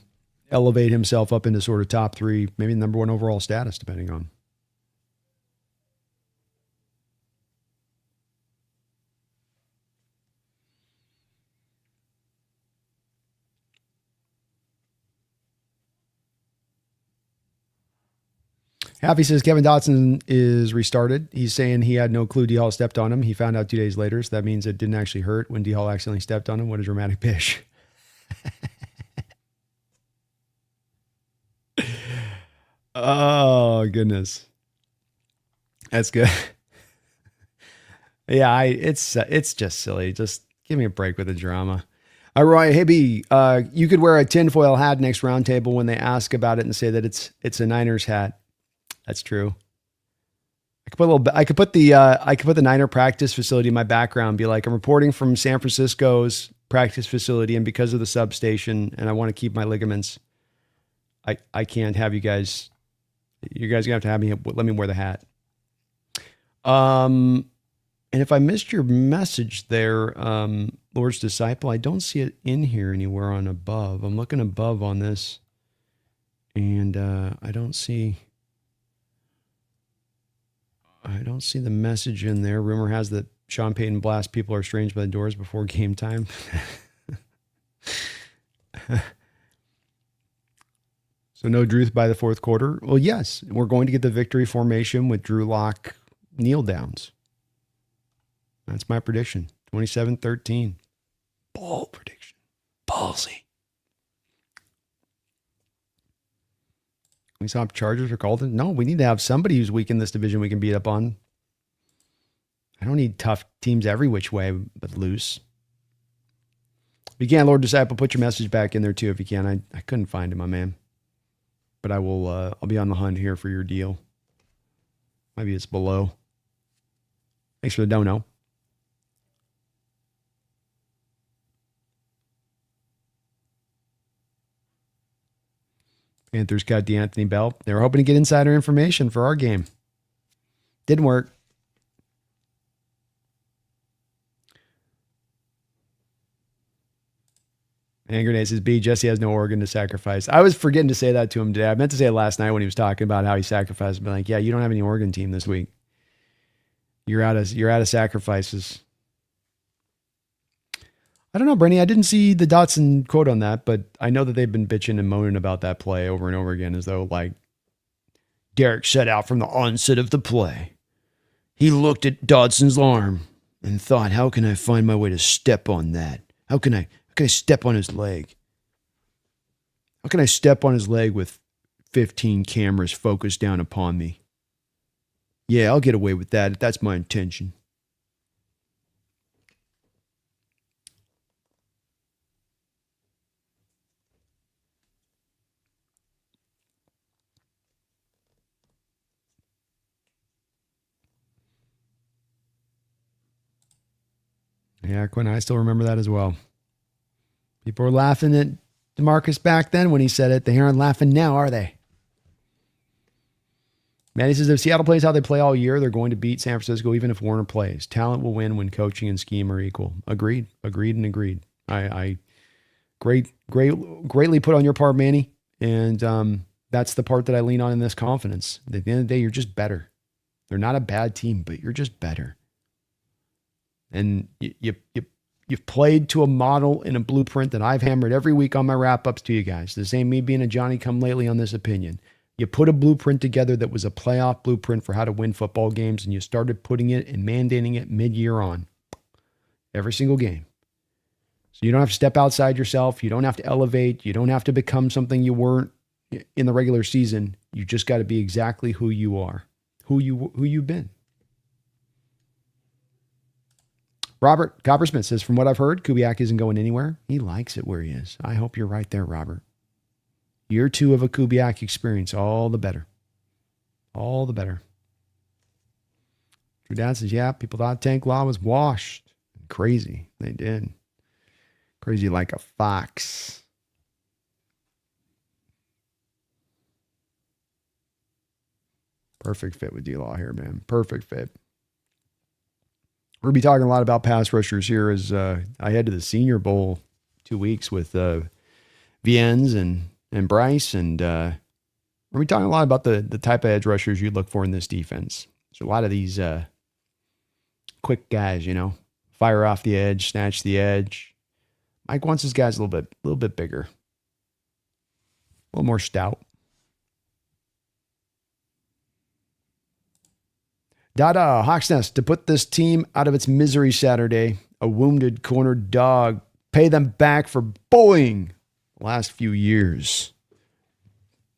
elevate himself up into sort of top 3, maybe number 1 overall status, depending on. Happy says Kevin Dotson is restarted. He's saying he had no clue D-Hall stepped on him. He found out 2 days later, so that means it didn't actually hurt when D-Hall accidentally stepped on him. What a dramatic pitch. Oh, goodness. That's good. Yeah, it's just silly. Just give me a break with the drama. Roy, hey B, you could wear a tinfoil hat next roundtable when they ask about it and say that it's a Niners hat. That's true. I could put the Niner practice facility in my background and be like, I'm reporting from San Francisco's practice facility, and because of the substation, and I want to keep my ligaments, I can't have you guys are gonna have to have me, let me wear the hat. And if I missed your message there, Lord's Disciple, I don't see it in here anywhere on above. I'm looking above on this, and I don't see the message in there. Rumor has that Sean Payton blasts people are strange by the doors before game time. So no Druth by the 4th quarter. Well, yes, we're going to get the victory formation with Drew Lock kneel downs. That's my prediction. 27-13. Bold prediction. Ballsy. We saw Chargers or Colton. No, we need to have somebody who's weak in this division we can beat up on. I don't need tough teams every which way, but loose. If you can, Lord Disciple, put your message back in there too if you can. I couldn't find it, my man. But I will. I'll be on the hunt here for your deal. Maybe it's below. Thanks for the dono. Panthers got D'Anthony Bell. They were hoping to get insider information for our game. Didn't work. And Grenade says, B, Jesse has no organ to sacrifice. I was forgetting to say that to him today. I meant to say it last night when he was talking about how he sacrificed. But like, yeah, you don't have any Oregon team this week. You're out of sacrifices. I don't know, Brenny. I didn't see the Dotson quote on that, but I know that they've been bitching and moaning about that play over and over again, as though like Derek set out from the onset of the play. He looked at Dodson's arm and thought, how can I find my way to step on that? How can I step on his leg? How can I step on his leg with 15 cameras focused down upon me? Yeah, I'll get away with that if that's my intention. Yeah, Quinn, I still remember that as well. People were laughing at DeMarcus back then when he said it. They aren't laughing now, are they? Manny says, if Seattle plays how they play all year, they're going to beat San Francisco even if Warner plays. Talent will win when coaching and scheme are equal. Agreed. I greatly put on your part, Manny. And that's the part that I lean on in this confidence. At the end of the day, you're just better. They're not a bad team, but you're just better. And you've played to a model and a blueprint that I've hammered every week on my wrap-ups to you guys. This ain't me being a Johnny-come-lately on this opinion. You put a blueprint together that was a playoff blueprint for how to win football games, and you started putting it and mandating it mid-year on. Every single game. So you don't have to step outside yourself. You don't have to elevate. You don't have to become something you weren't in the regular season. You just got to be exactly who you are, who you've been. Robert Coppersmith says, from what I've heard, Kubiak isn't going anywhere. He likes it where he is. I hope you're right there, Robert. Year 2 of a Kubiak experience, all the better. All the better. Your dad says, yeah, people thought Tank Law was washed. Crazy. They did. Crazy like a fox. Perfect fit with D-Law here, man. Perfect fit. We're going to be talking a lot about pass rushers here as I head to the Senior Bowl 2 weeks with Viennes and Bryce. And we're going to be talking a lot about the type of edge rushers you'd look for in this defense. So a lot of these quick guys, fire off the edge, snatch the edge. Mike wants his guys a little bit bigger. A little more stout. Dada, Hawks Nest, to put this team out of its misery Saturday, a wounded corner dog, pay them back for bullying the last few years.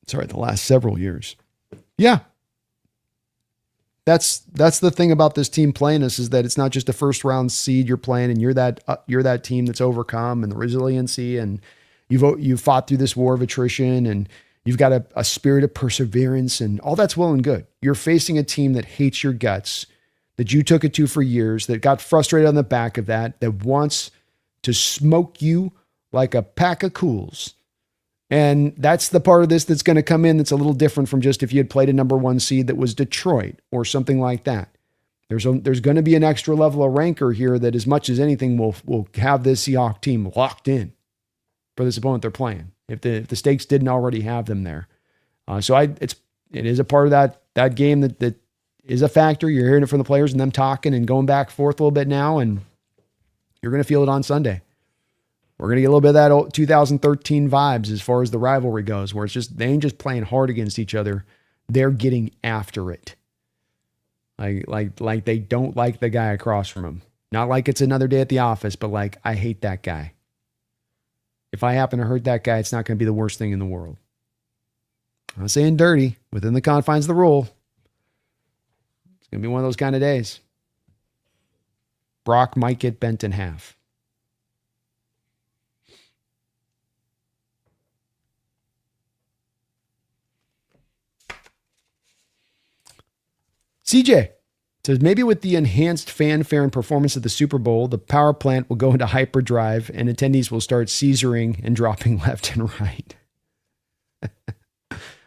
Sorry, the last several years. Yeah. That's the thing about this team playing us is that it's not just a first round seed you're playing and you're that team that's overcome and the resiliency and you've fought through this war of attrition and you've got a spirit of perseverance and all that's well and good. You're facing a team that hates your guts, that you took it to for years, that got frustrated on the back of that wants to smoke you like a pack of cools. And that's the part of this that's going to come in that's a little different from just if you had played a number 1 seed that was Detroit or something like that. There's going to be an extra level of rancor here that as much as anything will have this Seahawks team locked in for this opponent they're playing. If the stakes didn't already have them there. It is a part of that game that is a factor. You're hearing it from the players and them talking and going back and forth a little bit now, and you're going to feel it on Sunday. We're going to get a little bit of that old 2013 vibes as far as the rivalry goes, where it's just, they ain't just playing hard against each other. They're getting after it. Like they don't like the guy across from them. Not like it's another day at the office, but like, I hate that guy. If I happen to hurt that guy, it's not going to be the worst thing in the world. I'm not saying dirty, within the confines of the rule. It's going to be one of those kind of days. Brock might get bent in half. CJ says, maybe with the enhanced fanfare and performance of the Super Bowl, the power plant will go into hyperdrive and attendees will start seizuring and dropping left and right.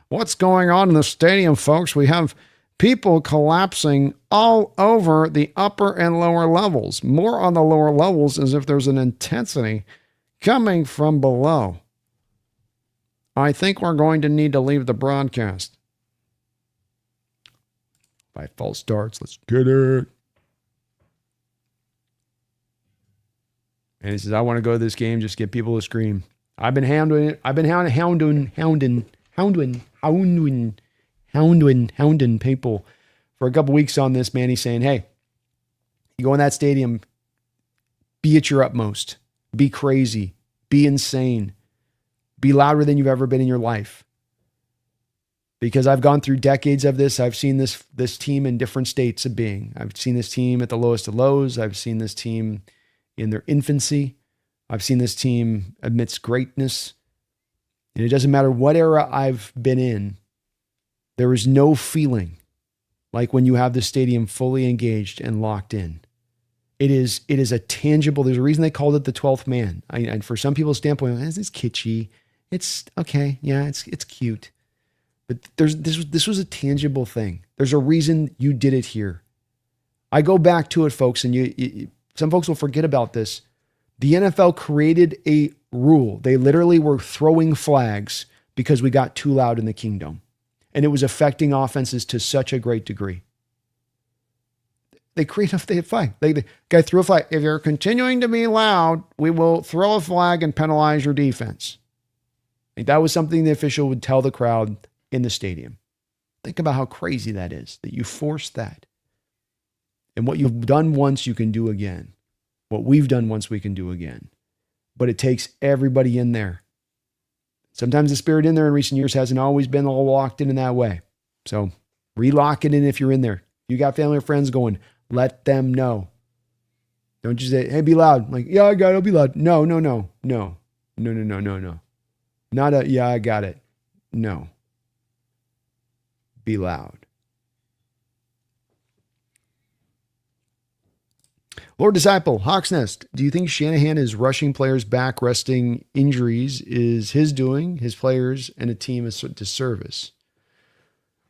What's going on in the stadium, folks? We have people collapsing all over the upper and lower levels. More on the lower levels as if there's an intensity coming from below. I think we're going to need to leave the broadcast. By false starts, let's get it. And he says, I want to go to this game, just get people to scream. I've been hounding people for a couple weeks on this, man. He's saying, hey, you go in that stadium, be at your utmost, be crazy, be insane, be louder than you've ever been in your life. Because I've gone through decades of this. I've seen this team in different states of being. I've seen this team at the lowest of lows. I've seen this team in their infancy. I've seen this team amidst greatness. And it doesn't matter what era I've been in, there is no feeling like when you have the stadium fully engaged and locked in. It is a tangible, there's a reason they called it the 12th man. And for some people's standpoint, this is kitschy. It's okay. Yeah, it's cute. But this was a tangible thing. There's a reason you did it here. I go back to it, folks, and some folks will forget about this. The NFL created a rule. They literally were throwing flags because we got too loud in the Kingdom. And it was affecting offenses to such a great degree. They created a flag. The guy threw a flag. If you're continuing to be loud, we will throw a flag and penalize your defense. Like that was something the official would tell the crowd in the stadium. Think about how crazy that is, that you forced that. And what you've done once, you can do again. What we've done once, we can do again. But it takes everybody in there. Sometimes the spirit in there in recent years hasn't always been all locked in that way. So relock it in if you're in there. You got family or friends going, let them know. Don't just say, hey, be loud. Like, yeah, I got it. I'll be loud. No. Not a, yeah, I got it. No. Be loud. Lord Disciple, Hawks Nest, do you think Shanahan is rushing players back, resting injuries is his doing, his players, and a team is disservice?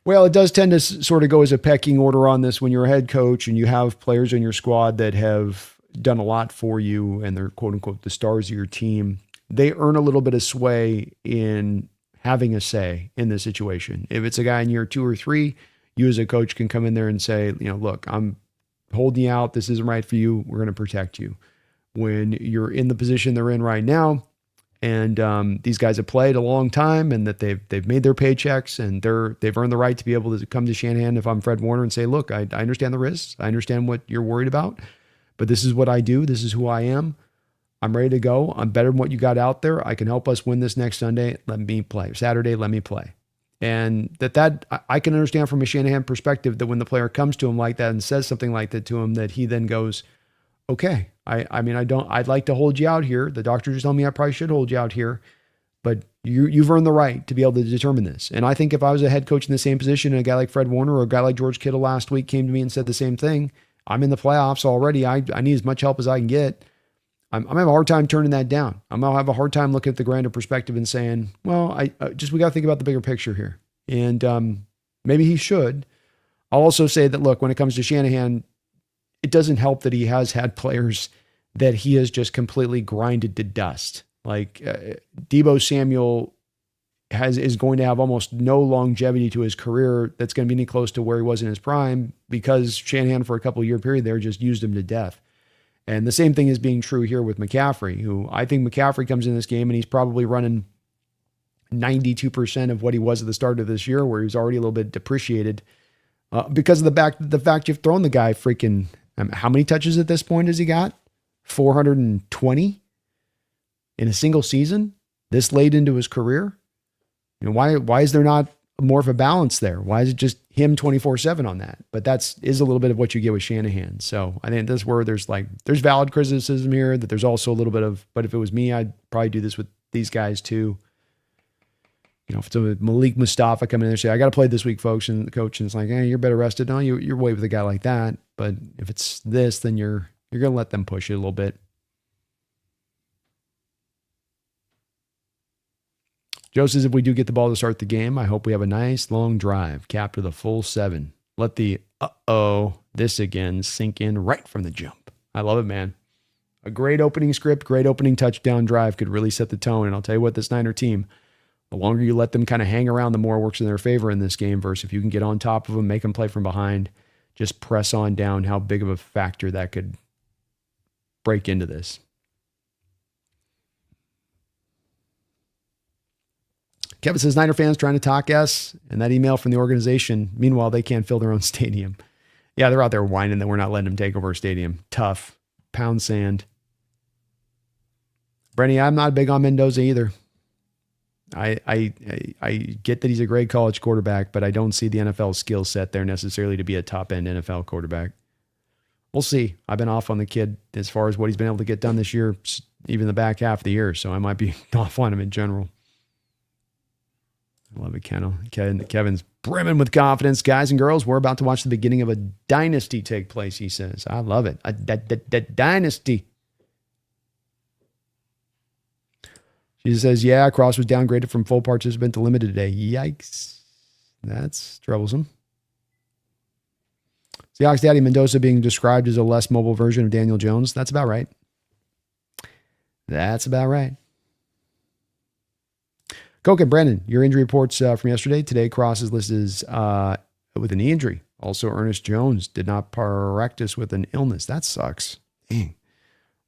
Well, it does tend to sort of go as a pecking order on this when you're a head coach and you have players in your squad that have done a lot for you and they're quote unquote the stars of your team. They earn a little bit of sway in having a say in the situation. If it's a guy in year 2 or 3, you as a coach can come in there and say, look, I'm holding you out. This isn't right for you. We're going to protect you. When you're in the position they're in right now, and these guys have played a long time and that they've made their paychecks and they've earned the right to be able to come to Shanahan if I'm Fred Warner and say, look, I understand the risks. I understand what you're worried about, but this is what I do. This is who I am. I'm ready to go. I'm better than what you got out there. I can help us win this next Sunday. Let me play. Saturday, let me play. And that I can understand from a Shanahan perspective that when the player comes to him like that and says something like that to him, that he then goes, okay, I'd like to hold you out here. The doctor just told me I probably should hold you out here, but you've earned the right to be able to determine this. And I think if I was a head coach in the same position and a guy like Fred Warner or a guy like George Kittle last week came to me and said the same thing, I'm in the playoffs already. I need as much help as I can get. I'm having a hard time turning that down. I'm going to have a hard time looking at the grander perspective and saying, well, we got to think about the bigger picture here. And maybe he should. I'll also say that, look, when it comes to Shanahan, it doesn't help that he has had players that he has just completely grinded to dust. Like Deebo Samuel is going to have almost no longevity to his career that's going to be any close to where he was in his prime because Shanahan for a couple of year period there just used him to death. And the same thing is being true here with McCaffrey, who I think McCaffrey comes in this game and he's probably running 92% of what he was at the start of this year, where he's already a little bit depreciated because of the fact you've thrown the guy freaking, how many touches at this point has he got? 420 in a single season this late into his career. Why is there not more of a balance there? Why is it just him 24/7 on that? But is a little bit of what you get with Shanahan. So I think that's where there's valid criticism here, that there's also a little bit of, but if it was me, I'd probably do this with these guys too. if it's a Malik Mustafa coming in there and say, I got to play this week, folks, and the coach is like, hey, you're better rested. No, you're way with a guy like that. But if it's this, then you're going to let them push it a little bit. Joe says, if we do get the ball to start the game, I hope we have a nice long drive, capture the full 7. Let the this again sink in right from the jump. I love it, man. A great opening script, great opening touchdown drive could really set the tone. And I'll tell you what, this Niner team, the longer you let them kind of hang around, the more it works in their favor in this game versus if you can get on top of them, make them play from behind, just press on down, how big of a factor that could break into this. Kevin says, Niner fans trying to talk us and that email from the organization. Meanwhile, they can't fill their own stadium. Yeah, they're out there whining that we're not letting them take over a stadium. Tough. Pound sand. Brenny, I'm not big on Mendoza either. I get that he's a great college quarterback, but I don't see the NFL skill set there necessarily to be a top-end NFL quarterback. We'll see. I've been off on the kid as far as what he's been able to get done this year, even the back half of the year, so I might be off on him in general. I love it, Kendall. Kevin's brimming with confidence. Guys and girls, we're about to watch the beginning of a dynasty take place, he says. I love it. A dynasty. She says, yeah, Cross was downgraded from full participant to limited today. Yikes. That's troublesome. Seahawks Daddy Mendoza being described as a less mobile version of Daniel Jones. That's about right. That's about right. Coke and Brendan, your injury reports from yesterday. Today, Cross is listed as with a knee injury. Also, Ernest Jones did not practice with an illness. That sucks. Dang.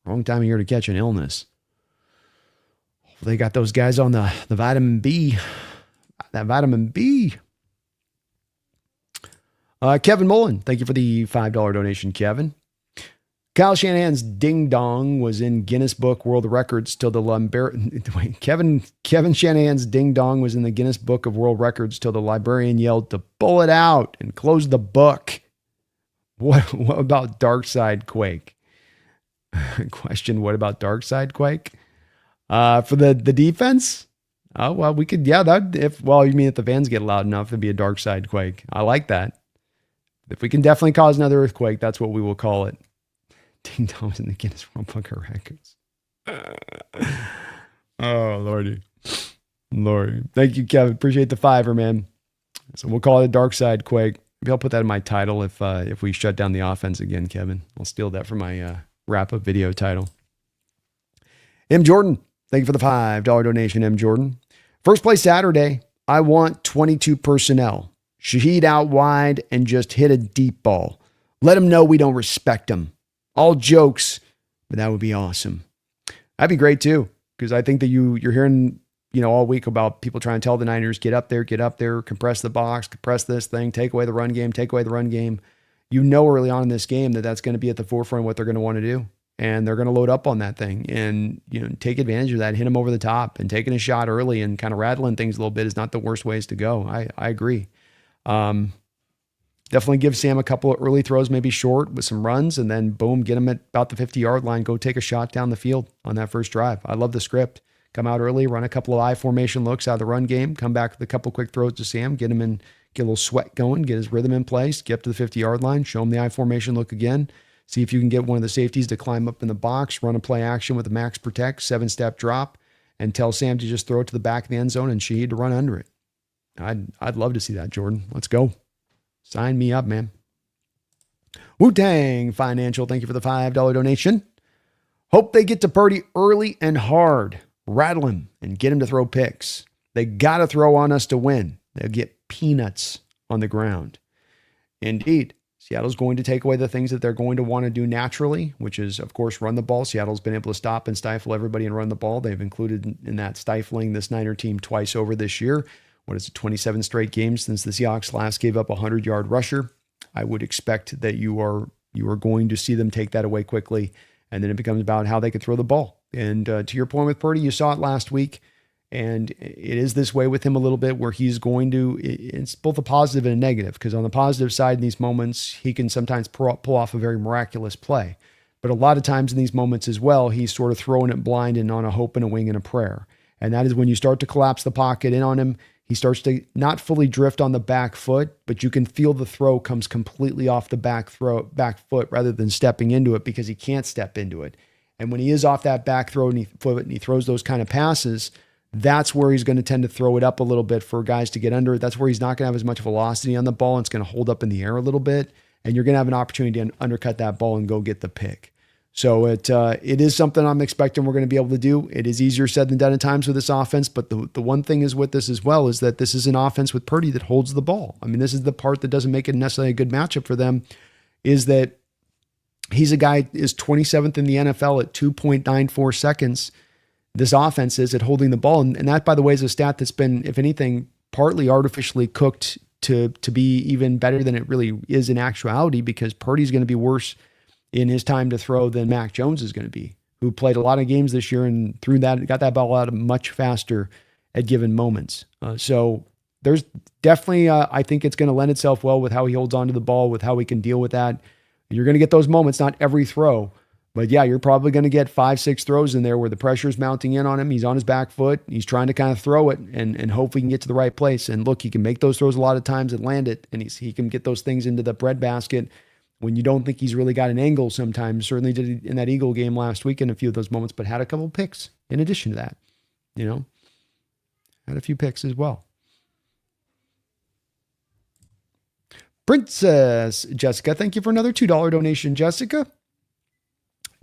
Wrong time of year to catch an illness. They got those guys on the vitamin B. That vitamin B. Kevin Mullen, thank you for the $5 donation, Kevin. Kyle Shanahan's ding dong was in Guinness Book World Records till the Kevin Shanahan's ding dong was in the Guinness Book of World Records till the librarian yelled to pull it out and close the book. What about Dark Side Quake? Question, what about Dark Side Quake? For the defense? Oh, well, we could, yeah, you mean if the fans get loud enough, it'd be a Dark Side Quake. I like that. If we can definitely cause another earthquake, that's what we will call it. Ding dongs in the Guinness World Book of Records. Oh, Lordy. Thank you, Kevin. Appreciate the $5, man. So we'll call it a Dark Side Quake. Maybe I'll put that in my title if we shut down the offense again, Kevin. I'll steal that for my wrap-up video title. M. Jordan, thank you for the $5 donation, M. Jordan. First play Saturday, I want 22 personnel. Shaheed out wide and just hit a deep ball. Let him know we don't respect him. All jokes, but that would be awesome. That'd be great too, because I think that you're hearing, all week about people trying to tell the Niners, get up there, compress the box, compress this thing, take away the run game. Early on in this game that's going to be at the forefront of what they're going to want to do. And they're going to load up on that thing and, take advantage of that, hit them over the top, and taking a shot early and kind of rattling things a little bit is not the worst ways to go. I agree. Definitely give Sam a couple of early throws, maybe short with some runs, and then boom, get him at about the 50-yard line. Go take a shot down the field on that first drive. I love the script. Come out early, run a couple of I formation looks out of the run game, come back with a couple quick throws to Sam, get him in, get a little sweat going, get his rhythm in place, get up to the 50-yard line, show him the I formation look again. See if you can get one of the safeties to climb up in the box, run a play action with a max protect, 7-step drop, and tell Sam to just throw it to the back of the end zone and Shaheed to run under it. I'd love to see that, Jordan. Let's go. Sign me up, man. Wu-Tang Financial, thank you for the $5 donation. Hope they get to Purdy early and hard. Rattle him and get him to throw picks. They got to throw on us to win. They'll get peanuts on the ground. Indeed. Seattle's going to take away the things that they're going to want to do naturally, which is, of course, run the ball. Seattle's been able to stop and stifle everybody and run the ball. They've included in that stifling this Niner team twice over this year. What is it, 27 straight games since the Seahawks last gave up a 100-yard rusher. I would expect that you are going to see them take that away quickly, and then it becomes about how they can throw the ball. And to your point with Purdy, you saw it last week, and it is this way with him a little bit where he's going to, it's both a positive and a negative, because on the positive side in these moments, he can sometimes pull off a very miraculous play. But a lot of times in these moments as well, he's sort of throwing it blind and on a hope and a wing and a prayer. And that is when you start to collapse the pocket in on him, he starts to not fully drift on the back foot, but you can feel the throw comes completely off the back foot rather than stepping into it, because he can't step into it. And when he is off that back foot and he throws those kind of passes, that's where he's going to tend to throw it up a little bit for guys to get under it. That's where he's not going to have as much velocity on the ball, and it's going to hold up in the air a little bit, and you're going to have an opportunity to undercut that ball and go get the pick. So it is something I'm expecting we're going to be able to do. It is easier said than done at times with this offense, but the one thing is with this as well is that this is an offense with Purdy that holds the ball. I mean, this is the part that doesn't make it necessarily a good matchup for them, is that he's a guy is 27th in the NFL at 2.94 seconds. This offense is at holding the ball. And that, by the way, is a stat that's been, if anything, partly artificially cooked to be even better than it really is in actuality, because Purdy's going to be worse in his time to throw than Mac Jones is going to be, who played a lot of games this year and got that ball out much faster at given moments. So there's definitely, I think it's going to lend itself well with how he holds onto the ball, with how he can deal with that. You're going to get those moments, not every throw, but yeah, you're probably going to get 5-6 throws in there where the pressure's mounting in on him. He's on his back foot. He's trying to kind of throw it and hope he can get to the right place. And look, he can make those throws a lot of times and land it. And he can get those things into the breadbasket when you don't think he's really got an angle sometimes. Certainly did in that Eagle game last week in a few of those moments, but had a couple picks in addition to that, had a few picks as well. Princess Jessica, thank you for another $2 donation, Jessica.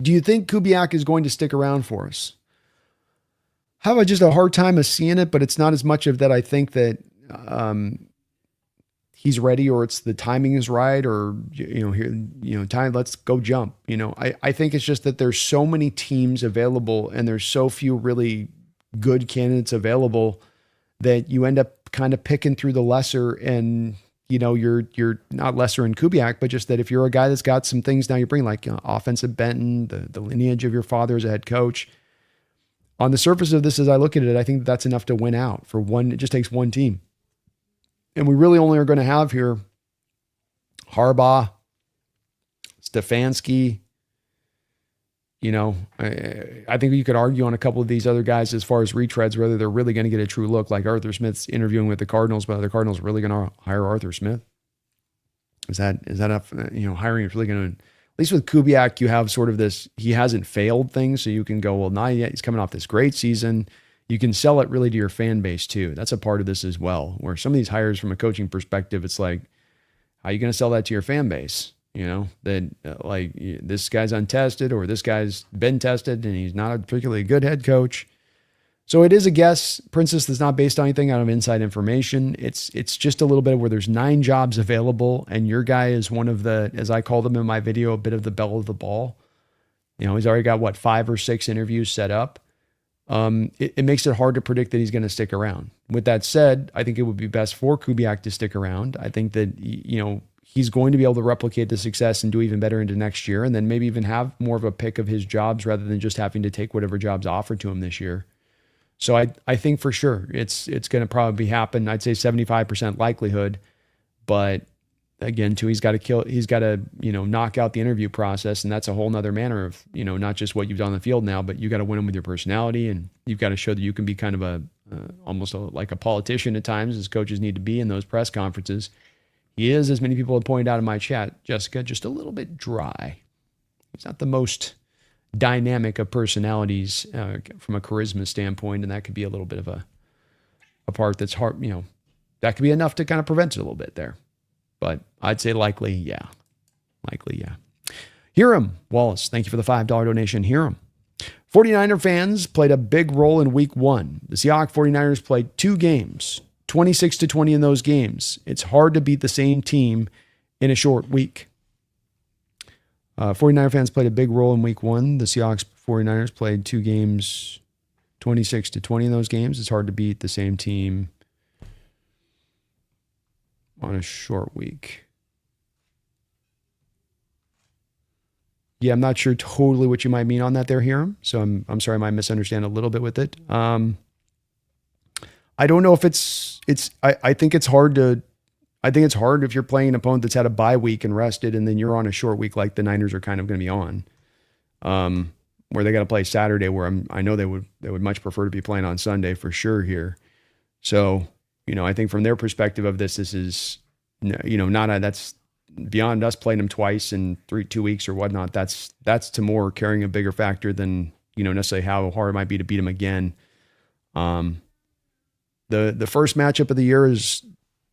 Do you think Kubiak is going to stick around for us? I have just a hard time of seeing it, but it's not as much of that I think that he's ready, or it's the timing is right, or time, let's go jump. I think it's just that there's so many teams available and there's so few really good candidates available that you end up kind of picking through the lesser, and you're not lesser in Kubiak, but just that if you're a guy that's got some things now you bring, like offensive Benton, the lineage of your father as a head coach. On the surface of this, as I look at it, I think that's enough to win out for one. It just takes one team. And we really only are going to have here Harbaugh, Stefanski. I think you could argue on a couple of these other guys as far as retreads, whether they're really going to get a true look, like Arthur Smith's interviewing with the Cardinals, but are the Cardinals really going to hire Arthur Smith? Is that hiring is really going to, at least with Kubiak, you have sort of this, he hasn't failed thing. So you can go, well, not yet. He's coming off this great season. You can sell it really to your fan base too. That's a part of this as well, where some of these hires from a coaching perspective, it's like, how are you going to sell that to your fan base? Like this guy's untested, or this guy's been tested and he's not a particularly good head coach. So it is a guess, Princess, that's not based on anything out of inside information. It's just a little bit where there's 9 jobs available, and your guy is one of the, as I call them in my video, a bit of the belle of the ball. He's already got 5 or 6 interviews set up. It makes it hard to predict that he's going to stick around. With that said, I think it would be best for Kubiak to stick around. I think that, he's going to be able to replicate the success and do even better into next year, and then maybe even have more of a pick of his jobs rather than just having to take whatever jobs offered to him this year. So I think for sure it's going to probably happen. I'd say 75% likelihood, but again, too, he's got to knock out the interview process, and that's a whole nother manner of, not just what you've done on the field now, but you got to win them with your personality, and you've got to show that you can be kind of almost like a politician at times, as coaches need to be in those press conferences. He is, as many people have pointed out in my chat, Jessica, just a little bit dry. He's not the most dynamic of personalities from a charisma standpoint, and that could be a little bit of a part that's hard, that could be enough to kind of prevent it a little bit there. But I'd say likely, yeah. Hiram Wallace, thank you for the $5 donation. Hiram. 49er fans played a big role in week 1. The Seahawks 49ers played 2 games, 26-20 in those games. It's hard to beat the same team in a short week. 49er fans played a big role in week 1. The Seahawks 49ers played 2 games, 26-20 in those games. It's hard to beat the same team on a short week. Yeah, I'm not sure totally what you might mean on that there, Hiram. So I'm sorry, I might misunderstand a little bit with it. I don't know if I think it's hard if you're playing an opponent that's had a bye week and rested, and then you're on a short week like the Niners are kind of going to be on. where they got to play Saturday, where I know they would much prefer to be playing on Sunday for sure here. So, I think from their perspective of this is, that's beyond us playing them twice in 2 weeks or whatnot. That's to more carrying a bigger factor than, necessarily how hard it might be to beat them again. The first matchup of the year is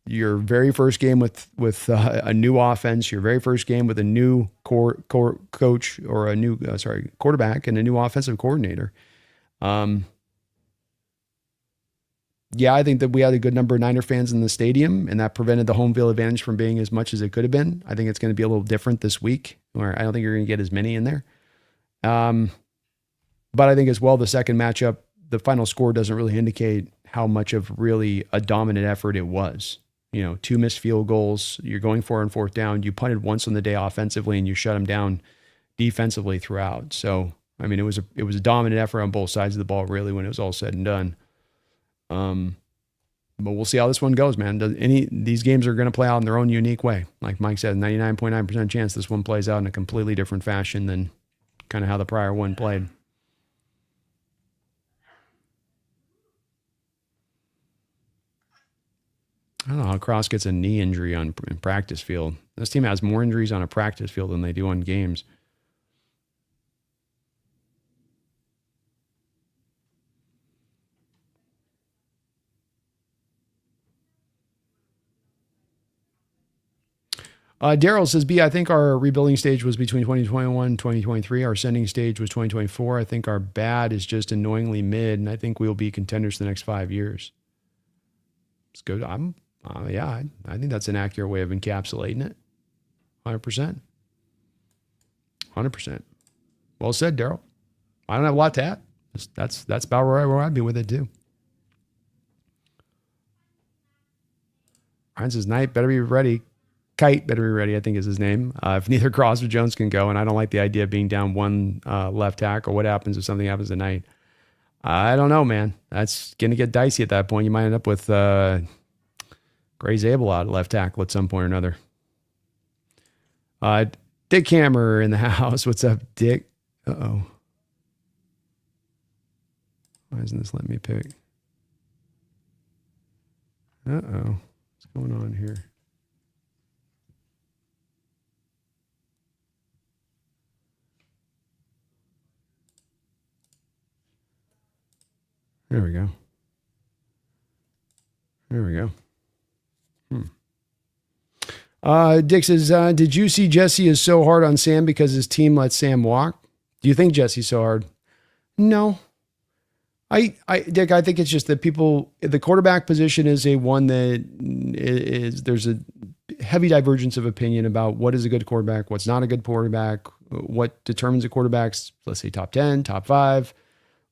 your very first game with a new offense, your very first game with a new coach or a new quarterback and a new offensive coordinator. Yeah, I think that we had a good number of Niner fans in the stadium, and that prevented the home field advantage from being as much as it could have been. I think it's going to be a little different this week, where I don't think you're going to get as many in there. But I think as well, the second matchup, the final score doesn't really indicate how much of really a dominant effort it was. 2 missed field goals. You're going 4 on 4th down. You punted once on the day offensively, and you shut them down defensively throughout. So, I mean, it was a dominant effort on both sides of the ball, really, when it was all said and done. But we'll see how this one goes, man. These games are going to play out in their own unique way. Like Mike said, 99.9% chance this one plays out in a completely different fashion than kind of how the prior one played. I don't know how Cross gets a knee injury in practice field. This team has more injuries on a practice field than they do on games. Daryl says, B, I think our rebuilding stage was between 2021 and 2023. Our ascending stage was 2024. I think our bad is just annoyingly mid, and I think we'll be contenders for the next 5 years. It's good. I think that's an accurate way of encapsulating it. 100%. 100%. Well said, Daryl. I don't have a lot to add. That's about where I'd be with it, too. Ryan says, Knight better be ready. Kite better be ready, I think is his name. If neither Cross or Jones can go, and I don't like the idea of being down one left tackle. What happens if something happens tonight? I don't know, man. That's going to get dicey at that point. You might end up with Gray Zabel out at left tackle at some point or another. Dick Hammer in the house. What's up, Dick? Uh-oh. Why isn't this letting me pick? Uh-oh. What's going on here? There we go. There we go. Dick says, did you see Jesse is so hard on Sam because his team let Sam walk? Do you think Jesse's so hard? No. Dick, I think it's just that the quarterback position is one that there's a heavy divergence of opinion about what is a good quarterback, what's not a good quarterback, what determines a quarterback's, let's say, top 10, top 5,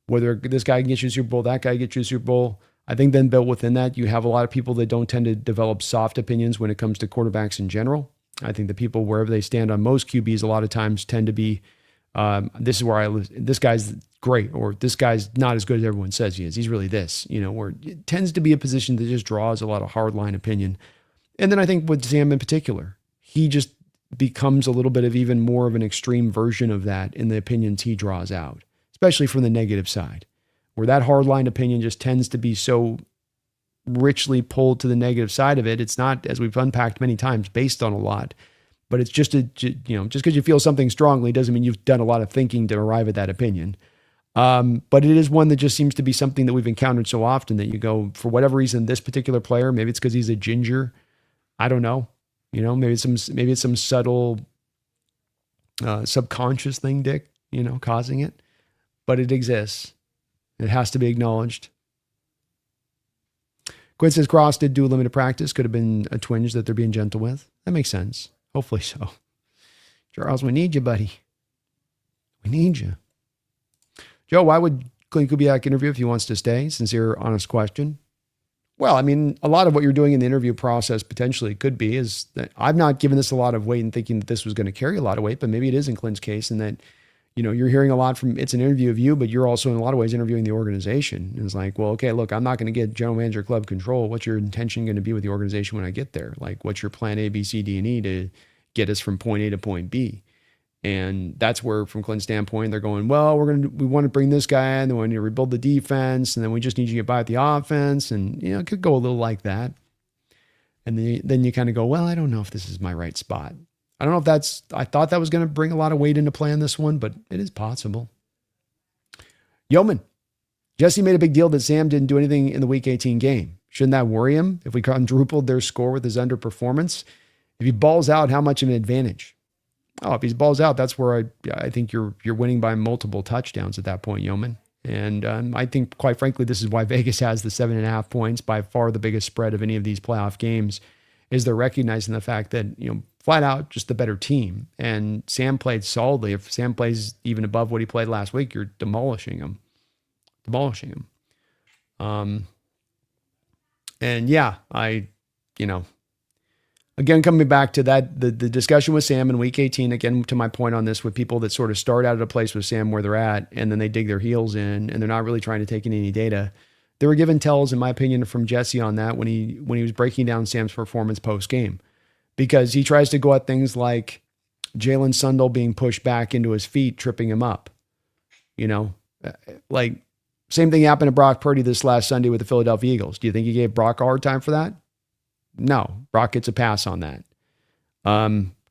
whether this guy can get you a Super Bowl, that guy gets you a Super Bowl. I think then built within that, you have a lot of people that don't tend to develop soft opinions when it comes to quarterbacks in general. I think the people, wherever they stand on most QBs, a lot of times tend to be, this is where I live. This guy's great, or this guy's not as good as everyone says he is. He's really this, where it tends to be a position that just draws a lot of hardline opinion. And then I think with Sam in particular, he just becomes a little bit of even more of an extreme version of that in the opinions he draws out, especially from the negative side, where that hardline opinion just tends to be so richly pulled to the negative side of it. It's not, as we've unpacked many times, based on a lot, but it's just just because you feel something strongly doesn't mean you've done a lot of thinking to arrive at that opinion. But it is one that just seems to be something that we've encountered so often that you go, for whatever reason, this particular player, maybe it's because he's a ginger. I don't know. Maybe it's some subtle, subconscious thing, Dick, causing it, but it exists. It has to be acknowledged. Quinn says Cross did do a limited practice. Could have been a twinge that they're being gentle with. That makes sense. Hopefully so. Charles, we need you, buddy. We need you. Joe, why would Clint Kubiak interview if he wants to stay? Sincere, honest question. Well, I mean, a lot of what you're doing in the interview process potentially could be is that I've not given this a lot of weight and thinking that this was going to carry a lot of weight, but maybe it is in Clint's case, and that you're hearing a lot from, it's an interview of you, but you're also in a lot of ways interviewing the organization. And it's like, well, okay, look, I'm not going to get general manager club control. What's your intention going to be with the organization when I get there? Like, what's your plan A, B, C, D, and E to get us from point A to point B? And that's where, from Clinton's standpoint, they're going, well, we want to bring this guy in, then we need to rebuild the defense, and then we just need you to get by with the offense. And, it could go a little like that. And then you kind of go, well, I don't know if this is my right spot. I don't know if I thought that was going to bring a lot of weight into play on this one, but it is possible. Yeoman, Jesse made a big deal that Sam didn't do anything in the Week 18 game. Shouldn't that worry him if we quadrupled their score with his underperformance? If he balls out, how much of an advantage? Oh, if he balls out, that's where I think you're winning by multiple touchdowns at that point, Yeoman. And I think, quite frankly, this is why Vegas has the 7.5 points, by far the biggest spread of any of these playoff games, is they're recognizing the fact that, flat out just the better team. And Sam played solidly. If Sam plays even above what he played last week, you're demolishing him. And yeah, again, coming back to that, the discussion with Sam in Week 18, again, to my point on this, with people that sort of start out at a place with Sam where they're at, and then they dig their heels in, and they're not really trying to take in any data. They were given tells, in my opinion, from Jesse on that when he was breaking down Sam's performance post-game. Because he tries to go at things like Jalen Sundell being pushed back into his feet, tripping him up. Like, same thing happened to Brock Purdy this last Sunday with the Philadelphia Eagles. Do you think he gave Brock a hard time for that? No, Brock gets a pass on that.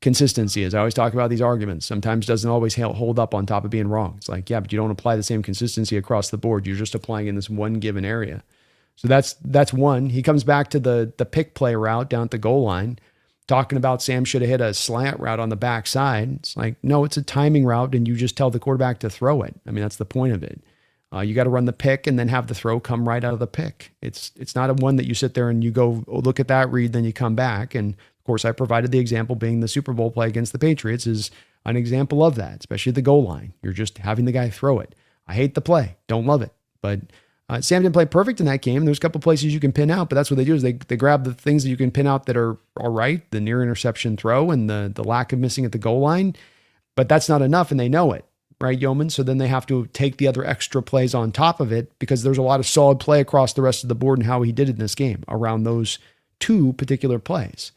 Consistency, as I always talk about these arguments, sometimes doesn't always hold up on top of being wrong. It's like, yeah, but you don't apply the same consistency across the board. You're just applying in this one given area. So that's one. He comes back to the pick play route down at the goal line, talking about Sam should have hit a slant route on the backside. It's like, no, it's a timing route, and you just tell the quarterback to throw it. I mean, that's the point of it. You got to run the pick and then have the throw come right out of the pick. It's not a one that you sit there and you go, oh, look at that read, then you come back. And of course, I provided the example being the Super Bowl play against the Patriots is an example of that, especially at the goal line. You're just having the guy throw it. I hate the play. Don't love it. But Sam didn't play perfect in that game. There's a couple places you can pin out, but that's what they do is they grab the things that you can pin out that are all right, the near interception throw and the lack of missing at the goal line. But that's not enough, and they know it. Right, Yeoman? So then they have to take the other extra plays on top of it because there's a lot of solid play across the rest of the board and how he did it in this game around those two particular plays.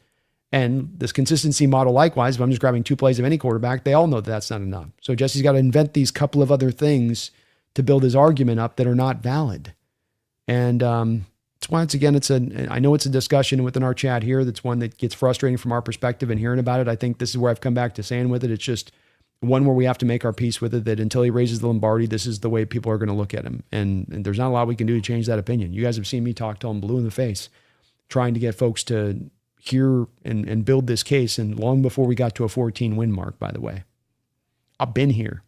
And this consistency model, likewise, if I'm just grabbing 2 plays of any quarterback, they all know that that's not enough. So Jesse's got to invent these couple of other things to build his argument up that are not valid. And it's once again, I know it's a discussion within our chat here. That's one that gets frustrating from our perspective and hearing about it. I think this is where I've come back to saying with it, it's just one where we have to make our peace with it, that until he raises the Lombardi, this is the way people are going to look at him. And there's not a lot we can do to change that opinion. You guys have seen me talk till I'm blue in the face, trying to get folks to hear and build this case. And long before we got to a 14 win mark, by the way, I've been here.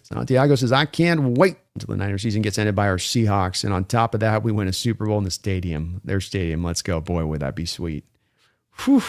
Santiago says, I can't wait until the Niner season gets ended by our Seahawks. And on top of that, we win a Super Bowl in the stadium, their stadium. Let's go. Boy, would that be sweet. Whew.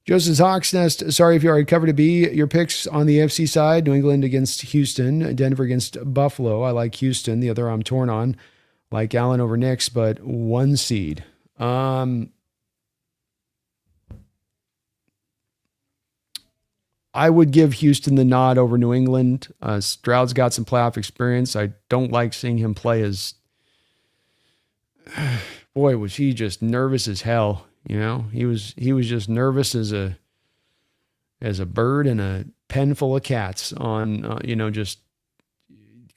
Joseph's Hawks Nest, sorry if you already covered a B. Your picks on the AFC side, New England against Houston, Denver against Buffalo. I like Houston. The other I'm torn on. Like Allen over Knicks, but 1 seed. I would give Houston the nod over New England. Stroud's got some playoff experience. I don't like seeing him play as... Boy, was he just nervous as hell. You know, he was just nervous as a bird in a pen full of cats on, just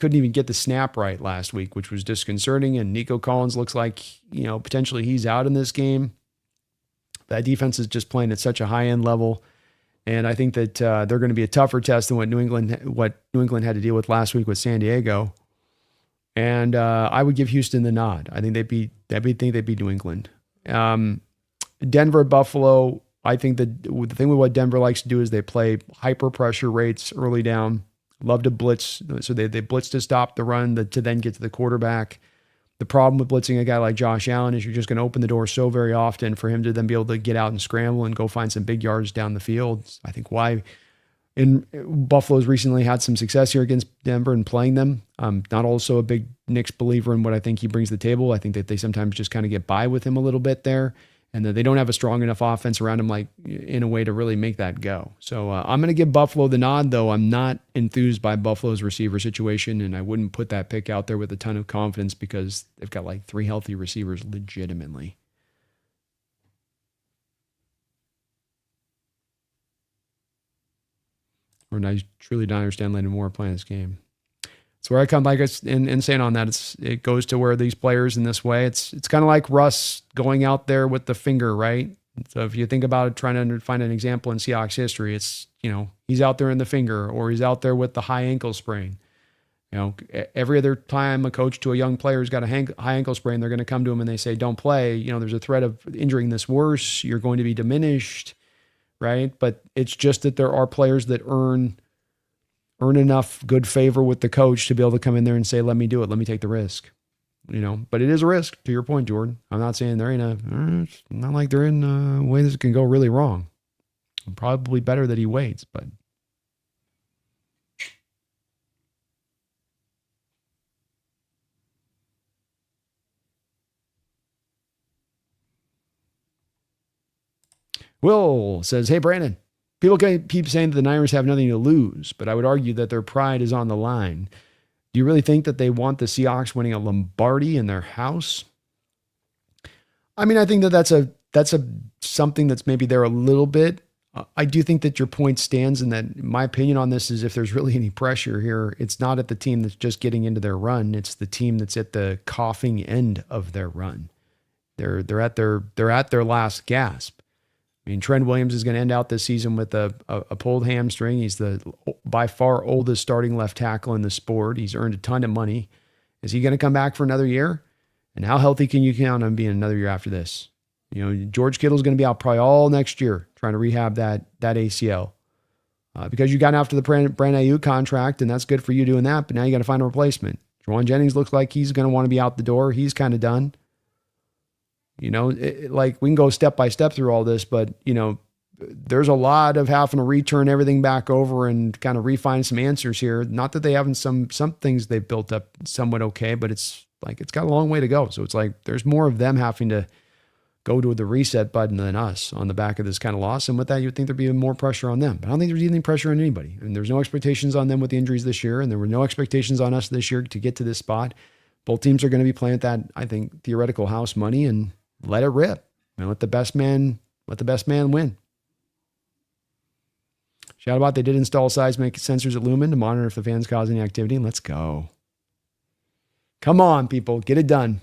couldn't even get the snap right last week, which was disconcerting. And Nico Collins looks like, potentially he's out in this game. That defense is just playing at such a high end level. And I think that they're going to be a tougher test than what New England had to deal with last week with San Diego. And I would give Houston the nod. I think they'd beat New England. Denver, Buffalo, I think that the thing with what Denver likes to do is they play hyper pressure rates early down, love to blitz. So they blitz to stop the run, to then get to the quarterback. The problem with blitzing a guy like Josh Allen is you're just going to open the door so very often for him to then be able to get out and scramble and go find some big yards down the field. I think why Buffalo's recently had some success here against Denver and playing them. Not also a big Nick's believer in what I think he brings to the table. I think that they sometimes just kind of get by with him a little bit there, and that they don't have a strong enough offense around him, like in a way to really make that go. So I'm going to give Buffalo the nod, though. I'm not enthused by Buffalo's receiver situation, and I wouldn't put that pick out there with a ton of confidence because they've got like 3 healthy receivers legitimately. Or I truly don't understand Landon Moore playing this game. It's where I come, like in saying on that, it goes to where these players in this way, it's kind of like Russ going out there with the finger, right? So if you think about it, trying to find an example in Seahawks history, it's, he's out there in the finger, or he's out there with the high ankle sprain. Every other time a coach to a young player who's got a high ankle sprain, they're going to come to him and they say, don't play. There's a threat of injuring this worse. You're going to be diminished, right? But it's just that there are players that earn enough good favor with the coach to be able to come in there and say, let me do it. Let me take the risk, but it is a risk, to your point, Jordan. I'm not saying it's not like they're in a way this can go really wrong. Probably better that he waits, but. Will says, hey, Brandon, people can keep saying that the Niners have nothing to lose, but I would argue that their pride is on the line. Do you really think that they want the Seahawks winning a Lombardi in their house? I mean, I think that that's something that's maybe there a little bit. I do think that your point stands, and that my opinion on this is if there's really any pressure here, it's not at the team that's just getting into their run. It's the team that's at the coughing end of their run. They're at their last gasp. I mean, Trent Williams is going to end out this season with a pulled hamstring. He's the by far oldest starting left tackle in the sport. He's earned a ton of money. Is he going to come back for another year? And how healthy can you count on being another year after this? George Kittle's going to be out probably all next year trying to rehab that ACL because you got after the Brand Ayuk contract, and that's good for you doing that. But now you got to find a replacement. Juwan Jennings looks like he's going to want to be out the door. He's kind of done. Like we can go step by step through all this, but there's a lot of having to return everything back over and kind of refine some answers here. Not that they haven't some things they've built up somewhat okay, but it's got a long way to go. So it's like there's more of them having to go to the reset button than us on the back of this kind of loss. And with that, you'd think there'd be more pressure on them. But I don't think there's any pressure on anybody. And there's no expectations on them with the injuries this year, and there were no expectations on us this year to get to this spot. Both teams are going to be playing at that, I think, theoretical house money, and let it rip. Let the best man win. Shout out, they did install seismic sensors at Lumen to monitor if the fans cause any activity. And let's go. Come on, people. Get it done.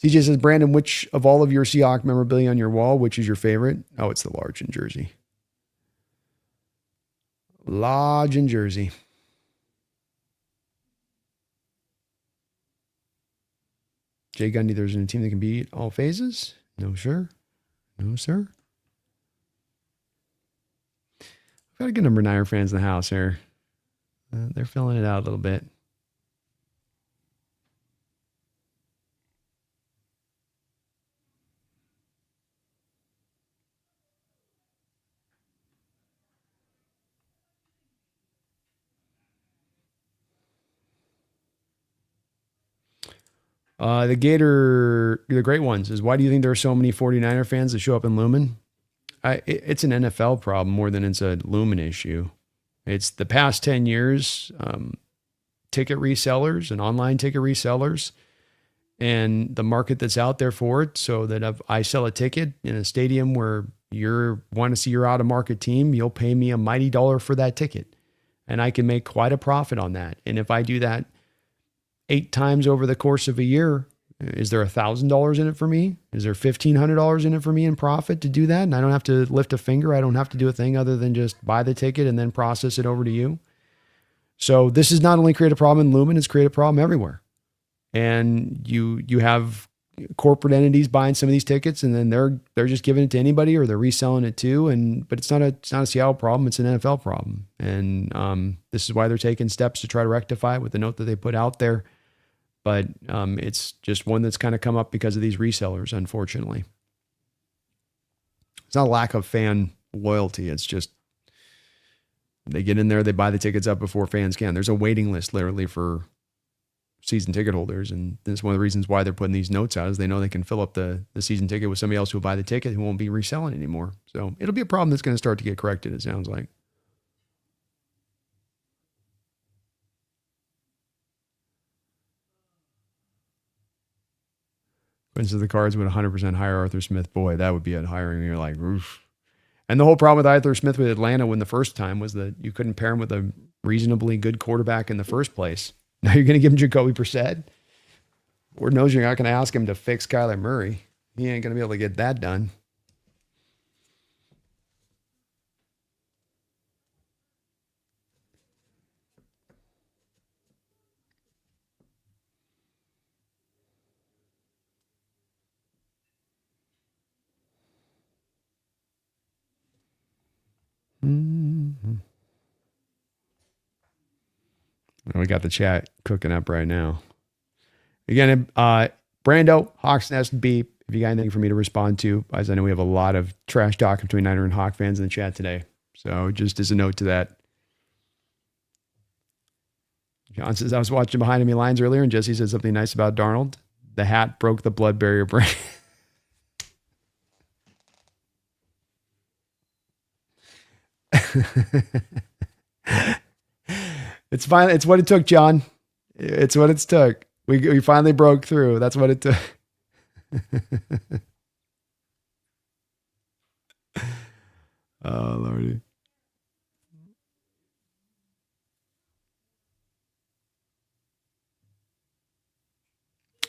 CJ says, Brandon, which of all of your Seahawks memorabilia on your wall, which is your favorite? Oh, it's the Large in Jersey. Lodge in Jersey. Jay Gundy, there's a team that can beat all phases? No, sir. No, sir. I've got a good number of Niner fans in the house here. They're filling it out a little bit. The great ones is, why do you think there are so many 49er fans that show up in Lumen? It's an NFL problem more than it's a Lumen issue. It's the past 10 years, ticket resellers and online ticket resellers and the market that's out there for it. So that if I sell a ticket in a stadium where you want to see your out of market team, you'll pay me a mighty dollar for that ticket. And I can make quite a profit on that. And if I do that 8 times over the course of a year, is there $1,000 in it for me? Is there $1,500 in it for me in profit to do that? And I don't have to lift a finger. I don't have to do a thing other than just buy the ticket and then process it over to you. So this is not only create a problem in Lumen, it's create a problem everywhere. And you have corporate entities buying some of these tickets, and then they're just giving it to anybody, or they're reselling it too. But it's not a Seattle problem; it's an NFL problem, and this is why they're taking steps to try to rectify it with the note that they put out there. But it's just one that's kind of come up because of these resellers, unfortunately. It's not a lack of fan loyalty; it's just they get in there, they buy the tickets up before fans can. There's a waiting list literally for season ticket holders. And that's one of the reasons why they're putting these notes out, is they know they can fill up the season ticket with somebody else who will buy the ticket who won't be reselling anymore. So it'll be a problem that's going to start to get corrected, it sounds like. Quincy the Cards would 100% hire Arthur Smith. Boy, that would be a hiring. You're like, oof. And the whole problem with Arthur Smith with Atlanta when the first time was that you couldn't pair him with a reasonably good quarterback in the first place. Now you're going to give him Jacoby Brissett? Lord knows you're not going to ask him to fix Kyler Murray. He ain't going to be able to get that done. Mm-hmm. We got the chat cooking up right now. Again, Brando, Hawks Nest Beep, if you got anything for me to respond to, as I know we have a lot of trash talk between Niner and Hawk fans in the chat today. So just as a note to that. John says, I was watching Behind Enemy Lines earlier, and Jesse said something nice about Darnold. The hat broke the blood barrier brain. It's fine. It's what it took, John. It's what it took. We finally broke through. That's what it took. Oh, Lordy.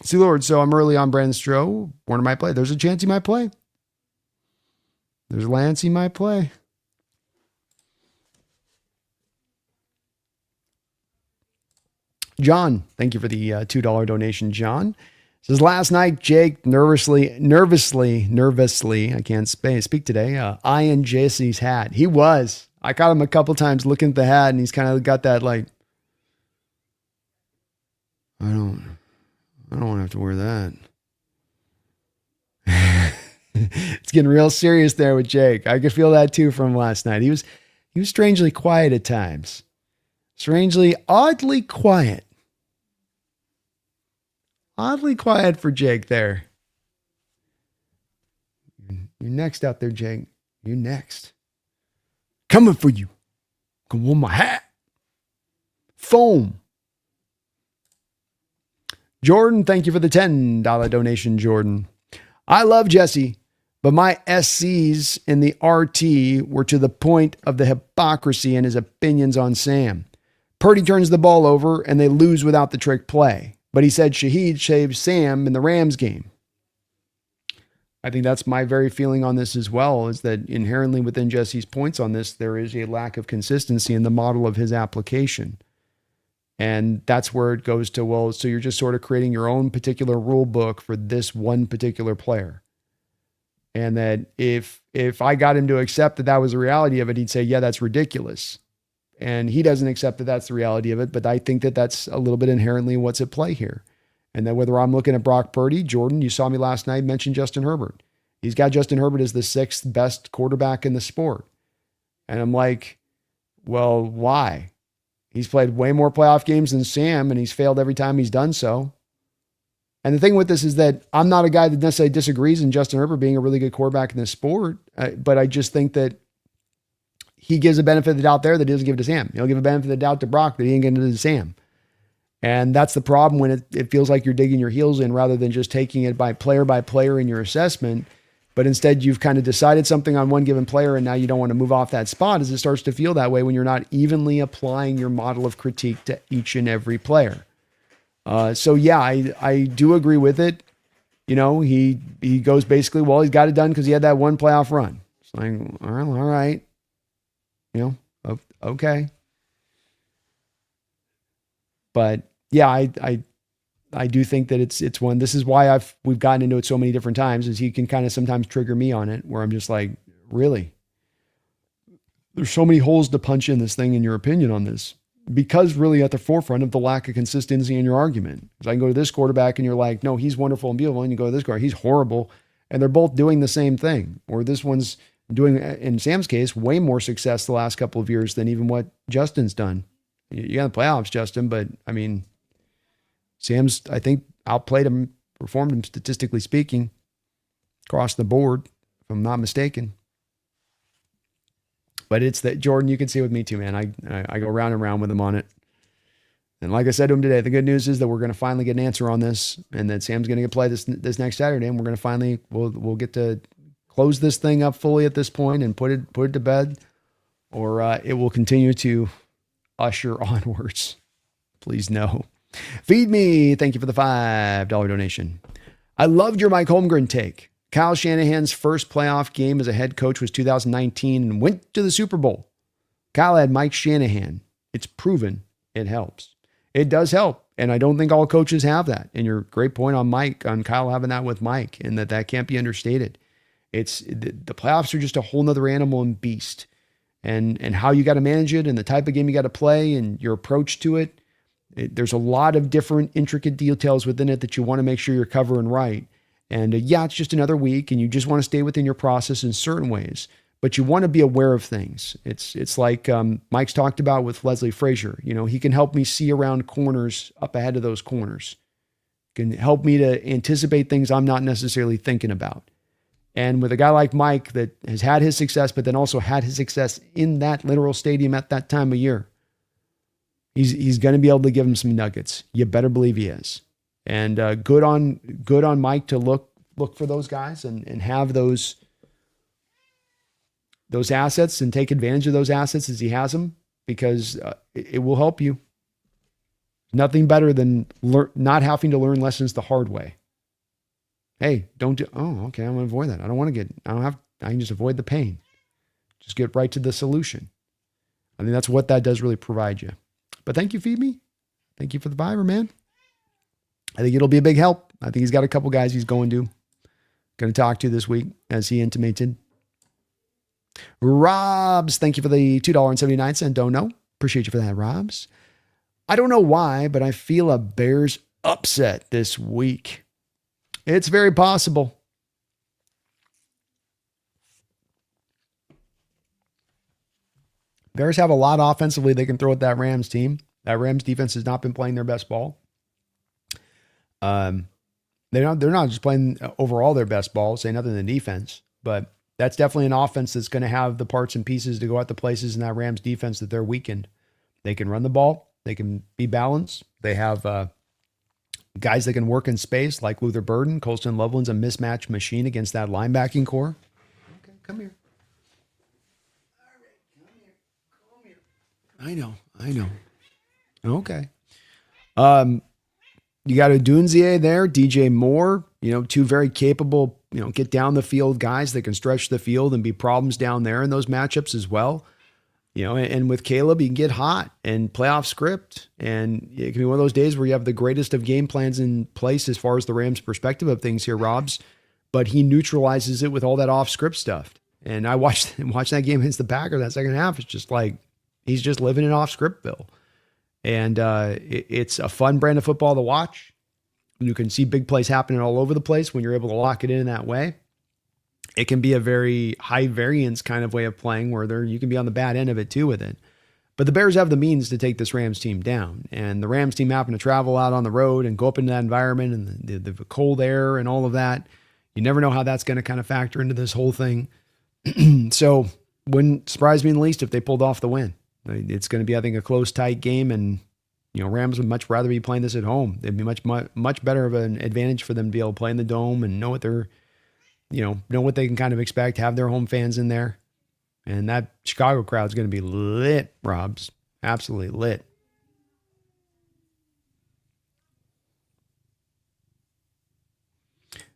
See, Lord, so I'm early on Brandon Stroh. Warner might play. There's a chance he might play. There's Lance, he might play. John, thank you for the $2 donation, John. Says, last night, Jake nervously, I can't speak today, eyeing Jesse's hat. He was. I caught him a couple times looking at the hat, and he's kind of got that, like, I don't want to have to wear that. It's getting real serious there with Jake. I could feel that too from last night. He was strangely quiet at times. Strangely, oddly quiet. Oddly quiet for Jake there. You're next out there, Jake. You're next. Coming for you. Come on my hat. Foam. Jordan, thank you for the $10 donation, Jordan. I love Jesse, but my SCs in the RT were to the point of the hypocrisy in his opinions on Sam. Purdy turns the ball over and they lose without the trick play. But he said Shaheed shaved Sam in the Rams game. I think that's my very feeling on this as well, is that inherently within Jesse's points on this, there is a lack of consistency in the model of his application. And that's where it goes to, well, so you're just sort of creating your own particular rule book for this one particular player. And that if I got him to accept that that was the reality of it, he'd say, yeah, that's ridiculous. And he doesn't accept that that's the reality of it. But I think that that's a little bit inherently what's at play here. And then whether I'm looking at Brock Purdy, Jordan, you saw me last night mention Justin Herbert. He's got Justin Herbert as the 6th best quarterback in the sport. And I'm like, well, why? He's played way more playoff games than Sam, and he's failed every time he's done so. And the thing with this is that I'm not a guy that necessarily disagrees in Justin Herbert being a really good quarterback in this sport, but I just think that he gives a benefit of the doubt there that he doesn't give to Sam. He'll give a benefit of the doubt to Brock that he ain't getting to Sam. And that's the problem when it feels like you're digging your heels in rather than just taking it by player in your assessment. But instead, you've kind of decided something on one given player, and now you don't want to move off that spot, as it starts to feel that way when you're not evenly applying your model of critique to each and every player. So yeah, I do agree with it. You know, he goes basically, well, he's got it done because he had that one playoff run. It's like, all right. You know, okay. But yeah, I do think that it's one. This is why we've gotten into it so many different times, is he can kind of sometimes trigger me on it, where I'm just like, really? There's so many holes to punch in this thing in your opinion on this, because really at the forefront of the lack of consistency in your argument. Because I can go to this quarterback and you're like, no, he's wonderful and beautiful. And you go to this guy, he's horrible. And they're both doing the same thing. Or this one's doing, in Sam's case, way more success the last couple of years than even what Justin's done. You got the playoffs, Justin, but I mean, Sam's, I think, outplayed him, performed him statistically speaking, across the board, if I'm not mistaken. But it's that, Jordan, you can see with me too, man. I go round and round with him on it. And like I said to him today, the good news is that we're going to finally get an answer on this, and that Sam's going to get play this next Saturday, and we're going to finally, we'll get to close this thing up fully at this point and put it to bed, or it will continue to usher onwards. Please no. Feed me. Thank you for the $5 donation. I loved your Mike Holmgren take. Kyle Shanahan's first playoff game as a head coach was 2019 and went to the Super Bowl. Kyle had Mike Shanahan. It's proven it helps. It does help. And I don't think all coaches have that. And your great point on Kyle having that with Mike, and that can't be understated. The playoffs are just a whole nother animal and beast. And how you got to manage it, and the type of game you got to play, and your approach to it. There's a lot of different intricate details within it that you want to make sure you're covering right. And yeah, it's just another week, and you just want to stay within your process in certain ways, but you want to be aware of things. It's like Mike's talked about with Leslie Frazier. You know, he can help me see around corners up ahead of those corners, can help me to anticipate things I'm not necessarily thinking about. And with a guy like Mike that has had his success, but then also had his success in that literal stadium at that time of year, he's going to be able to give him some nuggets. You better believe he is. And good on Mike to look for those guys and have those assets and take advantage of those assets as he has them, because it will help you. Nothing better than not having to learn lessons the hard way. Hey, okay, I'm going to avoid that. I can just avoid the pain. Just get right to the solution. I think that's what that does really provide you. But thank you, Feed Me. Thank you for the Viber, man. I think it'll be a big help. I think he's got a couple guys he's going to talk to this week, as he intimated. Robs, thank you for the $2.79. Don't know. Appreciate you for that, Robs. I don't know why, but I feel a Bears upset this week. It's very possible. Bears have a lot offensively they can throw at that Rams team. That Rams defense has not been playing their best ball. They're not just playing overall their best ball, say nothing than defense, but that's definitely an offense that's going to have the parts and pieces to go at the places in that Rams defense that they're weakened. They can run the ball. They can be balanced. They have guys that can work in space like Luther Burden. Colston Loveland's a mismatch machine against that linebacking core. Okay, come here. All right, come here. I know. Okay. You got a Dunzier there, DJ Moore, two very capable, get down the field guys that can stretch the field and be problems down there in those matchups as well. And with Caleb, you can get hot and playoff script. And it can be one of those days where you have the greatest of game plans in place as far as the Rams' perspective of things here, Robs, but he neutralizes it with all that off script stuff. And I watched that game against the Packers, that second half. It's just like, he's just living in off script, Bill. And it's a fun brand of football to watch. You can see big plays happening all over the place when you're able to lock it in that way. It can be a very high variance kind of way of playing where you can be on the bad end of it too with it. But the Bears have the means to take this Rams team down. And the Rams team happen to travel out on the road and go up into that environment and the cold air and all of that. You never know how that's going to kind of factor into this whole thing. So wouldn't surprise me in the least if they pulled off the win. It's going to be, I think, a close, tight game, and Rams would much rather be playing this at home. It'd be much better of an advantage for them to be able to play in the dome and know what they can kind of expect, have their home fans in there. And that Chicago crowd is going to be lit, Robs. Absolutely lit.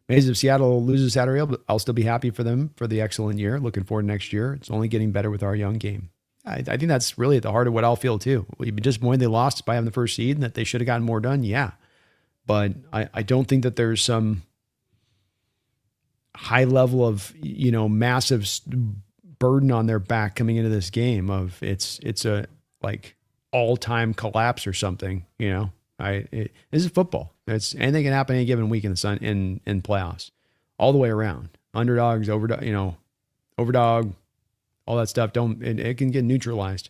Amazing if Seattle loses Saturday, I'll still be happy for them for the excellent year. Looking forward to next year. It's only getting better with our young game. I think that's really at the heart of what I'll feel too. You'd be disappointed they lost by having the first seed and that they should have gotten more done. Yeah. but I don't think that there's some high level of, massive burden on their back coming into this game of it's a like all-time collapse or something, this is football. Anything can happen any given week in the sun in playoffs, all the way around. Underdogs, overdog, all that stuff. It can get neutralized.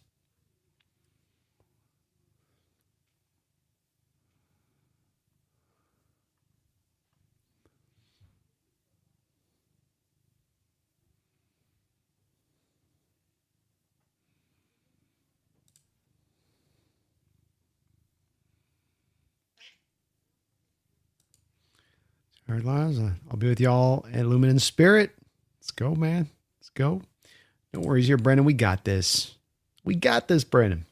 All right, Laz, I'll be with y'all at Lumen Spirit. Let's go, man. Let's go. No worries here, Brendan. We got this. We got this, Brendan.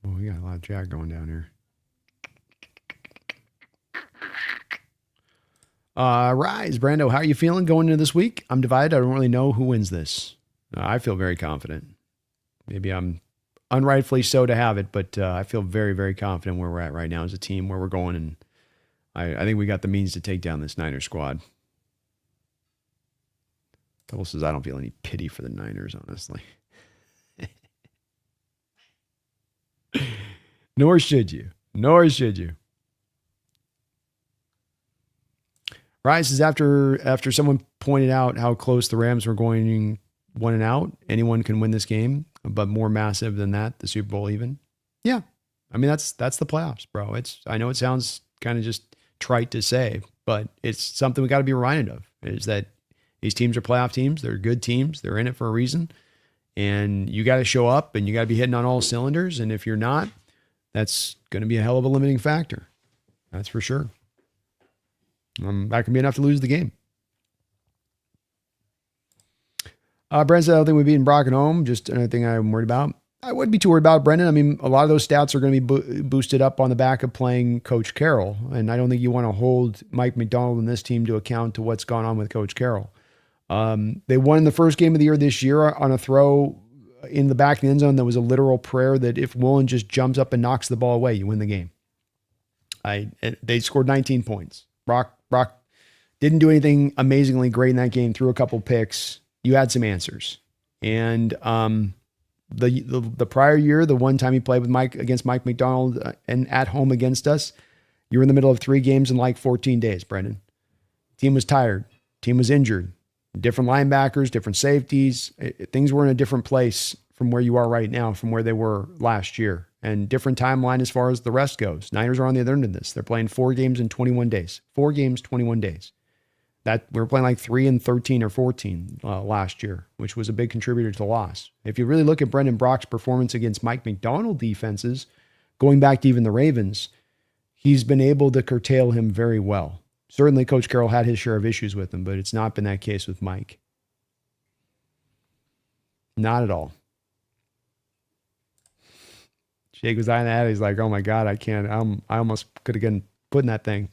Oh, we got a lot of Jack going down here. Rise, Brando, how are you feeling going into this week? I'm divided. I don't really know who wins this. I feel very confident. Maybe I'm unrightfully so to have it, but I feel very, very confident where we're at right now as a team, where we're going, and I think we got the means to take down this Niners squad. Double says I don't feel any pity for the Niners, honestly. Nor should you. Nor should you. Rise is after someone pointed out how close the Rams were going 1-0. Anyone can win this game, but more massive than that, the Super Bowl even. Yeah. I mean, that's the playoffs, bro. I know it sounds kind of just trite to say, but it's something we got to be reminded of, is that these teams are playoff teams. They're good teams. They're in it for a reason. And you got to show up and you got to be hitting on all cylinders. And if you're not, that's going to be a hell of a limiting factor. That's for sure. That can be enough to lose the game. Brent said, I don't think we'd be in Brock at home. Just another thing I'm worried about. I wouldn't be too worried about, Brendan. I mean, a lot of those stats are going to be boosted up on the back of playing Coach Carroll. And I don't think you want to hold Mike McDonald and this team to account to what's gone on with Coach Carroll. They won the first game of the year this year on a throw in the back of the end zone that was a literal prayer that if Woolen just jumps up and knocks the ball away, you win the game. They scored 19 points. Brock didn't do anything amazingly great in that game, threw a couple picks. You had some answers. And the prior year, the one time he played with against Mike McDonald and at home against us, you were in the middle of 3 games in like 14 days, Brendan. Team was tired. Team was injured. Different linebackers, different safeties. Things were in a different place from where you are right now, from where they were last year. And different timeline as far as the rest goes. Niners are on the other end of this. They're playing 4 games in 21 days. 4 games, 21 days. That we were playing like 3 and 13 or 14 last year, which was a big contributor to the loss. If you really look at Brendan Brock's performance against Mike McDonald defenses, going back to even the Ravens, he's been able to curtail him very well. Certainly Coach Carroll had his share of issues with him, but it's not been that case with Mike. Not at all. Jake was eyeing that. He's like, oh my God, I can't. I almost could have gotten put in that thing.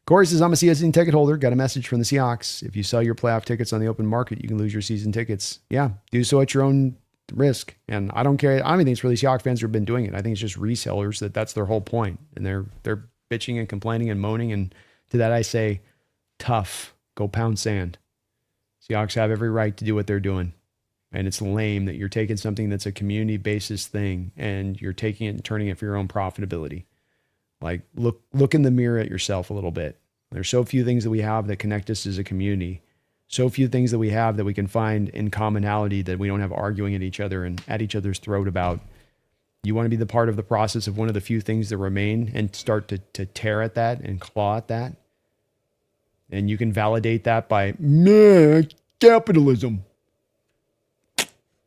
Corey says, I'm a season ticket holder. Got a message from the Seahawks. If you sell your playoff tickets on the open market, you can lose your season tickets. Yeah, do so at your own risk. And I don't care. I don't think it's really Seahawks fans who have been doing it. I think it's just resellers that's their whole point. And they're bitching and complaining and moaning. And to that I say, tough. Go pound sand. Seahawks have every right to do what they're doing. And it's lame that you're taking something that's a community basis thing and you're taking it and turning it for your own profitability. Like look in the mirror at yourself a little bit. There's so few things that we have that connect us as a community. So few things that we have that we can find in commonality that we don't have arguing at each other and at each other's throat about. You want to be the part of the process of one of the few things that remain and start to tear at that and claw at that. And you can validate that by capitalism.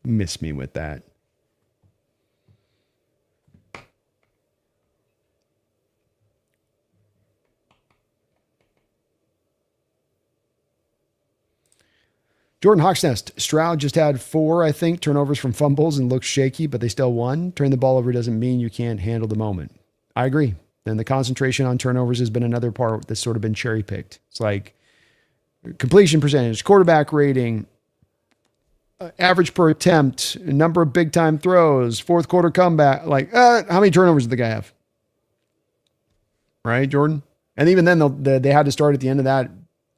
Miss me with that. Jordan Hawksnest, Stroud just had 4, I think, turnovers from fumbles and looked shaky, but they still won. Turning the ball over doesn't mean you can't handle the moment. I agree. And the concentration on turnovers has been another part that's sort of been cherry picked. It's like completion percentage, quarterback rating, average per attempt, number of big time throws, fourth quarter comeback. Like, how many turnovers did the guy have? Right, Jordan? And even then, they had to start at the end of that,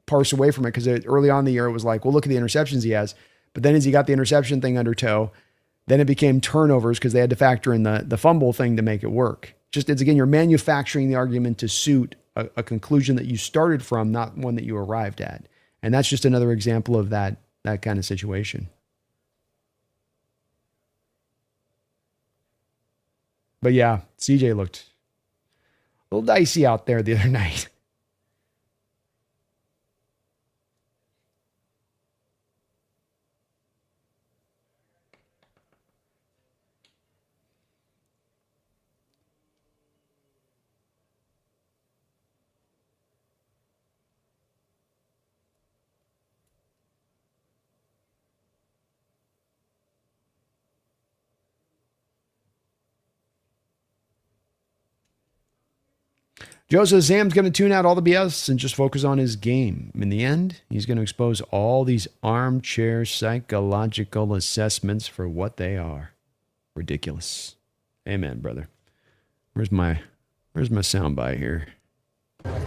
parse away from it, because early on in the year, it was like, well, look at the interceptions he has. But then as he got the interception thing under tow, then it became turnovers because they had to factor in the fumble thing to make it work. Just, it's again, you're manufacturing the argument to suit a conclusion that you started from, not one that you arrived at. And that's just another example of that kind of situation. But yeah, CJ looked a little dicey out there the other night. Joe says Sam's going to tune out all the BS and just focus on his game. In the end, he's going to expose all these armchair psychological assessments for what they are. Ridiculous. Amen, brother. Where's my soundbite here?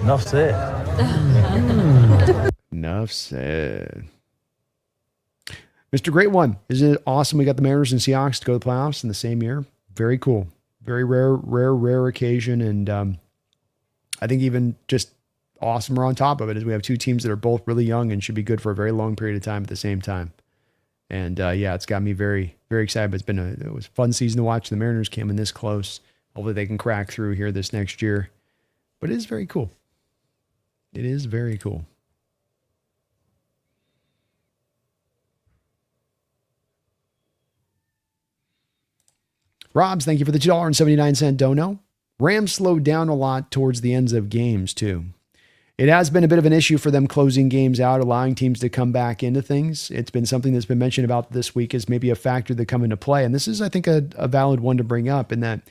Enough said. Enough said. Mr. Great One, isn't it awesome we got the Mariners and Seahawks to go to the playoffs in the same year? Very cool. Very rare occasion, and I think even just awesomer on top of it is we have two teams that are both really young and should be good for a very long period of time at the same time. And yeah, it's got me very, very excited. It was a fun season to watch. The Mariners came in this close. Hopefully they can crack through here this next year. But it is very cool. It is very cool. Robs, thank you for the $2.79 dono. Rams slowed down a lot towards the ends of games, too. It has been a bit of an issue for them closing games out, allowing teams to come back into things. It's been something that's been mentioned about this week as maybe a factor that come into play. And this is, I think, a valid one to bring up, in that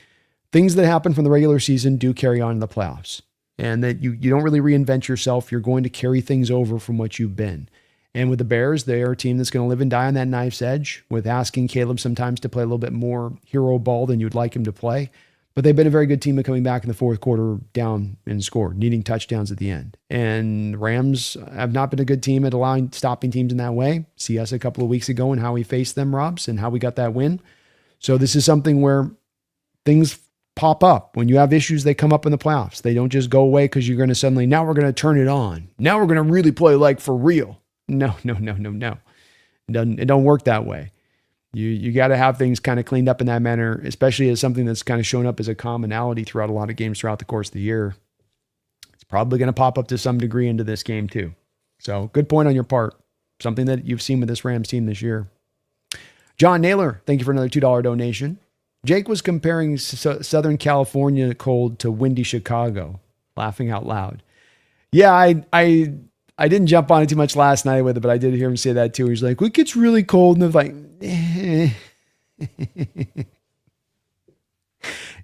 things that happen from the regular season do carry on in the playoffs. And that you don't really reinvent yourself. You're going to carry things over from what you've been. And with the Bears, they are a team that's going to live and die on that knife's edge, with asking Caleb sometimes to play a little bit more hero ball than you'd like him to play. But they've been a very good team at coming back in the fourth quarter down and score, needing touchdowns at the end. And Rams have not been a good team at stopping teams in that way. See us a couple of weeks ago and how we faced them, Robs, and how we got that win. So this is something where things pop up. When you have issues, they come up in the playoffs. They don't just go away because you're going to suddenly, now we're going to turn it on. Now we're going to really play like for real. No. It don't work that way. You got to have things kind of cleaned up in that manner, especially as something that's kind of shown up as a commonality throughout a lot of games throughout the course of the year. It's probably going to pop up to some degree into this game too. So good point on your part. Something that you've seen with this Rams team this year. John Naylor, thank you for another $2 donation. Jake was comparing Southern California cold to windy Chicago, laughing out loud. Yeah, I didn't jump on it too much last night with it, but I did hear him say that too. He's like, it gets really cold. And I was like,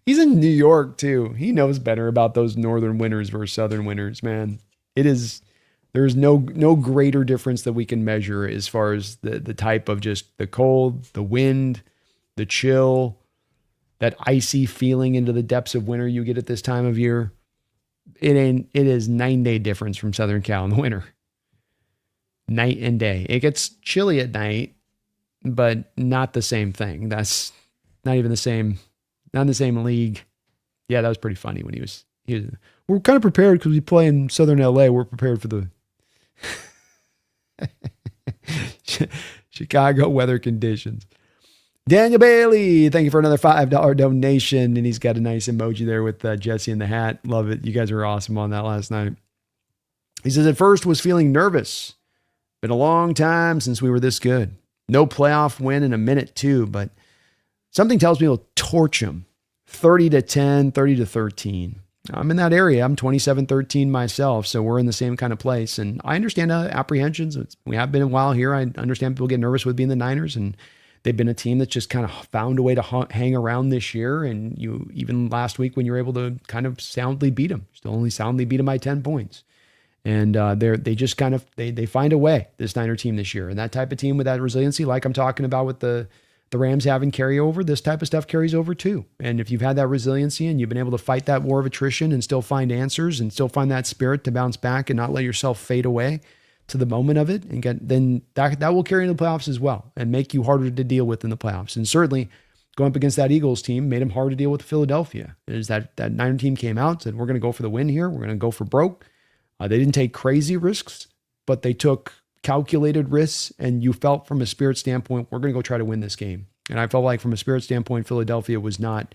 He's in New York too. He knows better about those northern winters versus southern winters, man. There's no greater difference that we can measure as far as the type of just the cold, the wind, the chill, that icy feeling into the depths of winter you get at this time of year. It is 9-day difference from Southern Cal in the winter. Night and day. It gets chilly at night, but not the same thing. That's not even the same, not in the same league. Yeah, that was pretty funny when he was we're kind of prepared because we play in Southern LA. We're prepared for the Chicago weather conditions. Daniel Bailey, thank you for another $5 donation. And he's got a nice emoji there with Jesse in the hat. Love it. You guys were awesome on that last night. He says, at first was feeling nervous. Been a long time since we were this good. No playoff win in a minute too, but something tells me we'll torch them. 30-10, 30-13. I'm in that area. I'm 27-13 myself, so we're in the same kind of place. And I understand apprehensions. We have been a while here. I understand people get nervous with being the Niners, and they've been a team that's just kind of found a way to hang around this year. And you even last week when you were able to kind of soundly beat them, still only soundly beat them by 10 points. And they just kind of they find a way, this Niner team this year. And that type of team with that resiliency, like I'm talking about with the Rams having carryover, this type of stuff carries over too. And if you've had that resiliency and you've been able to fight that war of attrition and still find answers and still find that spirit to bounce back and not let yourself fade away to the moment of it, and then that will carry into the playoffs as well and make you harder to deal with in the playoffs. And certainly going up against that Eagles team made them hard to deal with Philadelphia. Is that Niner team came out, said, we're going to go for the win here. We're going to go for broke. They didn't take crazy risks, but they took calculated risks, and you felt from a spirit standpoint, we're going to go try to win this game. And I felt like from a spirit standpoint, Philadelphia was not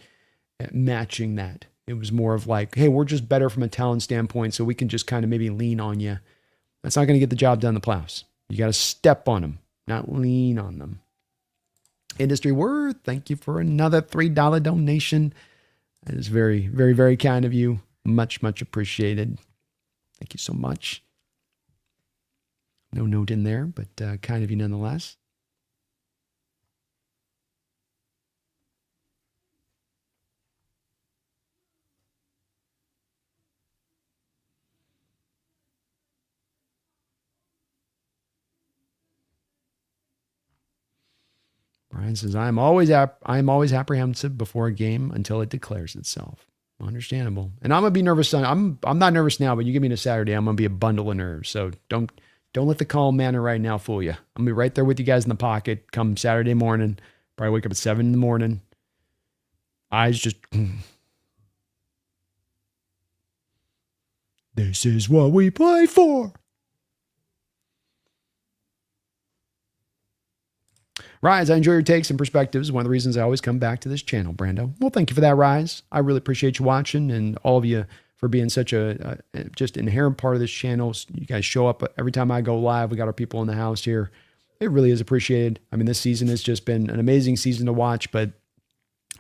matching that. It was more of like, hey, we're just better from a talent standpoint, so we can just kind of maybe lean on you. That's not going to get the job done in the playoffs. You got to step on them, not lean on them. Industry Worth, thank you for another $3 donation. That is very, very, very kind of you. Much, much appreciated. Thank you so much. No note in there, but kind of you nonetheless. Brian says, I'm always apprehensive before a game until it declares itself. Understandable. And I'm gonna be nervous. I'm not nervous now, but you give me a Saturday, I'm gonna be a bundle of nerves. So don't let the calm manner right now fool you. I'm gonna be right there with you guys in the pocket come Saturday morning. Probably wake up at 7 a.m. Eyes just. This is what we play for. Rise, I enjoy your takes and perspectives. One of the reasons I always come back to this channel, Brando. Well, thank you for that, Rise. I really appreciate you watching and all of you for being such a just inherent part of this channel. You guys show up every time I go live. We got our people in the house here. It really is appreciated. I mean, this season has just been an amazing season to watch, but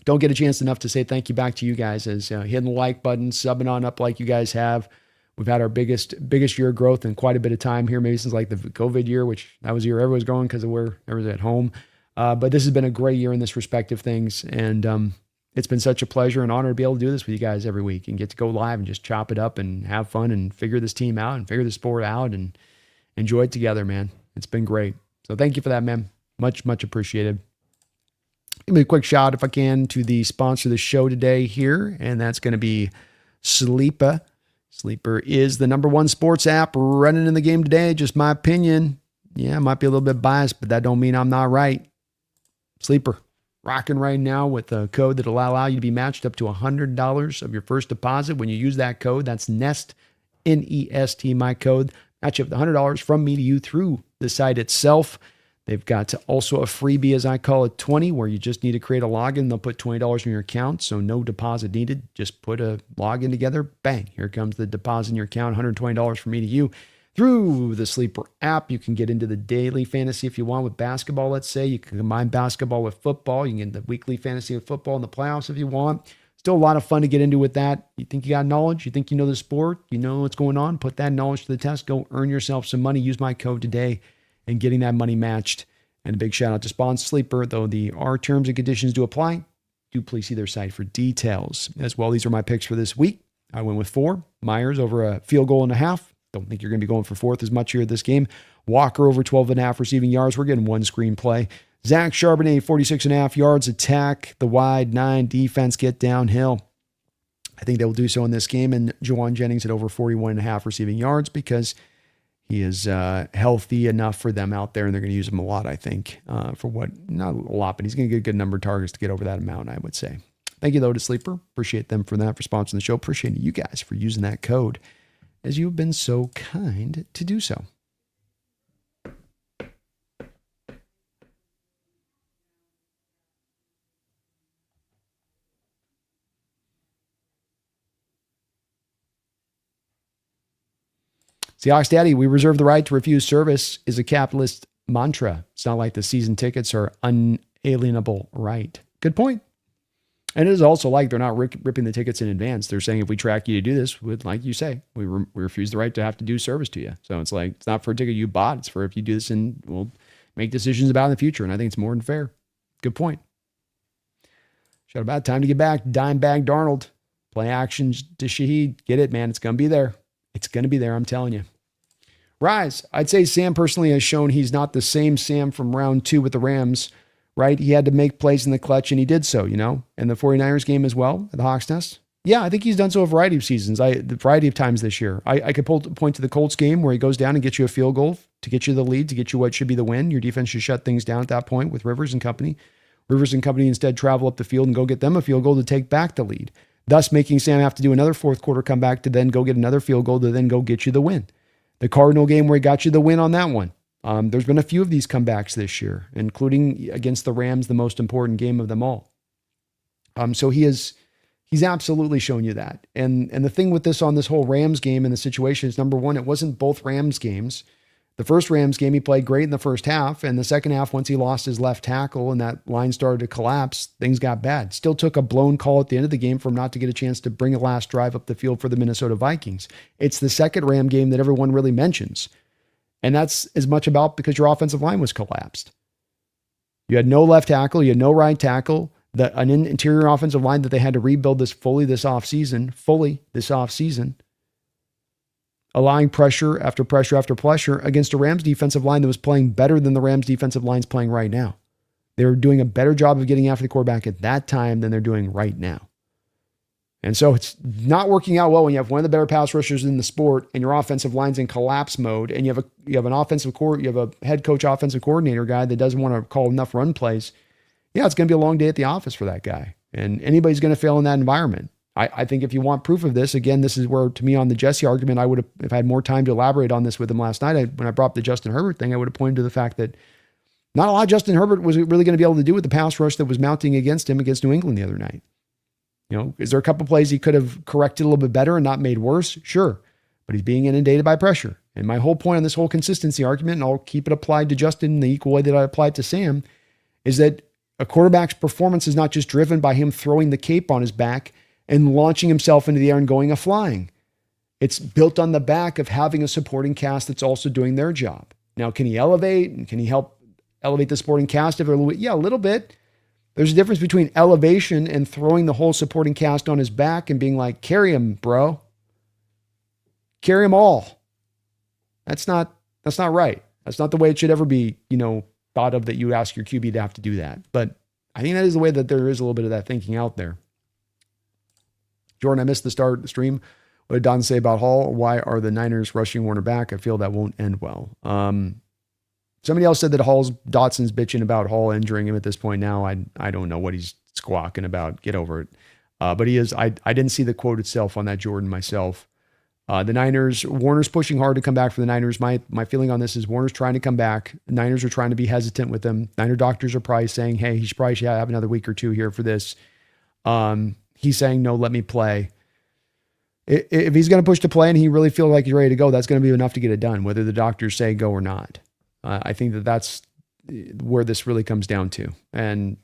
don't get a chance enough to say thank you back to you guys as hitting the like button, subbing on up like you guys have. We've had our biggest year of growth in quite a bit of time here, maybe since like the COVID year, which that was the year everyone was going because of where everyone was at home. But this has been a great year in this respect of things. And it's been such a pleasure and honor to be able to do this with you guys every week and get to go live and just chop it up and have fun and figure this team out and figure the sport out and enjoy it together, man. It's been great. So thank you for that, man. Much, much appreciated. Give me a quick shout, if I can, to the sponsor of the show today here, and that's going to be Sleeper. Sleeper is the #1 sports app running in the game today. Just my opinion. Yeah, I might be a little bit biased, but that don't mean I'm not right. Sleeper, rocking right now with a code that will allow you to be matched up to $100 of your first deposit when you use that code. That's NEST, N-E-S-T, my code. Match up to $100 from me to you through the site itself. They've got also a freebie, as I call it, 20, where you just need to create a login. They'll put $20 in your account, so no deposit needed. Just put a login together. Bang, here comes the deposit in your account, $120 from me to you. Through the Sleeper app, you can get into the daily fantasy if you want with basketball, let's say. You can combine basketball with football. You can get the weekly fantasy with football in the playoffs if you want. Still a lot of fun to get into with that. You think you got knowledge? You think you know the sport? You know what's going on? Put that knowledge to the test. Go earn yourself some money. Use my code today and getting that money matched. And a big shout out to Sponsor Sleeper, though our terms and conditions do apply. Do please see their site for details. As well, these are my picks for this week. I went with 4. Myers over a field goal and a half. Don't think you're going to be going for 4th as much here this game. Walker over 12.5 receiving yards. We're getting one screenplay. Zach Charbonnet, 46.5 yards. Attack the wide 9. Defense get downhill. I think they will do so in this game. And Juwan Jennings at over 41.5 receiving yards because he is healthy enough for them out there, and they're going to use him a lot, I think, for what, not a lot, but he's going to get a good number of targets to get over that amount, I would say. Thank you, though, to Sleeper. Appreciate them for that, for sponsoring the show. Appreciate you guys for using that code, as you've been so kind to do so. Seahawks Daddy, we reserve the right to refuse service is a capitalist mantra. It's not like the season tickets are unalienable right. Good point. And it is also like they're not ripping the tickets in advance. They're saying if we track you to do this, like you say, we refuse the right to have to do service to you. So it's like, it's not for a ticket you bought. It's for if you do this and we'll make decisions about it in the future. And I think it's more than fair. Good point. Shot about time to get back. Dime bag Darnold. Play actions to Shaheed. Get it, man. It's going to be there. It's going to be there. I'm telling you. Rise. I'd say Sam personally has shown he's not the same Sam from round 2 with the Rams, right? He had to make plays in the clutch, and he did so, and the 49ers game as well at the Hawks Nest. Yeah, I think he's done so a variety of seasons, the variety of times this year. I could point to the Colts game where he goes down and gets you a field goal to get you the lead, to get you what should be the win. Your defense should shut things down at that point with Rivers and company. Rivers and company instead travel up the field and go get them a field goal to take back the lead, thus making Sam have to do another fourth quarter comeback to then go get another field goal to then go get you the win. The Cardinal game where he got you the win on that one. There's been a few of these comebacks this year, including against the Rams, the most important game of them all. So he's absolutely shown you that. And the thing with this on this whole Rams game and the situation is, number one, it wasn't both Rams games. The first Rams game, he played great in the first half. And the second half, once he lost his left tackle and that line started to collapse, things got bad. Still took a blown call at the end of the game for him not to get a chance to bring a last drive up the field for the Minnesota Vikings. It's the second Ram game that everyone really mentions. And that's as much about because your offensive line was collapsed. You had no left tackle. You had no right tackle. An interior offensive line that they had to rebuild this offseason, allowing pressure after pressure after pressure against a Rams defensive line that was playing better than the Rams defensive line's playing right now. They were doing a better job of getting after the quarterback at that time than they're doing right now. And so it's not working out well when you have one of the better pass rushers in the sport and your offensive line's in collapse mode, and you have a head coach offensive coordinator guy that doesn't want to call enough run plays. Yeah, it's going to be a long day at the office for that guy. And anybody's going to fail in that environment. I think if you want proof of this, again, this is where, to me, on the Jesse argument, I would have, if I had more time to elaborate on this with him last night, when I brought up the Justin Herbert thing, I would have pointed to the fact that not a lot Justin Herbert was really going to be able to do with the pass rush that was mounting against him against New England the other night. Is there a couple plays he could have corrected a little bit better and not made worse? Sure. But he's being inundated by pressure. And my whole point on this whole consistency argument, and I'll keep it applied to Justin in the equal way that I applied to Sam, is that a quarterback's performance is not just driven by him throwing the cape on his back and launching himself into the air and going a-flying. It's built on the back of having a supporting cast that's also doing their job. Now, can he elevate? And can he help elevate the supporting cast a little bit? Yeah, a little bit. There's a difference between elevation and throwing the whole supporting cast on his back and being like, carry him, bro. Carry him all. That's not right. That's not the way it should ever be, thought of, that you ask your QB to have to do that. But I think that is the way that there is a little bit of that thinking out there. Jordan, I missed the start of the stream. What did Don say about Hall? Why are the Niners rushing Warner back? I feel that won't end well. Somebody else said that Dotson's bitching about Hall injuring him at this point now. I don't know what he's squawking about. Get over it. But he is. I didn't see the quote itself on that, Jordan, myself. The Niners, Warner's pushing hard to come back for the Niners. My feeling on this is Warner's trying to come back. The Niners are trying to be hesitant with him. Niner doctors are probably saying, hey, he should probably have another week or two here for this. He's saying, no, let me play. If he's going to push to play and he really feels like he's ready to go, that's going to be enough to get it done, whether the doctors say go or not. I think that's where this really comes down to. And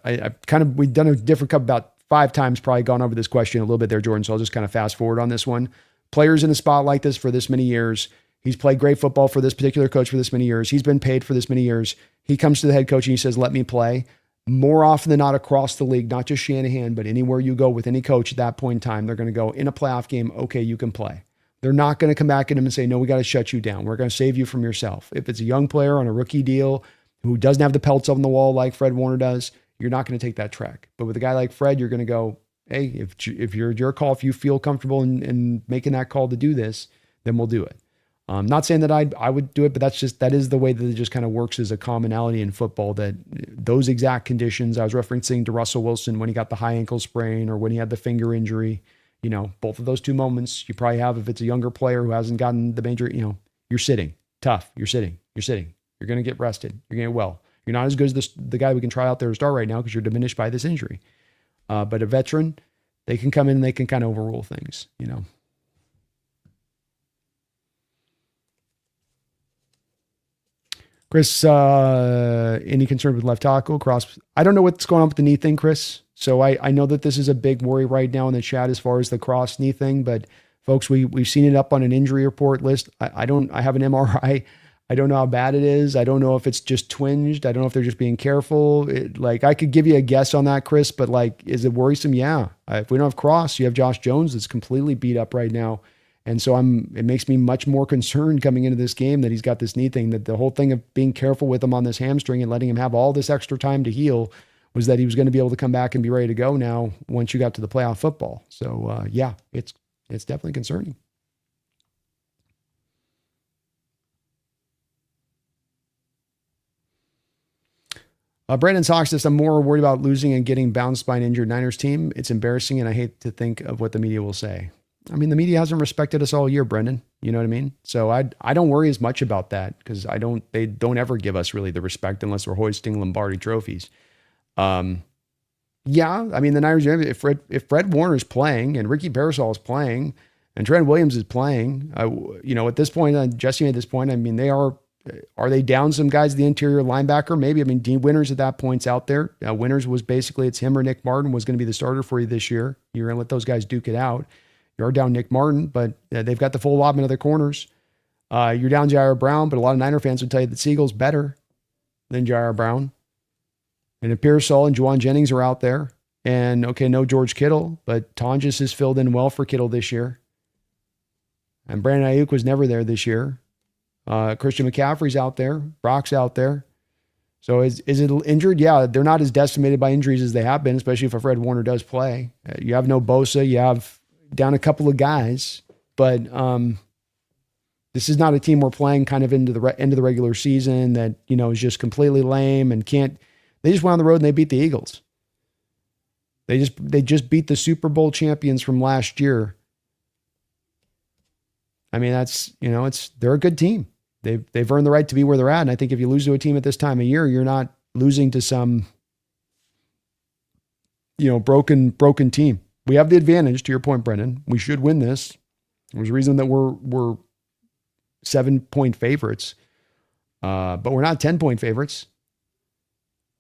we've done a different cup about 5 times, probably gone over this question a little bit there, Jordan. So I'll just kind of fast forward on this one. Players in a spot like this for this many years. He's played great football for this particular coach for this many years. He's been paid for this many years. He comes to the head coach and he says, let me play. More often than not across the league, not just Shanahan, but anywhere you go with any coach at that point in time, they're going to go in a playoff game. Okay, you can play. They're not going to come back at him and say, no, we got to shut you down. We're going to save you from yourself. If it's a young player on a rookie deal who doesn't have the pelts on the wall like Fred Warner does, you're not going to take that track. But with a guy like Fred, you're going to go, hey, if you're your call, if you feel comfortable in making that call to do this, then we'll do it. I'm not saying that I would do it, but that is the way that it just kind of works as a commonality in football, that those exact conditions. I was referencing to Russell Wilson when he got the high ankle sprain or when he had the finger injury. Both of those 2 moments you probably have if it's a younger player who hasn't gotten the major, you're sitting tough. You're sitting. You're going to get rested. You're going to get well. You're not as good as the guy we can try out there to start right now because you're diminished by this injury. But a veteran, they can come in and they can kind of overrule things, Chris, any concern with left tackle? I don't know what's going on with the knee thing, Chris. So I know that this is a big worry right now in the chat as far as the cross knee thing, but folks, we've seen it up on an injury report list. I have an MRI. I don't know how bad it is. I don't know if it's just twinged. I don't know if they're just being careful. I could give you a guess on that, Chris, but like, is it worrisome? Yeah. If we don't have Cross, you have Josh Jones that's completely beat up right now. And so it makes me much more concerned coming into this game that he's got this knee thing, that the whole thing of being careful with him on this hamstring and letting him have all this extra time to heal was that he was going to be able to come back and be ready to go now once you got to the playoff football. So yeah, it's definitely concerning. Brandon Sox says, I'm more worried about losing and getting bounced by an injured Niners team. It's embarrassing, and I hate to think of what the media will say. I mean, the media hasn't respected us all year, Brendan. You know what I mean? So I don't worry as much about that because they don't ever give us really the respect unless we're hoisting Lombardi trophies. Yeah, I mean, the Niners, if Fred Warner's playing and Ricky Parasol is playing and Trent Williams is playing, at this point, Jesse made this point, I mean, are they down some guys, the interior linebacker? Maybe. I mean, Dean Winters at that point's out there. Winters was basically, it's him or Nick Martin was going to be the starter for you this year. You're going to let those guys duke it out. You're down Nick Martin, but they've got the full allotment of their corners. You're down Jair Brown, but a lot of Niner fans would tell you that Siegel's better than Jair Brown. And if Pearsall and Juwan Jennings are out there, and okay, no George Kittle, but Tonjes has filled in well for Kittle this year. And Brandon Ayuk was never there this year. Christian McCaffrey's out there. Brock's out there. So is it injured? Yeah, they're not as decimated by injuries as they have been, especially if Fred Warner does play. You have no Bosa. You have down a couple of guys, but this is not a team we're playing kind of into the end of the regular season that, is just completely lame and can't. They just went on the road and they beat the Eagles. They just beat the Super Bowl champions from last year. I mean, they're a good team. They've earned the right to be where they're at. And I think if you lose to a team at this time of year, you're not losing to some, broken team. We have the advantage, to your point, Brendan. We should win this. There's a reason that we're 7-point favorites, but we're not 10-point favorites.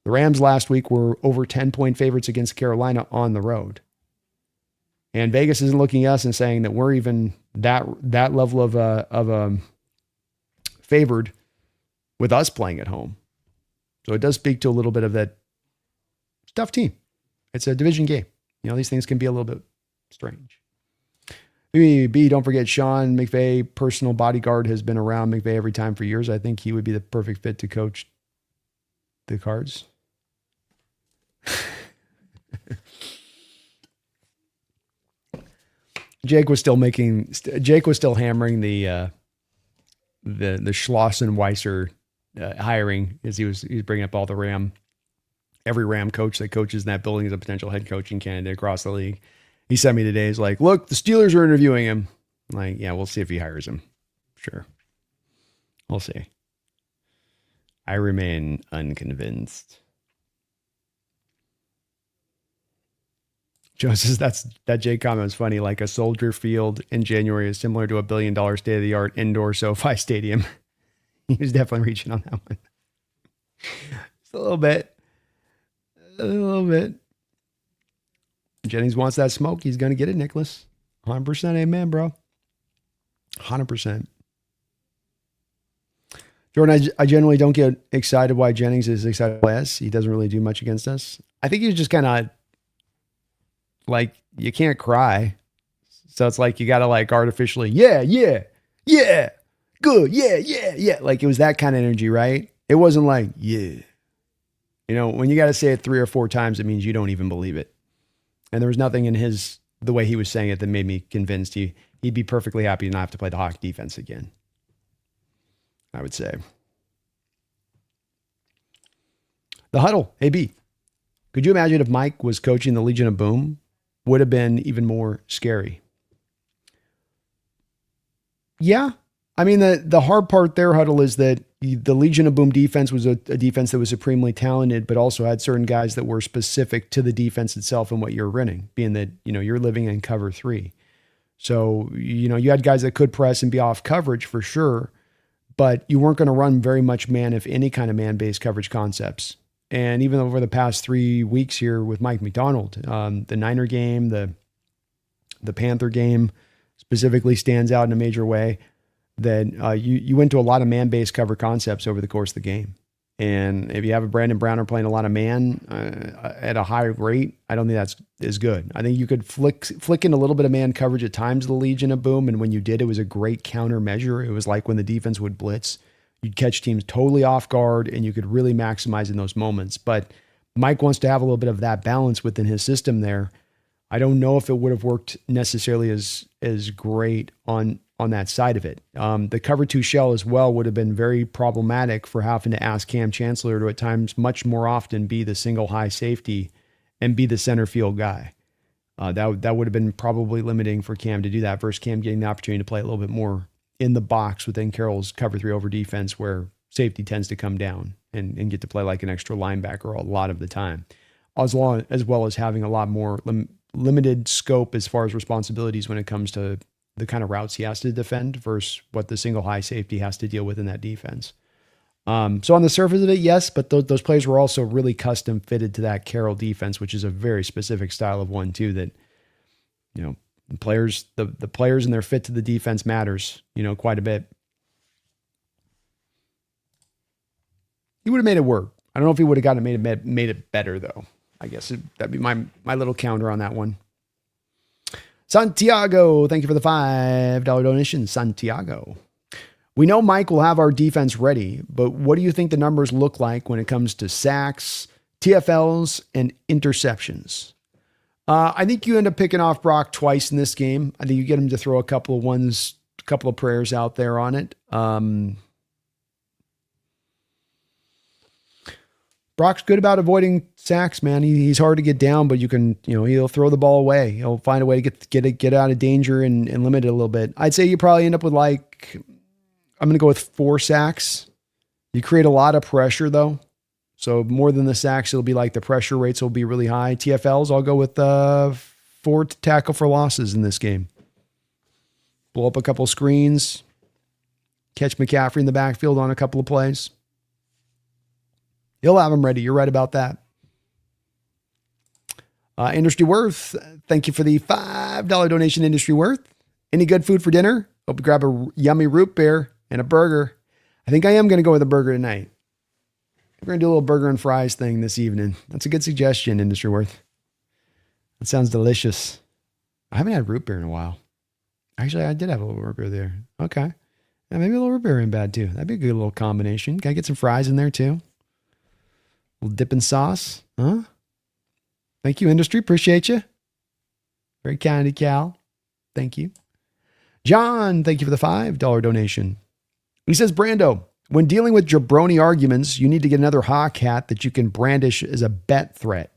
The Rams last week were over 10-point favorites against Carolina on the road. And Vegas isn't looking at us and saying that we're even that level of favored with us playing at home. So it does speak to a little bit of that tough team. It's a division game. These things can be a little bit strange. B, don't forget Sean McVay, personal bodyguard, has been around McVay every time for years. I think he would be the perfect fit to coach the Cards. Jake was still hammering the Schlossenweiser hiring as he was bringing up all every Ram coach that coaches in that building is a potential head coaching candidate across the league. He sent me today. He's like, look, the Steelers are interviewing him. I'm like, yeah, we'll see if he hires him. Sure. We'll see. I remain unconvinced. Joe says that Jay comment was funny. Like a Soldier Field in January is similar to $1 billion state-of-the-art indoor SoFi Stadium. He was definitely reaching on that one. Just a little bit. Jennings wants that smoke. He's going to get it, Nicholas. 100% amen, bro. 100%. Jordan, I generally don't get excited why Jennings is excited by us. He doesn't really do much against us. I think he's just kind of like, you can't cry. So it's like you got to like artificially, yeah, good, yeah. Like it was that kind of energy, right? It wasn't like, yeah. When you got to say it 3 or 4 times, it means you don't even believe it. And there was nothing in the way he was saying it that made me convinced he'd be perfectly happy to not have to play the Hawk defense again, I would say. The huddle. Hey, B. Could you imagine if Mike was coaching the Legion of Boom? Would have been even more scary. Yeah. I mean, the hard part there, Huddle, is that the Legion of Boom defense was a defense that was supremely talented, but also had certain guys that were specific to the defense itself and what you're running, being that, you're living in cover 3. So, you had guys that could press and be off coverage for sure, but you weren't going to run very much man, if any kind of man-based coverage concepts And even over the past 3 weeks here with Mike McDonald, the Niner game, the Panther game specifically stands out in a major way that you went to a lot of man-based cover concepts over the course of the game. And if you have a Brandon Browner playing a lot of man at a high rate, I don't think that's as good. I think you could flick in a little bit of man coverage at times of the Legion of Boom. And when you did, it was a great countermeasure. It was like when the defense would blitz, you'd catch teams totally off guard and you could really maximize in those moments. But Mike wants to have a little bit of that balance within his system there. I don't know if it would have worked necessarily as great on that side of it. The cover 2 shell as well would have been very problematic for having to ask Cam Chancellor to at times much more often be the single high safety and be the center field guy. That would have been probably limiting for Cam to do that versus Cam getting the opportunity to play a little bit more in the box within Carroll's cover 3 over defense where safety tends to come down and get to play like an extra linebacker a lot of the time, as well as having a lot more limited scope as far as responsibilities when it comes to the kind of routes he has to defend versus what the single high safety has to deal with in that defense. So on the surface of it, yes, but those plays were also really custom fitted to that Carroll defense, which is a very specific style of one too, that, the players and their fit to the defense matters, quite a bit. He would have made it work. I don't know if he would have gotten it made it better though. I guess that'd be my little counter on that one. Santiago, thank you for the $5 donation, Santiago. We know Mike will have our defense ready, but what do you think the numbers look like when it comes to sacks, TFLs, and interceptions? I think you end up picking off Brock twice in this game. I think you get him to throw a couple of prayers out there on it. Brock's good about avoiding sacks, man. He's hard to get down, but you can, he'll throw the ball away. He'll find a way to get out of danger and limit it a little bit. I'd say you probably end up with I'm going to go with 4 sacks. You create a lot of pressure though. So more than the sacks, it'll be like the pressure rates will be really high. TFLs, I'll go with 4 tackle for losses in this game. Blow up a couple screens, catch McCaffrey in the backfield on a couple of plays. He'll have them ready. You're right about that. Industry Worth, thank you for the $5 donation, Industry Worth. Any good food for dinner? Hope you grab a yummy root beer and a burger. I think I am going to go with a burger tonight. We're going to do a little burger and fries thing this evening. That's a good suggestion, Industry Worth. That sounds delicious. I haven't had root beer in a while. Actually, I did have a little root beer there. Okay. Yeah, maybe a little root beer ain't bad too. That'd be a good little combination. Got to get some fries in there too. A little dip and sauce. Huh? Thank you, Industry. Appreciate you. Very kind of Cal. Thank you. John, thank you for the $5 donation. He says, Brando, when dealing with jabroni arguments, you need to get another hawk hat that you can brandish as a bet threat.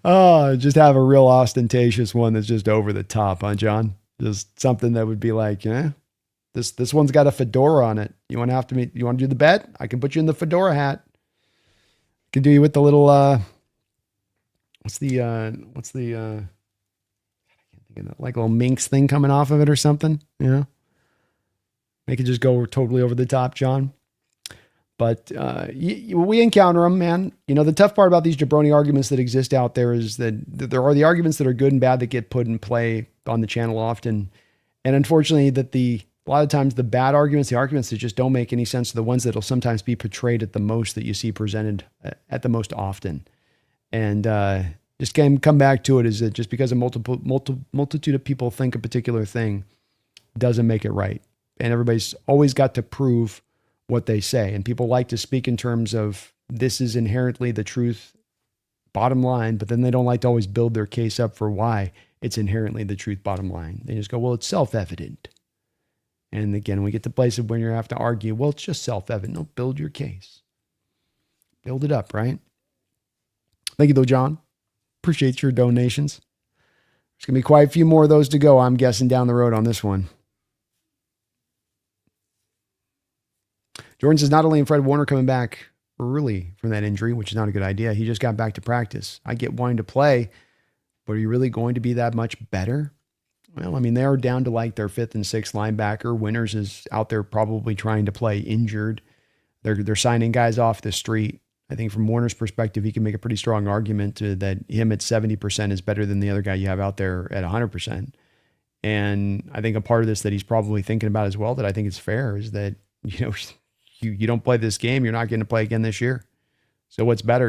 Oh, just have a real ostentatious one that's just over the top, huh, John? Just something that would be like, this one's got a fedora on it. You want to do the bet? I can put you in the fedora hat. I can do you with the little, what's the I can't think of that, like a little minx thing coming off of it or something, Make it just go totally over the top, John. But we encounter them, man. The tough part about these jabroni arguments that exist out there is that there are the arguments that are good and bad that get put in play on the channel often. And unfortunately, a lot of times the bad arguments, the arguments that just don't make any sense, are the ones that will sometimes be portrayed at the most that you see presented at the most often. And just come back to it is that just because a multitude of people think a particular thing doesn't make it right. And everybody's always got to prove what they say. And people like to speak in terms of this is inherently the truth, bottom line, but then they don't like to always build their case up for why it's inherently the truth, bottom line. They just go, well, it's self-evident. And again, we get to places when you have to argue, well, it's just self-evident. No, build your case. Build it up, right? Thank you, though, John. Appreciate your donations. There's going to be quite a few more of those to go, I'm guessing, down the road on this one. Jordan says, not only Fred Warner coming back early from that injury, which is not a good idea, he just got back to practice. I get wanting to play, but are you really going to be that much better? Well, I mean, they're down to like their fifth and sixth linebacker. Winters is out there probably trying to play injured. They're signing guys off the street. I think from Warner's perspective, he can make a pretty strong argument that him at 70% is better than the other guy you have out there at 100%. And I think a part of this that he's probably thinking about as well, that I think is fair, is that, you don't play this game, you're not going to play again this year. So what's better,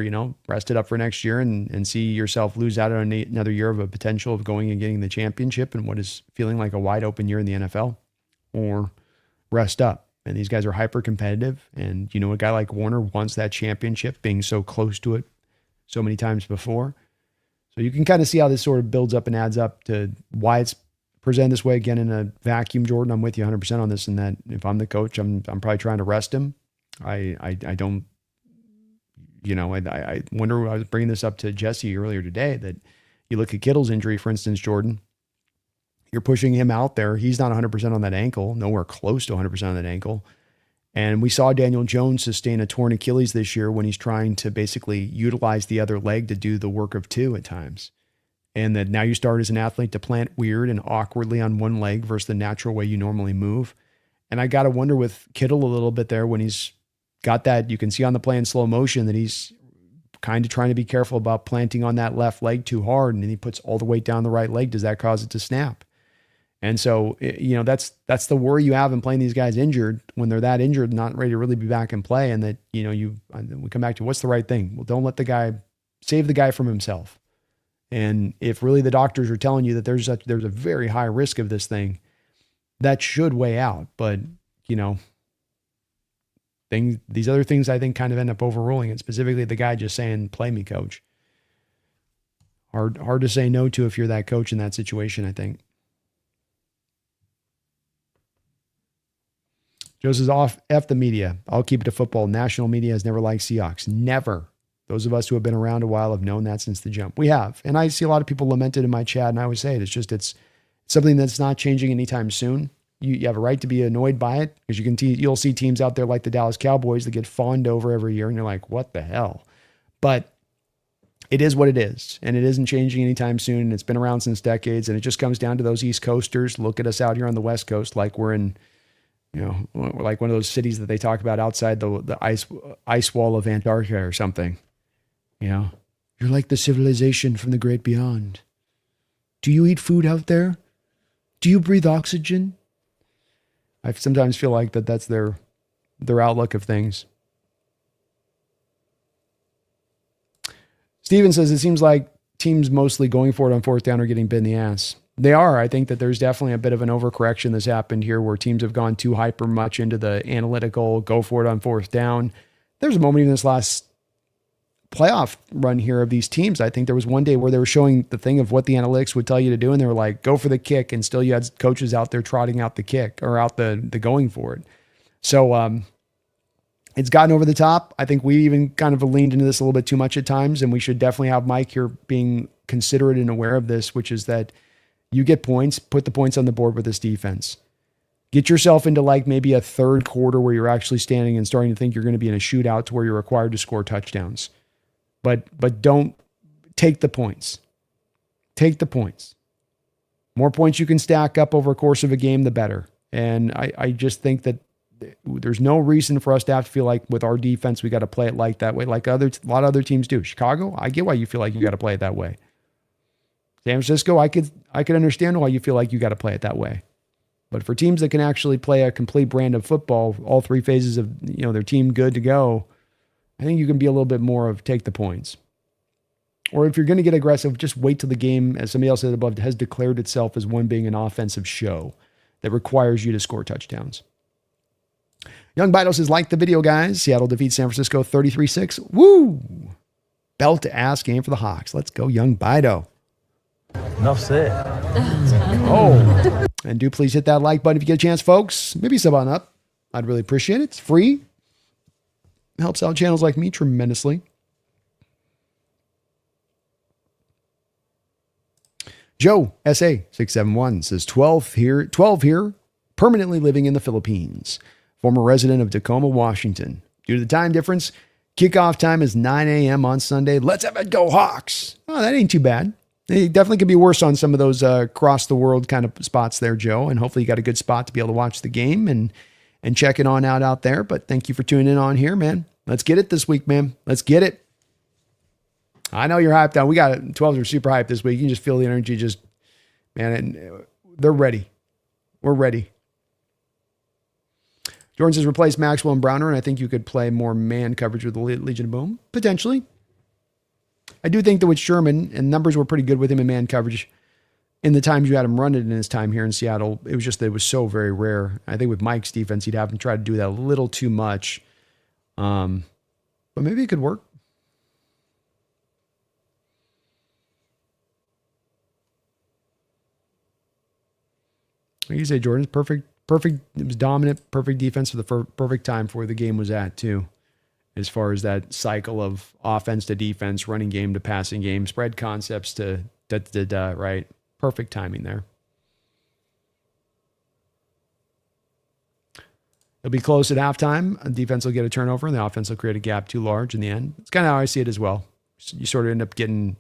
rest it up for next year and see yourself lose out on another year of a potential of going and getting the championship and what is feeling like a wide open year in the NFL, or rest up. And these guys are hyper competitive. And, a guy like Warner wants that championship, being so close to it so many times before. So you can kind of see how this sort of builds up and adds up to why it's presented this way. Again, in a vacuum, Jordan, I'm with you 100% on this, and that if I'm the coach, I'm probably trying to rest him. I don't, I wonder, I was bringing this up to Jesse earlier today, that you look at Kittle's injury, for instance, Jordan, you're pushing him out there. He's not 100% on that ankle, nowhere close to 100% on that ankle. And we saw Daniel Jones sustain a torn Achilles this year when he's trying to basically utilize the other leg to do the work of two at times. And that now you start as an athlete to plant weird and awkwardly on one leg versus the natural way you normally move. And I got to wonder with Kittle a little bit there when he's got that, you can see on the play in slow motion that he's kind of trying to be careful about planting on that left leg too hard. And then he puts all the weight down the right leg. Does that cause it to snap? And so, that's the worry you have in playing these guys injured when they're that injured, not ready to really be back in play. And that, we come back to what's the right thing? Well, don't let the guy save the guy from himself. And if really the doctors are telling you that there's a very high risk of this thing, that should weigh out. But, these other things I think kind of end up overruling it, specifically the guy just saying, play me, coach. Hard to say no to if you're that coach in that situation, I think. Joe says, F the media. I'll keep it to football. National media has never liked Seahawks. Never. Those of us who have been around a while have known that since the jump. We have. And I see a lot of people lament it in my chat, and I always say it. It's something that's not changing anytime soon. You have a right to be annoyed by it, because you'll see teams out there like the Dallas Cowboys that get fawned over every year, and you're like, what the hell? But it is what it is, and it isn't changing anytime soon, and it's been around since decades, and it just comes down to those East Coasters. Look at us out here on the West Coast like we're in, like one of those cities that they talk about outside the ice wall of Antarctica or something. You're like the civilization from the great beyond. Do you eat food out there? Do you breathe oxygen? I sometimes feel like that's their outlook of things. Steven says, it seems like teams mostly going for it on fourth down are getting bit in the ass. They are. I think that there's definitely a bit of an overcorrection that's happened here where teams have gone too hyper much into the analytical, go for it on fourth down. There's a moment in this last playoff run here of these teams. I think there was one day where they were showing the thing of what the analytics would tell you to do, and they were like, go for the kick, and still you had coaches out there trotting out the kick or out the going for it. So it's gotten over the top. I think we even kind of leaned into this a little bit too much at times, and we should definitely have Mike here being considerate and aware of this, which is that you get points, put the points on the board with this defense. Get yourself into like maybe a third quarter where you're actually standing and starting to think you're going to be in a shootout to where you're required to score touchdowns. But don't take the points. Take the points. More points you can stack up over a course of a game, the better. And I just think that there's no reason for us to have to feel like with our defense, we got to play it like that way, like a lot of other teams do. Chicago, I get why you feel like you got to play it that way. San Francisco, I could understand why you feel like you got to play it that way. But for teams that can actually play a complete brand of football, all three phases of their team good to go, I think you can be a little bit more of take the points. Or if you're going to get aggressive, just wait till the game, as somebody else said above, has declared itself as one being an offensive show that requires you to score touchdowns. Young Bido says, like the video, guys. Seattle defeats San Francisco 33-6. Woo! Belt-to-ass game for the Hawks. Let's go, Young Bido. Enough said. Oh. And do please hit that like button if you get a chance, folks. Maybe sub on up. I'd really appreciate it. It's free. Helps out channels like me tremendously. Joe, SA671, says 12 here, permanently living in the Philippines. Former resident of Tacoma, Washington. Due to the time difference, kickoff time is 9 a.m. on Sunday. Let's have it go Hawks. Oh, that ain't too bad. It definitely could be worse on some of those across the world kind of spots there, Joe. And hopefully you got a good spot to be able to watch the game and check it on out there. But thank you for tuning in on here, man. Let's get it this week, man. Let's get it. I know you're hyped out. We got it. 12s are super hyped this week. You can just feel the energy. Just, man, and they're ready. We're ready. Jordan says replace Maxwell and Browner, and I think you could play more man coverage with the Legion of Boom. Potentially. I do think that with Sherman, and numbers were pretty good with him in man coverage in the times you had him run it in his time here in Seattle. It was just that it was so very rare. I think with Mike's defense, he'd have him try to do that a little too much. But maybe it could work. Like you say, Jordan's perfect. It was dominant, perfect defense for the perfect time for where the game was at too. As far as that cycle of offense to defense, running game to passing game, spread concepts to right. Perfect timing there. It'll be close at halftime. The defense will get a turnover, and the offense will create a gap too large in the end. It's kind of how I see it as well. You sort of end up getting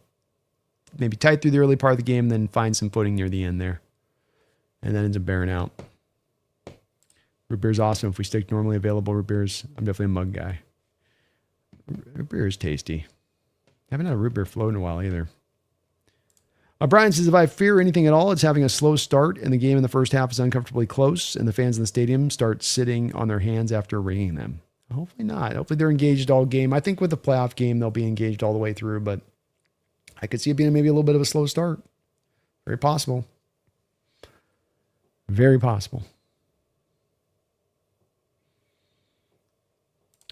maybe tight through the early part of the game, then find some footing near the end there. And then ends up bearing out. Root beer's awesome. If we stick normally available root beers, I'm definitely a mug guy. Root beer is tasty. Haven't had a root beer float in a while either. Brian says, if I fear anything at all, it's having a slow start and the game in the first half is uncomfortably close and the fans in the stadium start sitting on their hands after ringing them. Hopefully not. Hopefully they're engaged all game. I think with the playoff game, they'll be engaged all the way through, but I could see it being maybe a little bit of a slow start. Very possible. Very possible.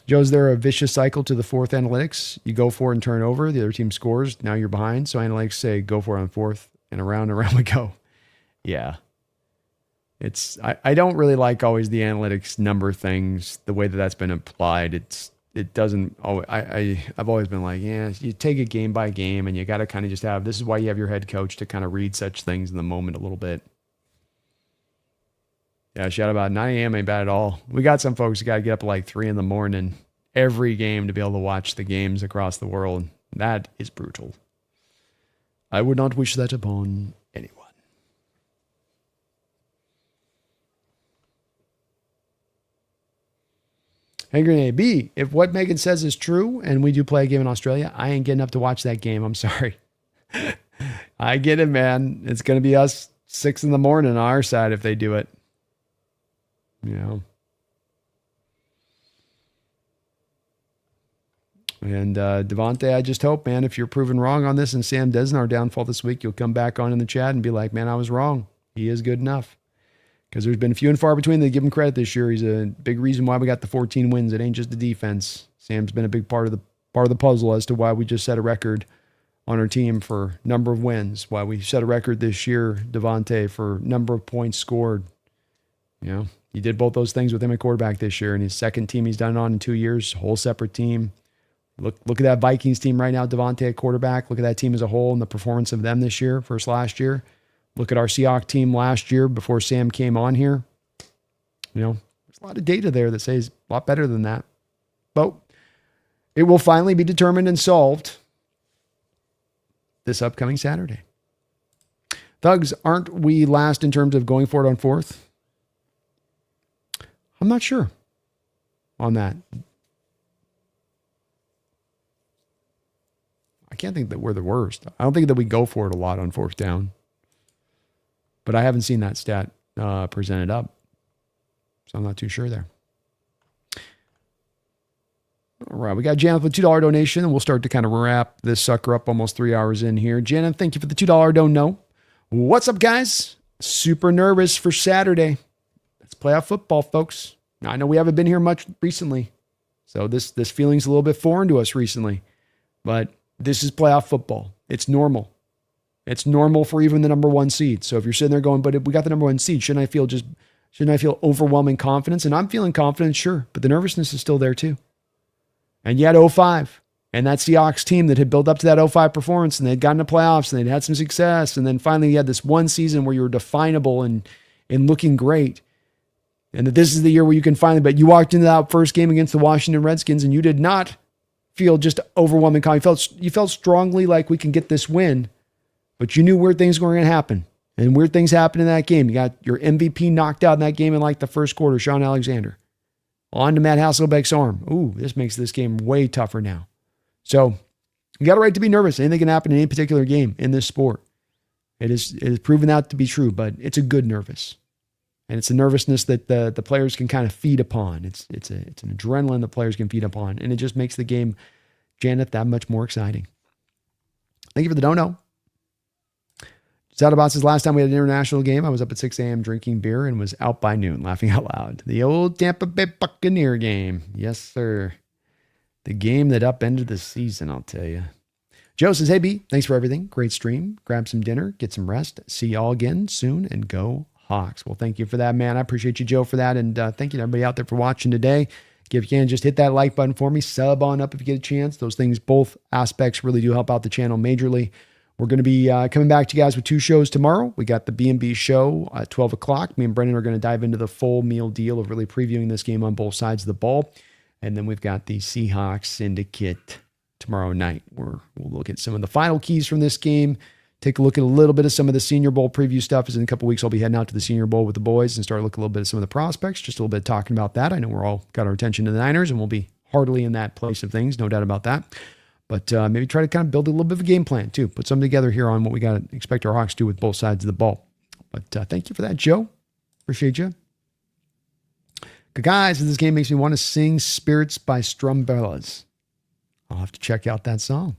Joe, is there a vicious cycle to the fourth analytics? You go for it and turn over. The other team scores. Now you're behind. So analytics say go for it on fourth and around we go. Yeah. I don't really like always the analytics number things, the way that that's been applied. It doesn't always, I've always been like, yeah, you take it game by game and you got to kind of just have, this is why you have your head coach to kind of read such things in the moment a little bit. Yeah, shout about 9 a.m. ain't bad at all. We got some folks who got to get up at like 3 a.m. every game to be able to watch the games across the world. That is brutal. I would not wish that upon anyone. Hey, Grenade B, if what Megan says is true and we do play a game in Australia, I ain't getting up to watch that game. I'm sorry. I get it, man. It's going to be us 6 a.m. on our side if they do it. You know. And Devontae, I just hope, man, if you're proven wrong on this and Sam Desna our downfall this week, you'll come back on in the chat and be like, man, I was wrong. He is good enough. Because there's been few and far between to give him credit this year. He's a big reason why we got the 14 wins. It ain't just the defense. Sam's been a big part of the puzzle as to why we just set a record on our team for number of wins. Why we set a record this year, Devontae, for number of points scored. You know, he did both those things with him at quarterback this year, and his second team he's done it on in 2 years, whole separate team. Look at that Vikings team right now, Devontae at quarterback. Look at that team as a whole and the performance of them this year versus last year. Look at our Seahawks team last year before Sam came on here. You know, there's a lot of data there that says a lot better than that. But it will finally be determined and solved this upcoming Saturday. Thugs, aren't we last in terms of going for it on fourth? I'm not sure on that. I can't think that we're the worst. I don't think that we go for it a lot on fourth down. But I haven't seen that stat presented up. So I'm not too sure there. All right, we got Janet with a $2 donation, and we'll start to kind of wrap this sucker up almost 3 hours in here. Janet, thank you for the $2 don't know. What's up, guys? Super nervous for Saturday. Let's playoff football, folks. Now, I know we haven't been here much recently, so this feeling's a little bit foreign to us recently. But this is playoff football. It's normal. It's normal for even the number one seed. So if you're sitting there going, but if we got the number one seed, shouldn't I feel overwhelming confidence? And I'm feeling confident, sure, but the nervousness is still there too. And you had 05 and that Seahawks team that had built up to that 05 performance and they'd gotten to playoffs and they'd had some success. And then finally you had this one season where you were definable and looking great. And that this is the year where you can finally, but you walked into that first game against the Washington Redskins and you did not feel just overwhelming confidence. You felt strongly like we can get this win. but you knew weird things were going to happen. And weird things happened in that game. You got your MVP knocked out in that game in like the first quarter, Sean Alexander. On to Matt Hasselbeck's arm. Ooh, this makes this game way tougher now. So you got a right to be nervous. Anything can happen in any particular game in this sport. It is proven that to be true, but it's a good nervous. And it's a nervousness that the players can kind of feed upon. It's an adrenaline the players can feed upon. And it just makes the game, Janet, that much more exciting. Thank you for the dono. Zadabots, last time we had an international game, I was up at 6 a.m. drinking beer and was out by noon, laughing out loud. The old Tampa Bay Buccaneer game. Yes, sir. The game that upended the season, I'll tell you. Joe says, hey, B, thanks for everything. Great stream. Grab some dinner, get some rest. See y'all again soon, and go Hawks. Well, thank you for that, man. I appreciate you, Joe, for that. And thank you to everybody out there for watching today. If you can, just hit that like button for me. Sub on up if you get a chance. Those things, both aspects, really do help out the channel majorly. We're going to be coming back to you guys with 2 shows tomorrow. We got the B&B show at 12 o'clock. Me and Brendan are going to dive into the full meal deal of really previewing this game on both sides of the ball. And then we've got the Seahawks Syndicate tomorrow night, where we'll look at some of the final keys from this game, take a look at a little bit of some of the Senior Bowl preview stuff. As in a couple weeks, I'll be heading out to the Senior Bowl with the boys and start looking a little bit at some of the prospects, just a little bit talking about that. I know we're all got our attention to the Niners, and we'll be heartily in that place of things, no doubt about that. But maybe try to kind of build a little bit of a game plan, too. Put something together here on what we got to expect our Hawks to do with both sides of the ball. But thank you for that, Joe. Appreciate you. Good guys, this game makes me want to sing Spirits by Strumbellas. I'll have to check out that song.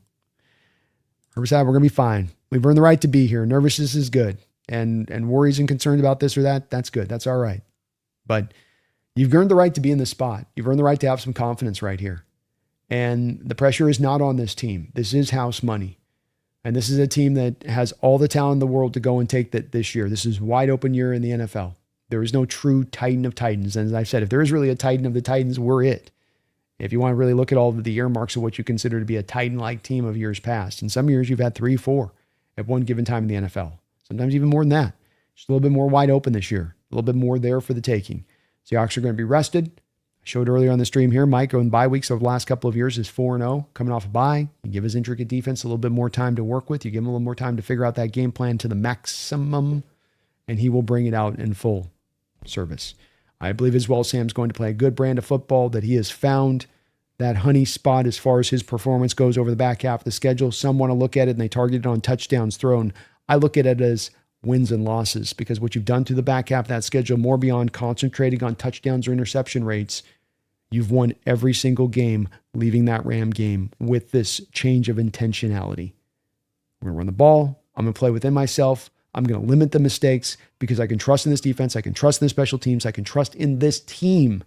Riverside, we're going to be fine. We've earned the right to be here. Nervousness is good. And worries and concerns about this or that, that's good. That's all right. But you've earned the right to be in this spot. You've earned the right to have some confidence right here. And the pressure is not on this team. This is house money. And this is a team that has all the talent in the world to go and take that this year. This is a wide open year in the NFL. There is no true Titan of Titans. And as I've said, if there is really a Titan of the Titans, we're it. If you want to really look at all of the earmarks of what you consider to be a Titan-like team of years past. In some years, you've had 3, 4 at one given time in the NFL. Sometimes even more than that. Just a little bit more wide open this year. A little bit more there for the taking. Seahawks are going to be rested. I showed earlier on the stream here, Mike, going bye weeks over the last couple of years is 4-0, coming off a bye. You give his intricate defense a little bit more time to work with. You give him a little more time to figure out that game plan to the maximum, and he will bring it out in full service. I believe as well Sam's going to play a good brand of football, that he has found that honey spot as far as his performance goes over the back half of the schedule. Some want to look at it and they target it on touchdowns thrown. I look at it as wins and losses, because what you've done through the back half of that schedule, more beyond concentrating on touchdowns or interception rates, you've won every single game leaving that Ram game with this change of intentionality. I'm going to run the ball. I'm going to play within myself. I'm going to limit the mistakes because I can trust in this defense. I can trust in the special teams. I can trust in this team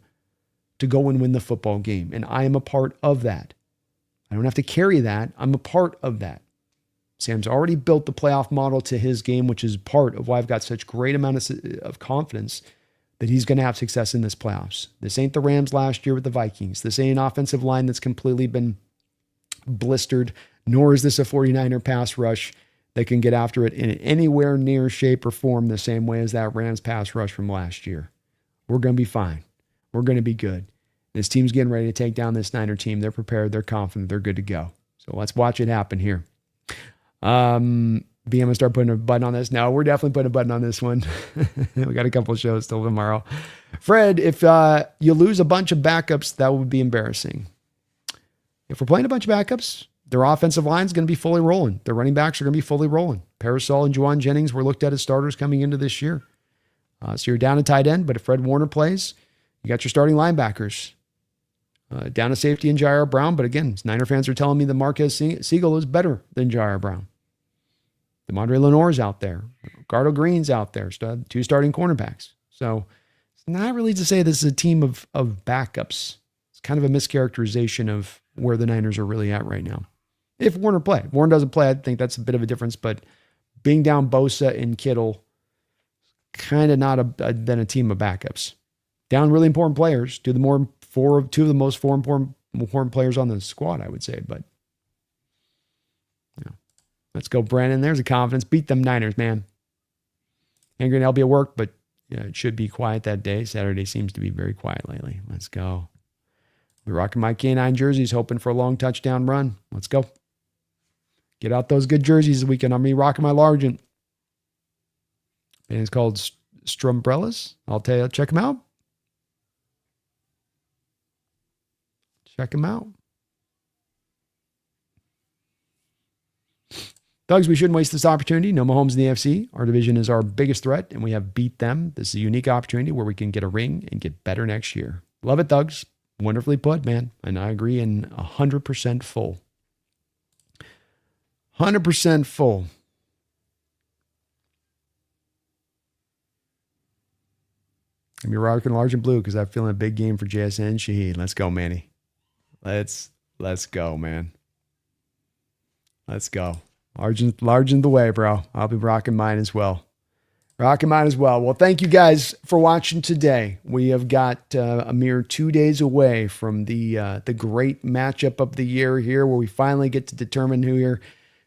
to go and win the football game. And I am a part of that. I don't have to carry that. I'm a part of that. Sam's already built the playoff model to his game, which is part of why I've got such great amount of confidence that he's going to have success in this playoffs. This ain't the Rams last year with the Vikings. This ain't an offensive line that's completely been blistered, nor is this a 49er pass rush that can get after it in anywhere near shape or form the same way as that Rams pass rush from last year. We're going to be fine. We're going to be good. This team's getting ready to take down this Niner team. They're prepared. They're confident. They're good to go. So let's watch it happen here. BM will start putting a button on this. No, we're definitely putting a button on this one. We got a couple of shows still tomorrow. Fred, if you lose a bunch of backups, that would be embarrassing. If we're playing a bunch of backups, their offensive line is going to be fully rolling. Their running backs are going to be fully rolling. Parasol and Juwan Jennings were looked at as starters coming into this year. So you're down a tight end, but if Fred Warner plays, you got your starting linebackers. Down a safety in Jair Brown, but again, Niner fans are telling me that Marquez Siegel is better than Jair Brown. DeMondre Lenore's out there. Gardo Green's out there. 2 starting cornerbacks. So it's not really to say this is a team of backups. It's kind of a mischaracterization of where the Niners are really at right now. If Warner play. If Warner doesn't play, I think that's a bit of a difference, but being down Bosa and Kittle, kind of not been a team of backups. Down really important players, two of the most important players on the squad, I would say. But let's go, Brandon. There's a confidence. Beat them Niners, man. Angry and LB at work, but it should be quiet that day. Saturday seems to be very quiet lately. Let's go. We're rocking my K9 jerseys, hoping for a long touchdown run. Let's go. Get out those good jerseys this weekend. I'm going to be rocking my Largent. And it's called Strumbrellas. I'll tell you, check them out. Check them out. Thugs, we shouldn't waste this opportunity. No Mahomes in the NFC. Our division is our biggest threat, and we have beat them. This is a unique opportunity where we can get a ring and get better next year. Love it, Thugs. Wonderfully put, man. And I agree in 100% full. 100% full. I'm rocking large and blue because I'm feeling a big game for JSN Shaheed. Let's go, Manny. Let's go, man. Let's go. Large in the way, bro. I'll be rocking mine as well. Well, thank you guys for watching today. We have got a mere 2 days away from the great matchup of the year here, where we finally get to determine who here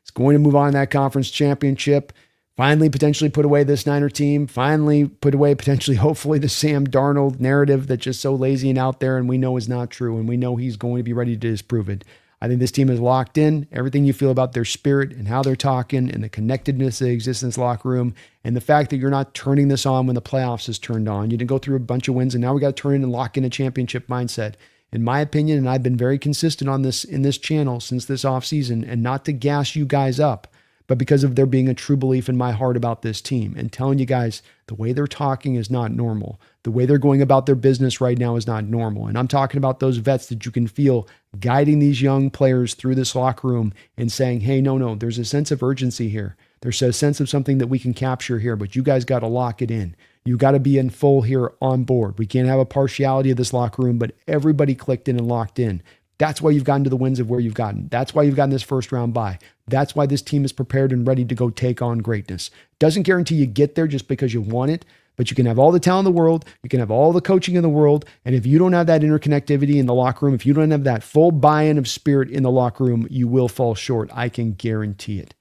is going to move on to that conference championship. Finally, potentially put away this Niner team. Finally, put away potentially, hopefully, the Sam Darnold narrative that's just so lazy and out there, and we know is not true, and we know he's going to be ready to disprove it. I think this team is locked in. Everything you feel about their spirit and how they're talking and the connectedness that exists in this locker room, and the fact that you're not turning this on when the playoffs is turned on. You didn't go through a bunch of wins, and now we got to turn in and lock in a championship mindset. In my opinion, and I've been very consistent on this in this channel since this offseason, and not to gas you guys up, but because of there being a true belief in my heart about this team and telling you guys the way they're talking is not normal. The way they're going about their business right now is not normal. And I'm talking about those vets that you can feel guiding these young players through this locker room and saying, hey, no, there's a sense of urgency here. There's a sense of something that we can capture here, but you guys got to lock it in. You got to be in full here on board. We can't have a partiality of this locker room, but everybody clicked in and locked in. That's why you've gotten to the wins of where you've gotten. That's why you've gotten this first round bye. That's why this team is prepared and ready to go take on greatness. Doesn't guarantee you get there just because you want it, but you can have all the talent in the world. You can have all the coaching in the world. And if you don't have that interconnectivity in the locker room, if you don't have that full buy-in of spirit in the locker room, you will fall short. I can guarantee it.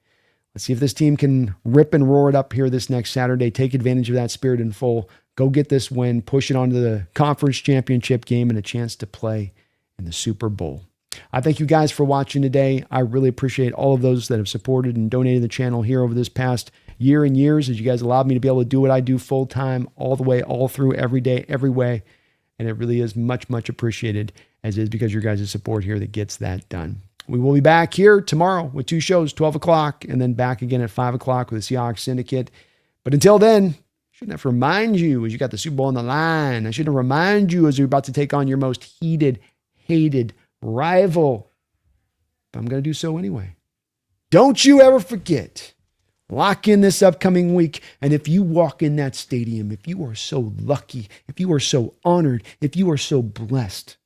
Let's see if this team can rip and roar it up here this next Saturday, take advantage of that spirit in full, go get this win, push it onto the conference championship game and a chance to play in the Super Bowl. I thank you guys for watching today. I really appreciate all of those that have supported and donated the channel here over this past year and years, as you guys allowed me to be able to do what I do full time, all the way, all through, every day, every way. And it really is much, much appreciated, as is because your guys' support here that gets that done. We will be back here tomorrow with 2 shows, 12 o'clock, and then back again at 5 o'clock with the Seahawks Syndicate. But until then, I shouldn't have to remind you as you got the Super Bowl on the line. I shouldn't remind you as you're about to take on your most heated, hated rival. But I'm going to do so anyway. Don't you ever forget. Lock in this upcoming week. And if you walk in that stadium, if you are so lucky, if you are so honored, if you are so blessed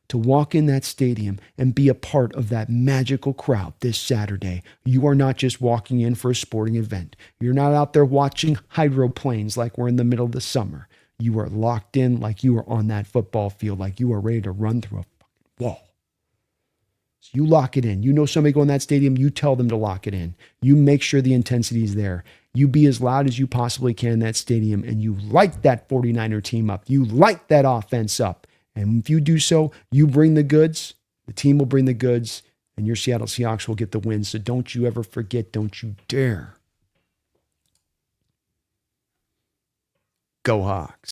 to walk in that stadium and be a part of that magical crowd this Saturday, you are not just walking in for a sporting event. You're not out there watching hydroplanes like we're in the middle of the summer. You are locked in like you are on that football field, like you are ready to run through a wall. So you lock it in. You know somebody going in that stadium, you tell them to lock it in. You make sure the intensity is there. You be as loud as you possibly can in that stadium, and you light that 49er team up. You light that offense up. And if you do so, you bring the goods, the team will bring the goods, and your Seattle Seahawks will get the win. So don't you ever forget, don't you dare. Go Hawks.